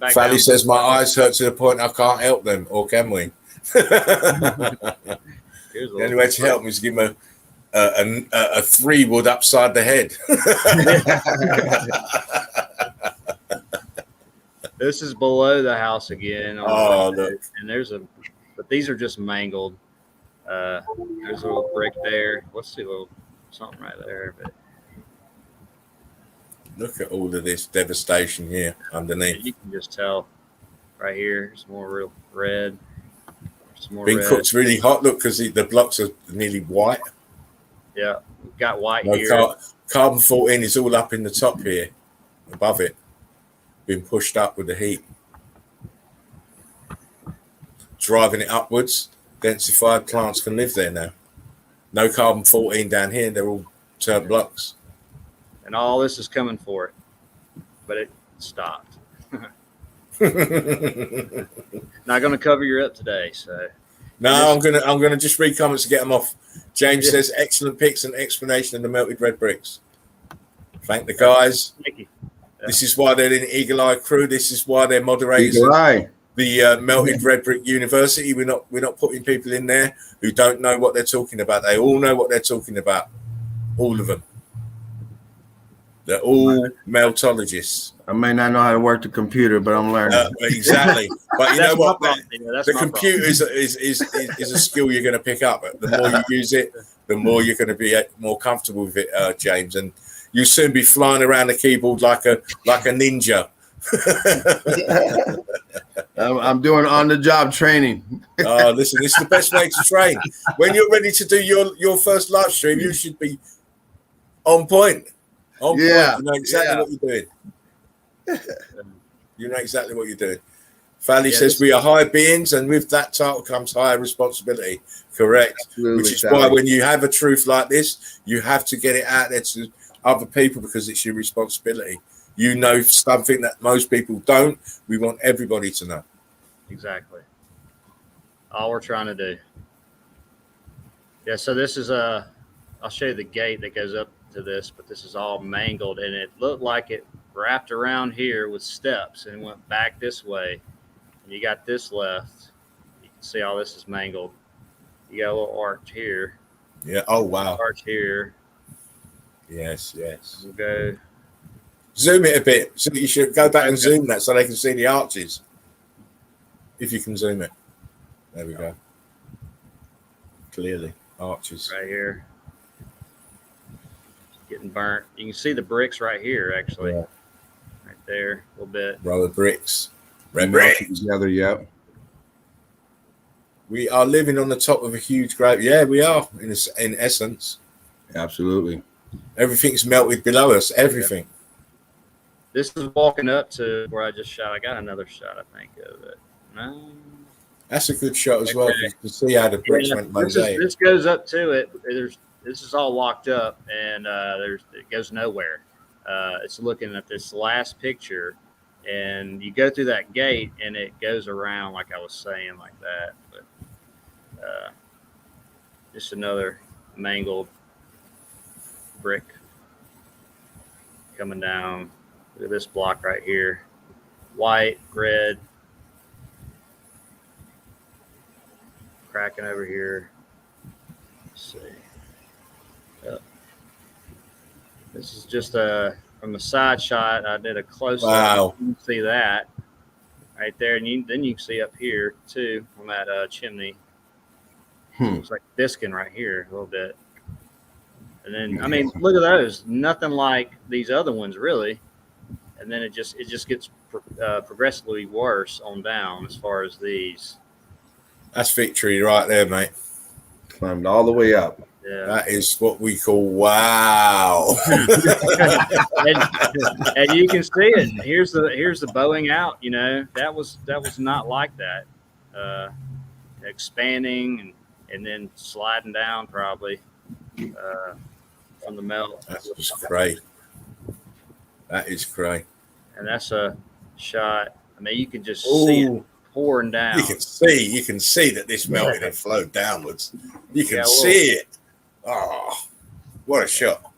Fally says my eyes hurt to the point I can't help them, or can we? The only way to help them is to give them a 3-wood upside the head. This is below the house again. Oh, look. And but these are just mangled. There's a little brick there. Let's see, something right there. But look at all of this devastation here underneath. You can just tell right here. There's more real red. Being cooked really hot. Look, because the blocks are nearly white. Yeah, we've got white here. Carbon 14 is all up in the top here, above it. Been pushed up with the heat. Driving it upwards, densified plants can live there now. No carbon 14 down here. They're all turnt blocks. And all this is coming for it. But it stopped. Not going to cover you up today, so. No, I'm gonna just read comments to get them off. James says, excellent pics and explanation of the melted red bricks. Thank the guys. Thank you. This is why they're in Eagle Eye crew. This is why they're moderators. The Melted Red Brick University. We're not putting people in there who don't know what they're talking about. They all know what they're talking about. All of them. They're all meltologists. I may not know how to work the computer, but I'm learning. Exactly. But you know what? The computer is a skill you're going to pick up. The more you use it, the more you're going to be more comfortable with it, James. And you'll soon be flying around the keyboard like a ninja. I'm doing on-the-job training. Oh, listen, this is the best way to train. When you're ready to do your first live stream, you should be on point. On point. You know exactly what you're doing. You know exactly what you're doing. Fally says we are high beings, and with that title comes higher responsibility. Correct. Absolutely, which is why when you have a truth like this, you have to get it out there to other people because it's your responsibility. You know something that most people don't. We want everybody to know. Exactly. All we're trying to do. Yeah, so this is I'll show you the gate that goes up to this, but this is all mangled, and it looked like it wrapped around here with steps and went back this way. And you got this left. You can see all this is mangled. You got a little arch here. Yeah. Oh, wow. Arch here. Yes. We'll go. Zoom it a bit. So you should go back and zoom that so they can see the arches. If you can zoom it. There we go. Clearly. Arches. Right here. Getting getting burnt. You can see the bricks right here, actually, Yeah. right there, a little bit. Row of bricks. Red Melted bricks. together. Yep. We are living on the top of a huge grave. Yeah, we are in essence. Absolutely. Everything's melted below us. Everything. This is walking up to where I just shot. I got another shot, I think, of it. No. That's a good shot as well. Okay. You can see how the bricks went mosaic. This goes up to it. This is all locked up, and it goes nowhere. It's looking at this last picture, and you go through that gate, and it goes around like I was saying, like that. But just another mangled brick coming down. Look at this block right here. White, red, cracking over here. Let's see. Yep. This is just from the side shot. I did a close up. Wow. You can see that right there, and then you can see up here too on that chimney. Looks like biscuing right here a little bit. And then I mean, look at those. Nothing like these other ones really. And then it just gets progressively worse on down as far as these. That's victory right there, mate. Climbed all the way up. Yeah. That is what we call wow. and you can see it. Here's the bowing out. You know, that was not like that. Expanding and then sliding down probably from the melt. That's just great. That is great. And that's a shot. I mean, you can just see it pouring down. You can see that this melted and flowed downwards. You can see it. Oh, what a shot.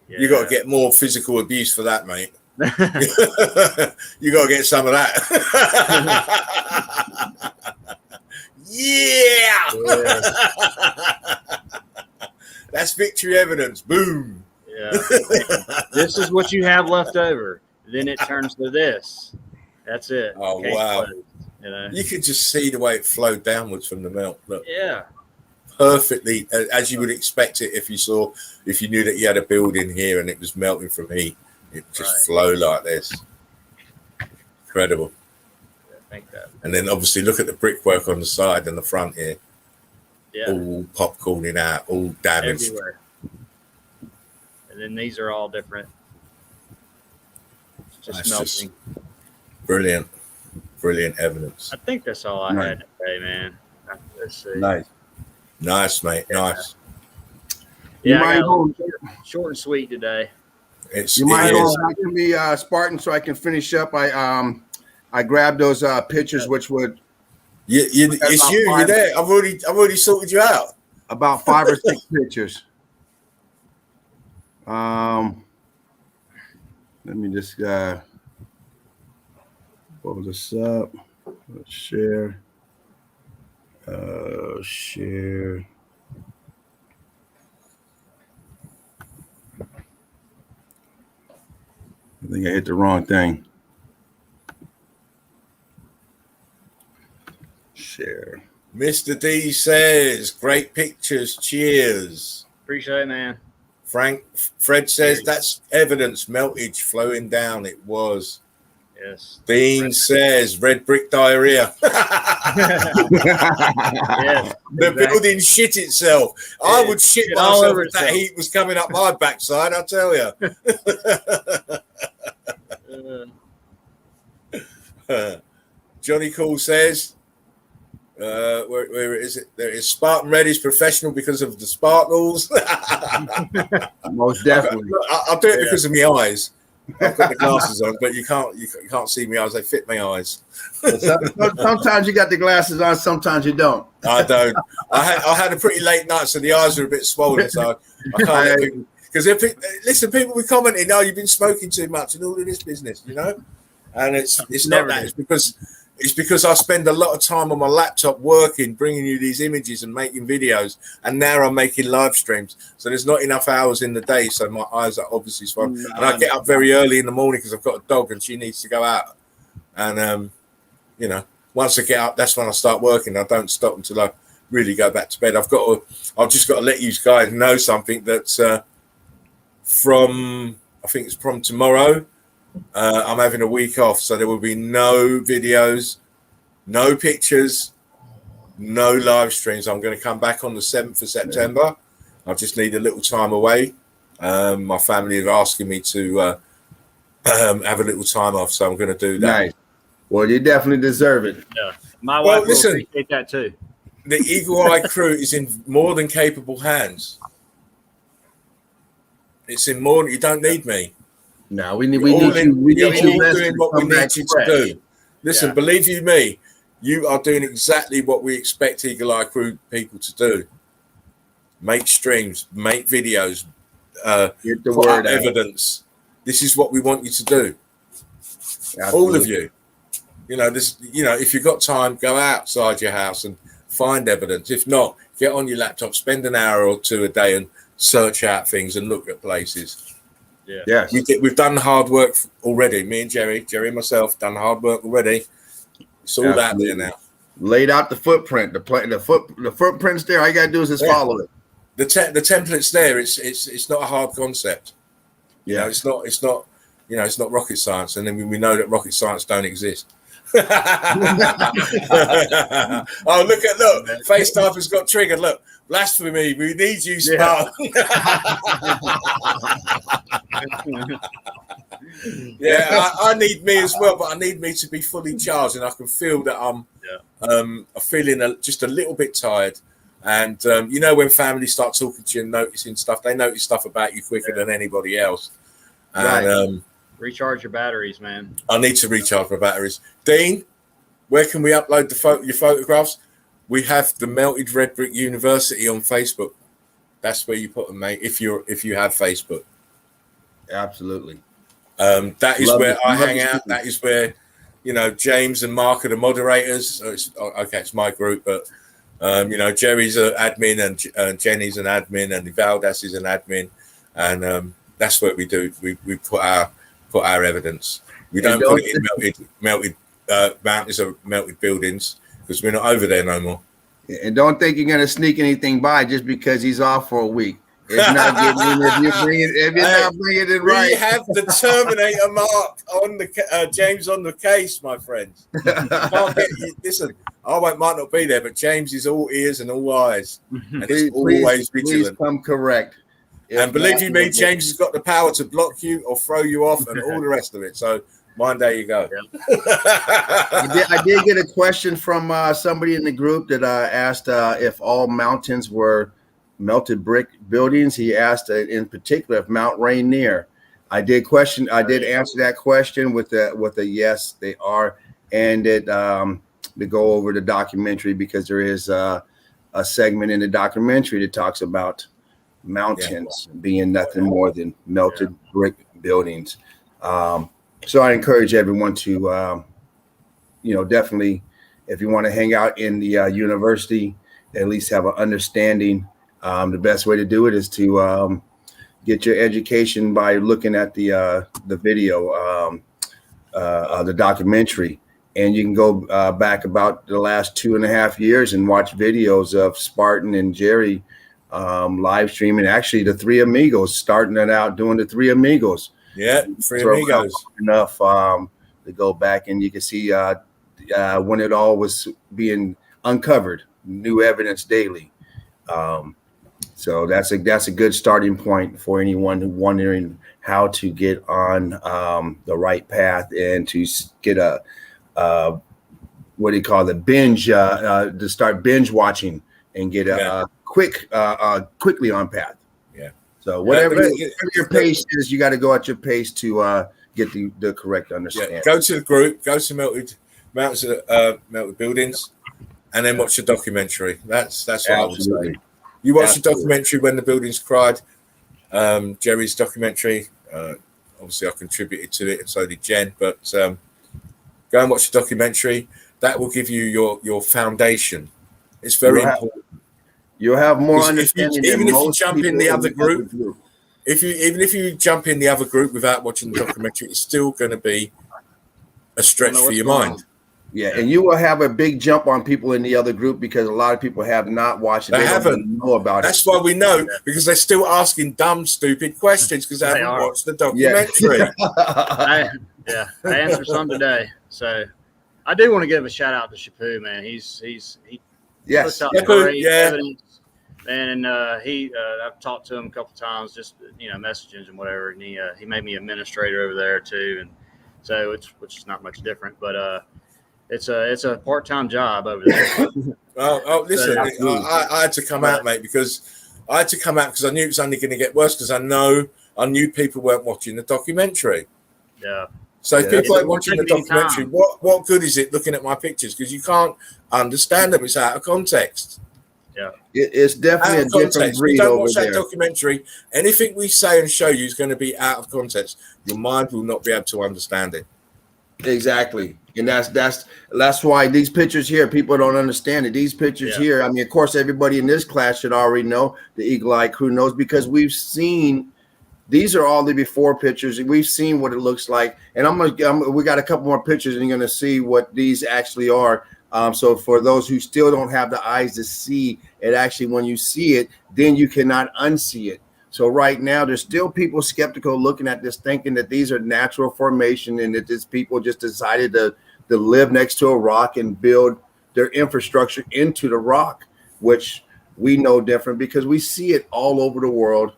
Yeah. You got to get more physical abuse for that, mate. You got to get some of that. Yeah. That's victory evidence. Boom. Yeah. This is what you have left over. Then it turns to this. That's it. Oh, Case wow. closed, you know? You could just see the way it flowed downwards from the melt. Look, Yeah. perfectly, as you would expect it if you knew that you had a building here and it was melting from heat. It just flow like this. Incredible. Yeah, I think that. And then obviously look at the brickwork on the side and the front here. Yeah. All popcorning out, all damaged. Everywhere. And then these are all different. It's just That's melting. just brilliant. Brilliant evidence. I think that's all I had today, man. Let's see. Nice. Nice, mate. Nice. You Yeah, I mind got going? short and sweet today. You mind going back to me, Spartan, so I can finish up? I grabbed those pictures, which would. It's you. You're there. I've already sorted you out. About 5 or 6 pictures. Let me just pull this up. Let's share. Share. I think I hit the wrong thing. Share. Mr. D says, great pictures. Cheers. Appreciate it, man. Fred says, that's evidence meltage flowing down. It was. Yes. Dean says, red brick diarrhea. Yes, The building shit itself. I would shit all myself over if that itself. heat was coming up my backside, I'll tell you. Johnny Cool says, where is it? There is Spartan Red is professional because of the sparkles. Most definitely. I'll do it because of my eyes. I've got the glasses on, but you can't see my eyes. They fit my eyes. Sometimes you got the glasses on, sometimes you don't. I don't. I had a pretty late night, so the eyes are a bit swollen. So I can't. Because listen, people be commenting, "Oh, you've been smoking too much," and all of this business, you know. And it's not that. It's because I spend a lot of time on my laptop working, bringing you these images and making videos, and now I'm making live streams. So there's not enough hours in the day, so my eyes are obviously swollen. And I get up very early in the morning because I've got a dog and she needs to go out. And you know, once I get up, that's when I start working. I don't stop until I really go back to bed. I've just got to let you guys know something that's from, I think it's from tomorrow. I'm having a week off, so there will be no videos, no pictures, no live streams. I'm going to come back on the 7th of September. I just need a little time away. My family are asking me to have a little time off, so I'm going to do that. Nice. Well, you definitely deserve it. Yeah, my wife will appreciate that too. The Eagle Eye crew is in more than capable hands. It's in more. You don't need me. No, we need you doing what we need you to do. Listen, believe you me, you are doing exactly what we expect Eagle Eye crew people to do. Make streams, make videos, get the put word up out. Evidence. This is what we want you to do. Absolutely. All of you. If you've got time, go outside your house and find evidence. If not, get on your laptop, spend an hour or two a day and search out things and look at places. Yeah. Yes. We've done hard work already. Me and Jerry and myself done hard work already. It's all out there now. Laid out the footprint. The footprint's there. All you gotta do is just follow it. The template's there. It's not a hard concept. Yeah. It's not it's not rocket science, and then we know that rocket science don't exist. Oh, look, FaceTime has got triggered. Look, blasphemy. We need you, Spartan. I need me as well, but I need me to be fully charged, and I can feel that I'm feeling just a little bit tired. And when families start talking to you and noticing stuff, they notice stuff about you quicker than anybody else. And recharge your batteries, man. I need to recharge my batteries. Dean, where can we upload your photographs? We have the Melted Red Brick University on Facebook. That's where you put them, mate. If you have Facebook, absolutely. That is where I hang out. That is where James and Mark are the moderators. It's my group, but Jerry's an admin and Jenny's an admin and Valdas is an admin, and that's what we do. We put our evidence. We don't put it in melted mountains or melted buildings because we're not over there no more. And don't think you're gonna sneak anything by just because he's off for a week. It's not getting in if you're not bringing it right. We have the Terminator mark on the James on the case, my friends. Listen, might not be there, but James is all ears and all eyes, and he's always vigilant. Please come correct. And believe you me, James has got the power to block you or throw you off and all the rest of it. So, there you go. I did get a question from somebody in the group that asked if all mountains were melted brick buildings. He asked in particular if Mount Rainier. I did answer that question with a yes, they are, and it to go over the documentary because there is a segment in the documentary that talks about mountains being nothing more than melted brick buildings. So I encourage everyone to, definitely, if you want to hang out in the university, at least have an understanding. The best way to do it is to get your education by looking at the video, the documentary, and you can go back about the last 2.5 years and watch videos of Spartan and Jerry live streaming. Actually, the Three Amigos starting it out doing the Three Amigos. Yeah, Three Amigos. Enough to go back and you can see when it all was being uncovered, new evidence daily. So that's a good starting point for anyone who wondering how to get on the right path and to get a what do you call the binge to start binge watching and get quickly on path. Yeah. So whatever your pace is, you got to go at your pace to get the correct understanding. Yeah. Go to the group, go to Melted Buildings, and then watch the documentary. That's what I would say. You watch the documentary When the Buildings Cried, Jerry's documentary. Obviously, I contributed to it, and so did Jen. But go and watch the documentary. That will give you your foundation. It's very important. You'll have more understanding. Even if you jump in the other group, if you jump in the other group without watching the documentary, it's still going to be a stretch for your mind. Yeah, and you will have a big jump on people in the other group because a lot of people have not watched it. They haven't don't know about That's it. why we know, because they're still asking dumb, stupid questions because they haven't watched the documentary. I answered some today. So I do want to give a shout out to Shapu, man. He puts out great evidence. And I've talked to him a couple times, just messaging and whatever. And he made me administrator over there too, and so which is not much different, but it's a part-time job over there. Listen, I had to come out, mate, because I knew it was only going to get worse because I knew people weren't watching the documentary. Yeah. So if people aren't watching the documentary, what good is it looking at my pictures? Because you can't understand them. It's out of context. Yeah, it's definitely a different breed. You don't watch that documentary. Anything we say and show you is going to be out of context. Your mind will not be able to understand it. Exactly, and that's why these pictures here, people don't understand it. These pictures here, I mean, of course, everybody in this class should already know. The Eagle Eye crew knows because we've seen. These are all the before pictures. We've seen what it looks like, and we got a couple more pictures, and you're going to see what these actually are. So for those who still don't have the eyes to see it, actually, when you see it, then you cannot unsee it. So right now, there's still people skeptical looking at this, thinking that these are natural formation and that these people just decided to live next to a rock and build their infrastructure into the rock, which we know different because we see it all over the world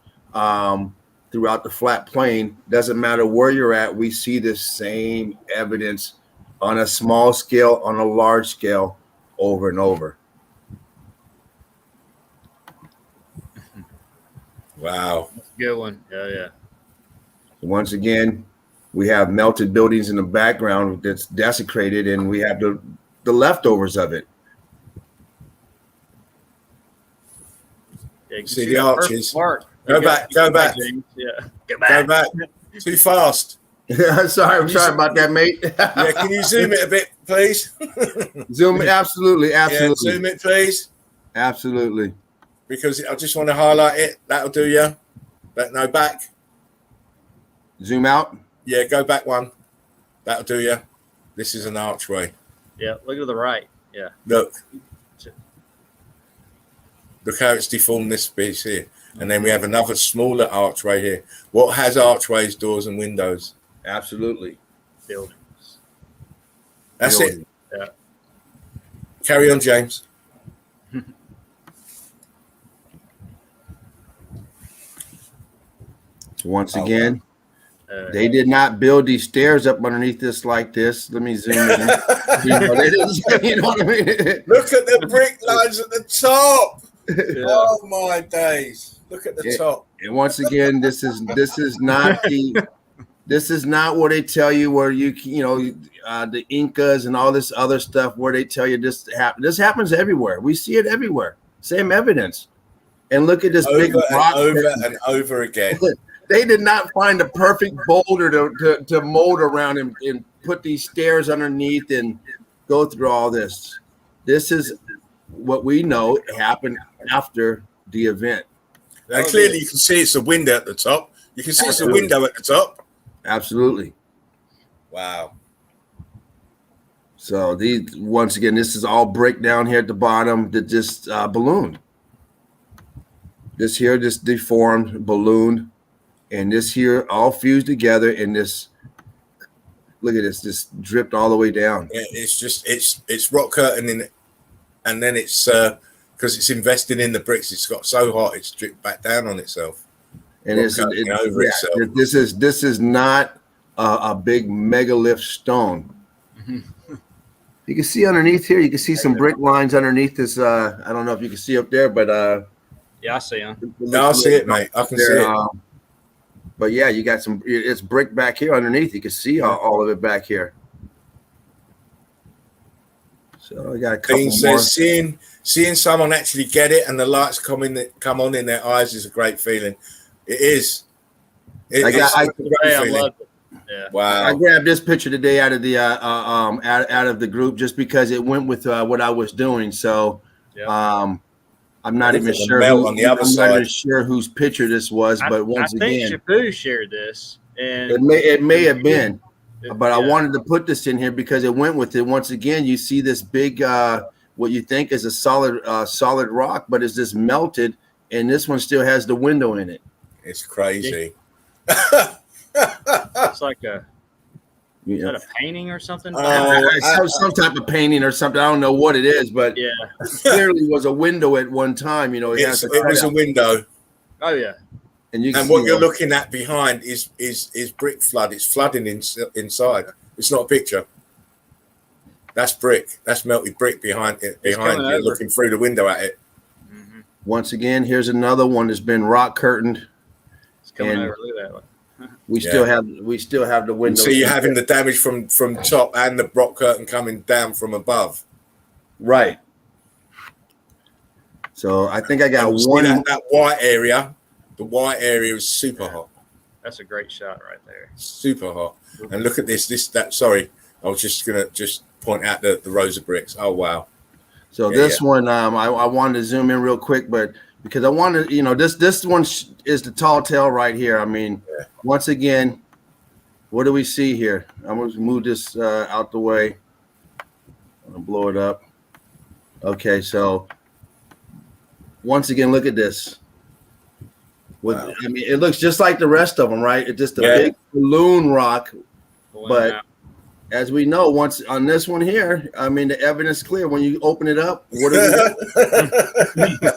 throughout the flat plain. Doesn't matter where you're at, we see the same evidence on a small scale, on a large scale, over and over. Wow. That's a good one. Yeah. Once again, we have melted buildings in the background that's desecrated, and we have the leftovers of it. Yeah, you see the arches. Go back. James. Yeah. Go back. Too fast. I'm sorry about that, mate. Yeah, can you zoom it a bit, please? Zoom it, absolutely. Yeah, zoom it, please. Absolutely. Because I just want to highlight it. That'll do you. But no, back. Zoom out. Yeah, go back one. That'll do you. This is an archway. Yeah, look to the right. Yeah. Look how it's deformed this piece here. And then we have another smaller archway here. What has archways, doors, and windows? Absolutely. Buildings. That's it. Yeah. Carry on, James. Once again, they did not build these stairs up underneath this like this. Let me zoom in. You know what I mean? Look at the brick lines at the top. Yeah. Oh my days! Look at the top. And once again, this is not what they tell you. Where the Incas and all this other stuff, where they tell you this happens. This happens everywhere. We see it everywhere. Same evidence. And look at this big rock over and over again. They did not find the perfect boulder to mold around and put these stairs underneath and go through all this. This is what we know happened after the event. Now, clearly, you can see it's a window at the top. You can see it's a window at the top. Absolutely. Wow. So once again, this is all brick down here at the bottom that just ballooned. This here just deformed, ballooned, and this here all fused together, and this, look at this, just dripped all the way down. Yeah, it's rock curtain in it, and then it's because it's invested in the bricks. It's got so hot, it's dripped back down on itself. And itself. This is not a big megalith stone. You can see underneath here. You can see some brick lines underneath this. I don't know if you can see up there, but yeah, I see them. No, I see it, mate. I can see it. But yeah, you got some. It's brick back here underneath. You can see all of it back here. So I got a couple more. Seeing someone actually get it and the lights come on in their eyes is a great feeling. It is. I love it. Yeah. Wow. I grabbed this picture today out of the out of the group just because it went with what I was doing. So I'm not even sure on the other side. Not even sure whose picture this was, but once again, I think Shapu shared this, and it may have been. but I wanted to put this in here because it went with it. Once again, you see this big, what you think is a solid rock, but it's just melted, and this one still has the window in it. It's crazy. It's like a is that a painting or something? Some type of painting or something. I don't know what it is, but clearly was a window at one time. You know, it was a window. Oh yeah. And what you're looking at behind is brick flood. It's flooding inside. It's not a picture. That's brick. That's melted brick behind it. Behind you, looking through the window at it. Mm-hmm. Once again, here's another one that's been rock curtained. It's coming over. Look at that one. We still have the window. So you're having the damage from top and the rock curtain coming down from above. Right. So I think I got one. That white area. The white area is super hot. That's a great shot right there. Super hot. And look at this. Sorry, I was just gonna point out the rows of bricks. Oh wow. So this one, I wanted to zoom in real quick, but because I wanted, this one is the tall tale right here. I mean, once again, what do we see here? I'm gonna move this out the way. I'm gonna blow it up. Okay, so once again, look at this. I mean, it looks just like the rest of them, right? It's just a big balloon rock. But as we know, once on this one here, I mean, the evidence is clear. When you open it up, what is it?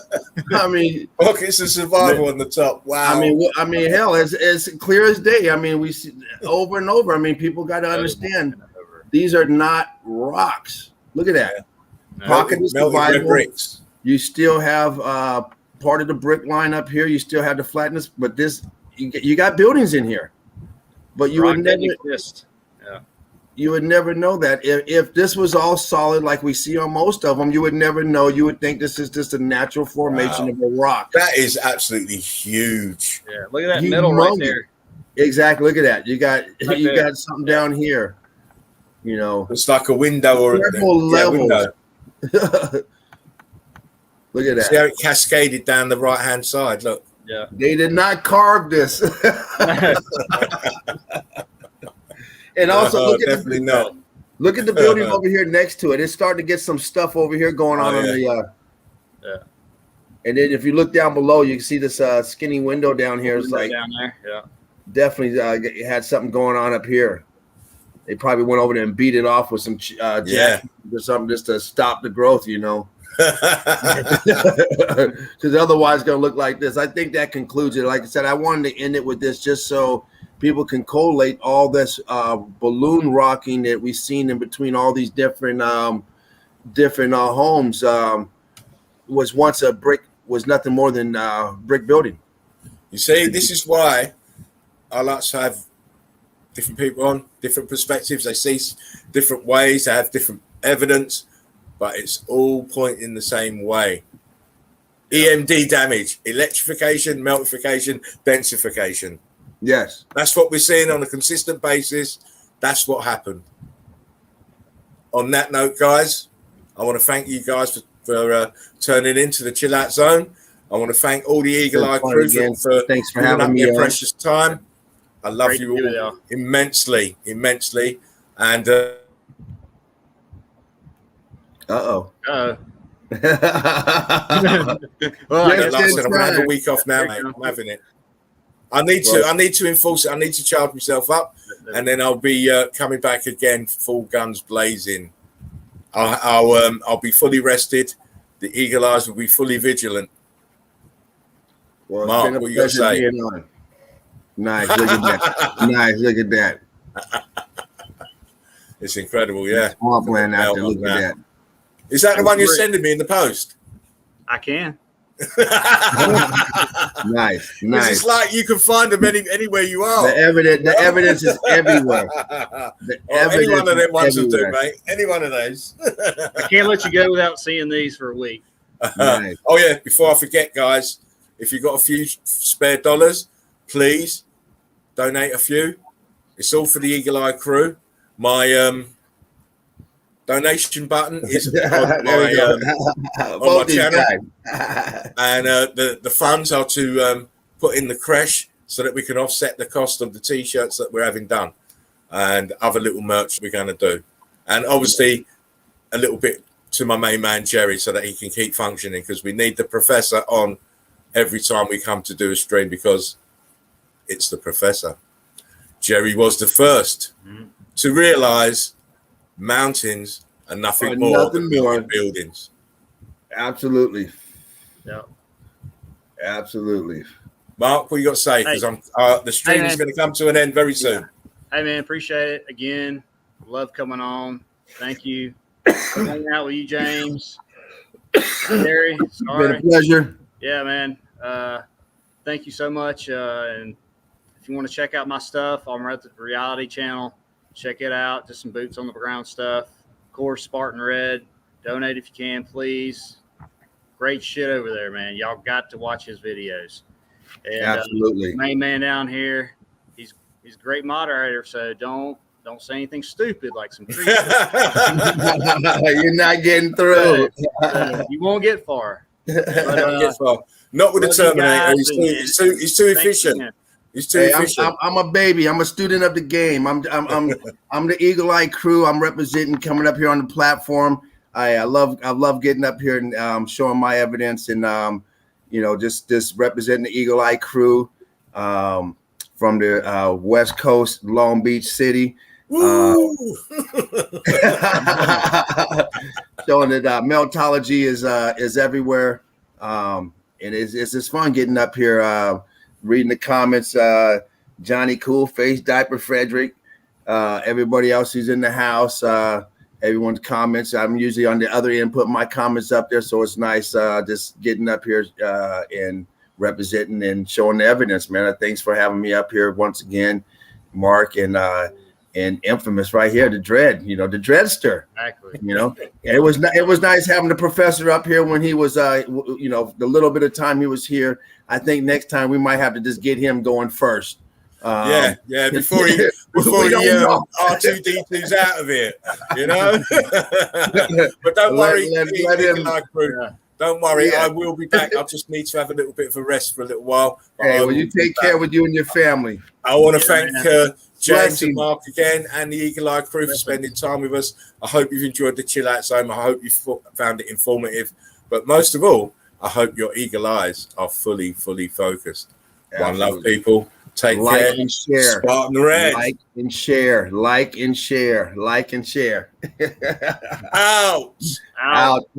I mean, it's a survival on the top. Wow. I mean, hell, it's clear as day. I mean, we see over and over. I mean, people got to understand these are not rocks. Look at that. Pocket survival. Bricks. You still have part of the brick line up here. You still have the flatness, but you got buildings in here. But you would never exist. Yeah. You would never know that if this was all solid like we see on most of them. You would never know. You would think this is just a natural formation of a rock. That is absolutely huge. Yeah, look at that middle right there. Exactly. Look at that. You got got something down here. You know, it's like a window or a window. Look at that. See how it cascaded down the right hand side. Look. Yeah. They did not carve this. And also, look at the building over here next to it. It's starting to get some stuff over here going on the. And then if you look down below, you can see this skinny window down here. It's like down there, definitely had something going on up here. They probably went over there and beat it off with some jack or something just to stop the growth, Because otherwise, it's going to look like this. I think that concludes it. Like I said, I wanted to end it with this just so people can collate all this balloon rocking that we've seen in between all these different homes. Was once a brick, was nothing more than brick building. You see, this is why I like to have different people on, different perspectives. They see different ways, they have different evidence, but it's all pointing the same way. EMD damage, electrification, meltification, densification. Yes. That's what we're seeing on a consistent basis. That's what happened. On that note, guys, I want to thank you guys for turning into the Chillout Zone. I want to thank all the Eagle Eye crew for thanks for having me. Your precious time. I love you all immensely. And well, like I said, I'm gonna have a week off now, mate. I'm having it. I need to enforce it. I need to charge myself up, and then I'll be coming back again, full guns blazing. I'll be fully rested. The Eagle Eyes will be fully vigilant. Well, Mark, what you got to say? Nice, look at that. Nice, look at that. It's incredible, yeah. Swampland out there, look at that. Is that the one you're sending me in the post? I can. Nice. It's like you can find them anywhere you are. The evidence is everywhere. Any one of them ones will do, mate. Any one of those. I can't let you go without seeing these for a week. Nice. Oh yeah, before I forget, guys, if you've got a few spare dollars, please donate a few. It's all for the Eagle Eye crew. My donation button is on my channel, and the funds are to put in the creche so that we can offset the cost of the t-shirts that we're having done. and other little merch we're going to do. And obviously a little bit to my main man, Jerry, so that he can keep functioning, because we need the professor on every time we come to do a stream, because it's the professor. Jerry was the first to realize mountains are nothing more than buildings. Absolutely. Yeah. Absolutely. Mark, what you got to say? Because the stream is going to come to an end very soon. Yeah. Hey, man, appreciate it. Again, love coming on. Thank you. Hanging out with you, James. Gary, sorry. Been a pleasure. Yeah, man. Thank you so much. And if you want to check out my stuff on the Reality Channel, check it out. Just some boots on the ground stuff. Of course, Spartan Red. Donate if you can, please. Great shit over there, man. Y'all got to watch his videos. And, absolutely. Main man down here, he's a great moderator, so don't say anything stupid like some trees. You're not getting through. You won't get far. But, not with the Terminator. He's too efficient. He's too efficient. I'm a baby. I'm a student of the game. I'm the Eagle Eye crew. I'm representing, coming up here on the platform. I love getting up here and showing my evidence, and just representing the Eagle Eye crew from the West Coast, Long Beach City. Showing that Meltology is everywhere, and it's just fun getting up here, reading the comments. Johnny Cool Face, Diaper Frederick, everybody else who's in the house, everyone's comments. I'm usually on the other end putting my comments up there, so it's nice just getting up here and representing and showing the evidence, man. Thanks for having me up here once again, Mark, and Infamous right here, the Dread, the Dreadster. Exactly. It was nice having the professor up here when he was, the little bit of time he was here. I think next time we might have to just get him going first. Before he R2D2's out of it, But don't worry, let him. Don't worry, I will be back. I just need to have a little bit of a rest for a little while. Hey, well, you take care with you and your family. I want to thank James and Mark again, and the Eagle Eye crew for spending time with us. I hope you've enjoyed the Chillout Zone. I hope you found it informative. But most of all, I hope your eagle eyes are fully focused. Absolutely. One love, people. Take care. And share. Spartan Red. Like and share. Like and share. Like and share. Out. Out.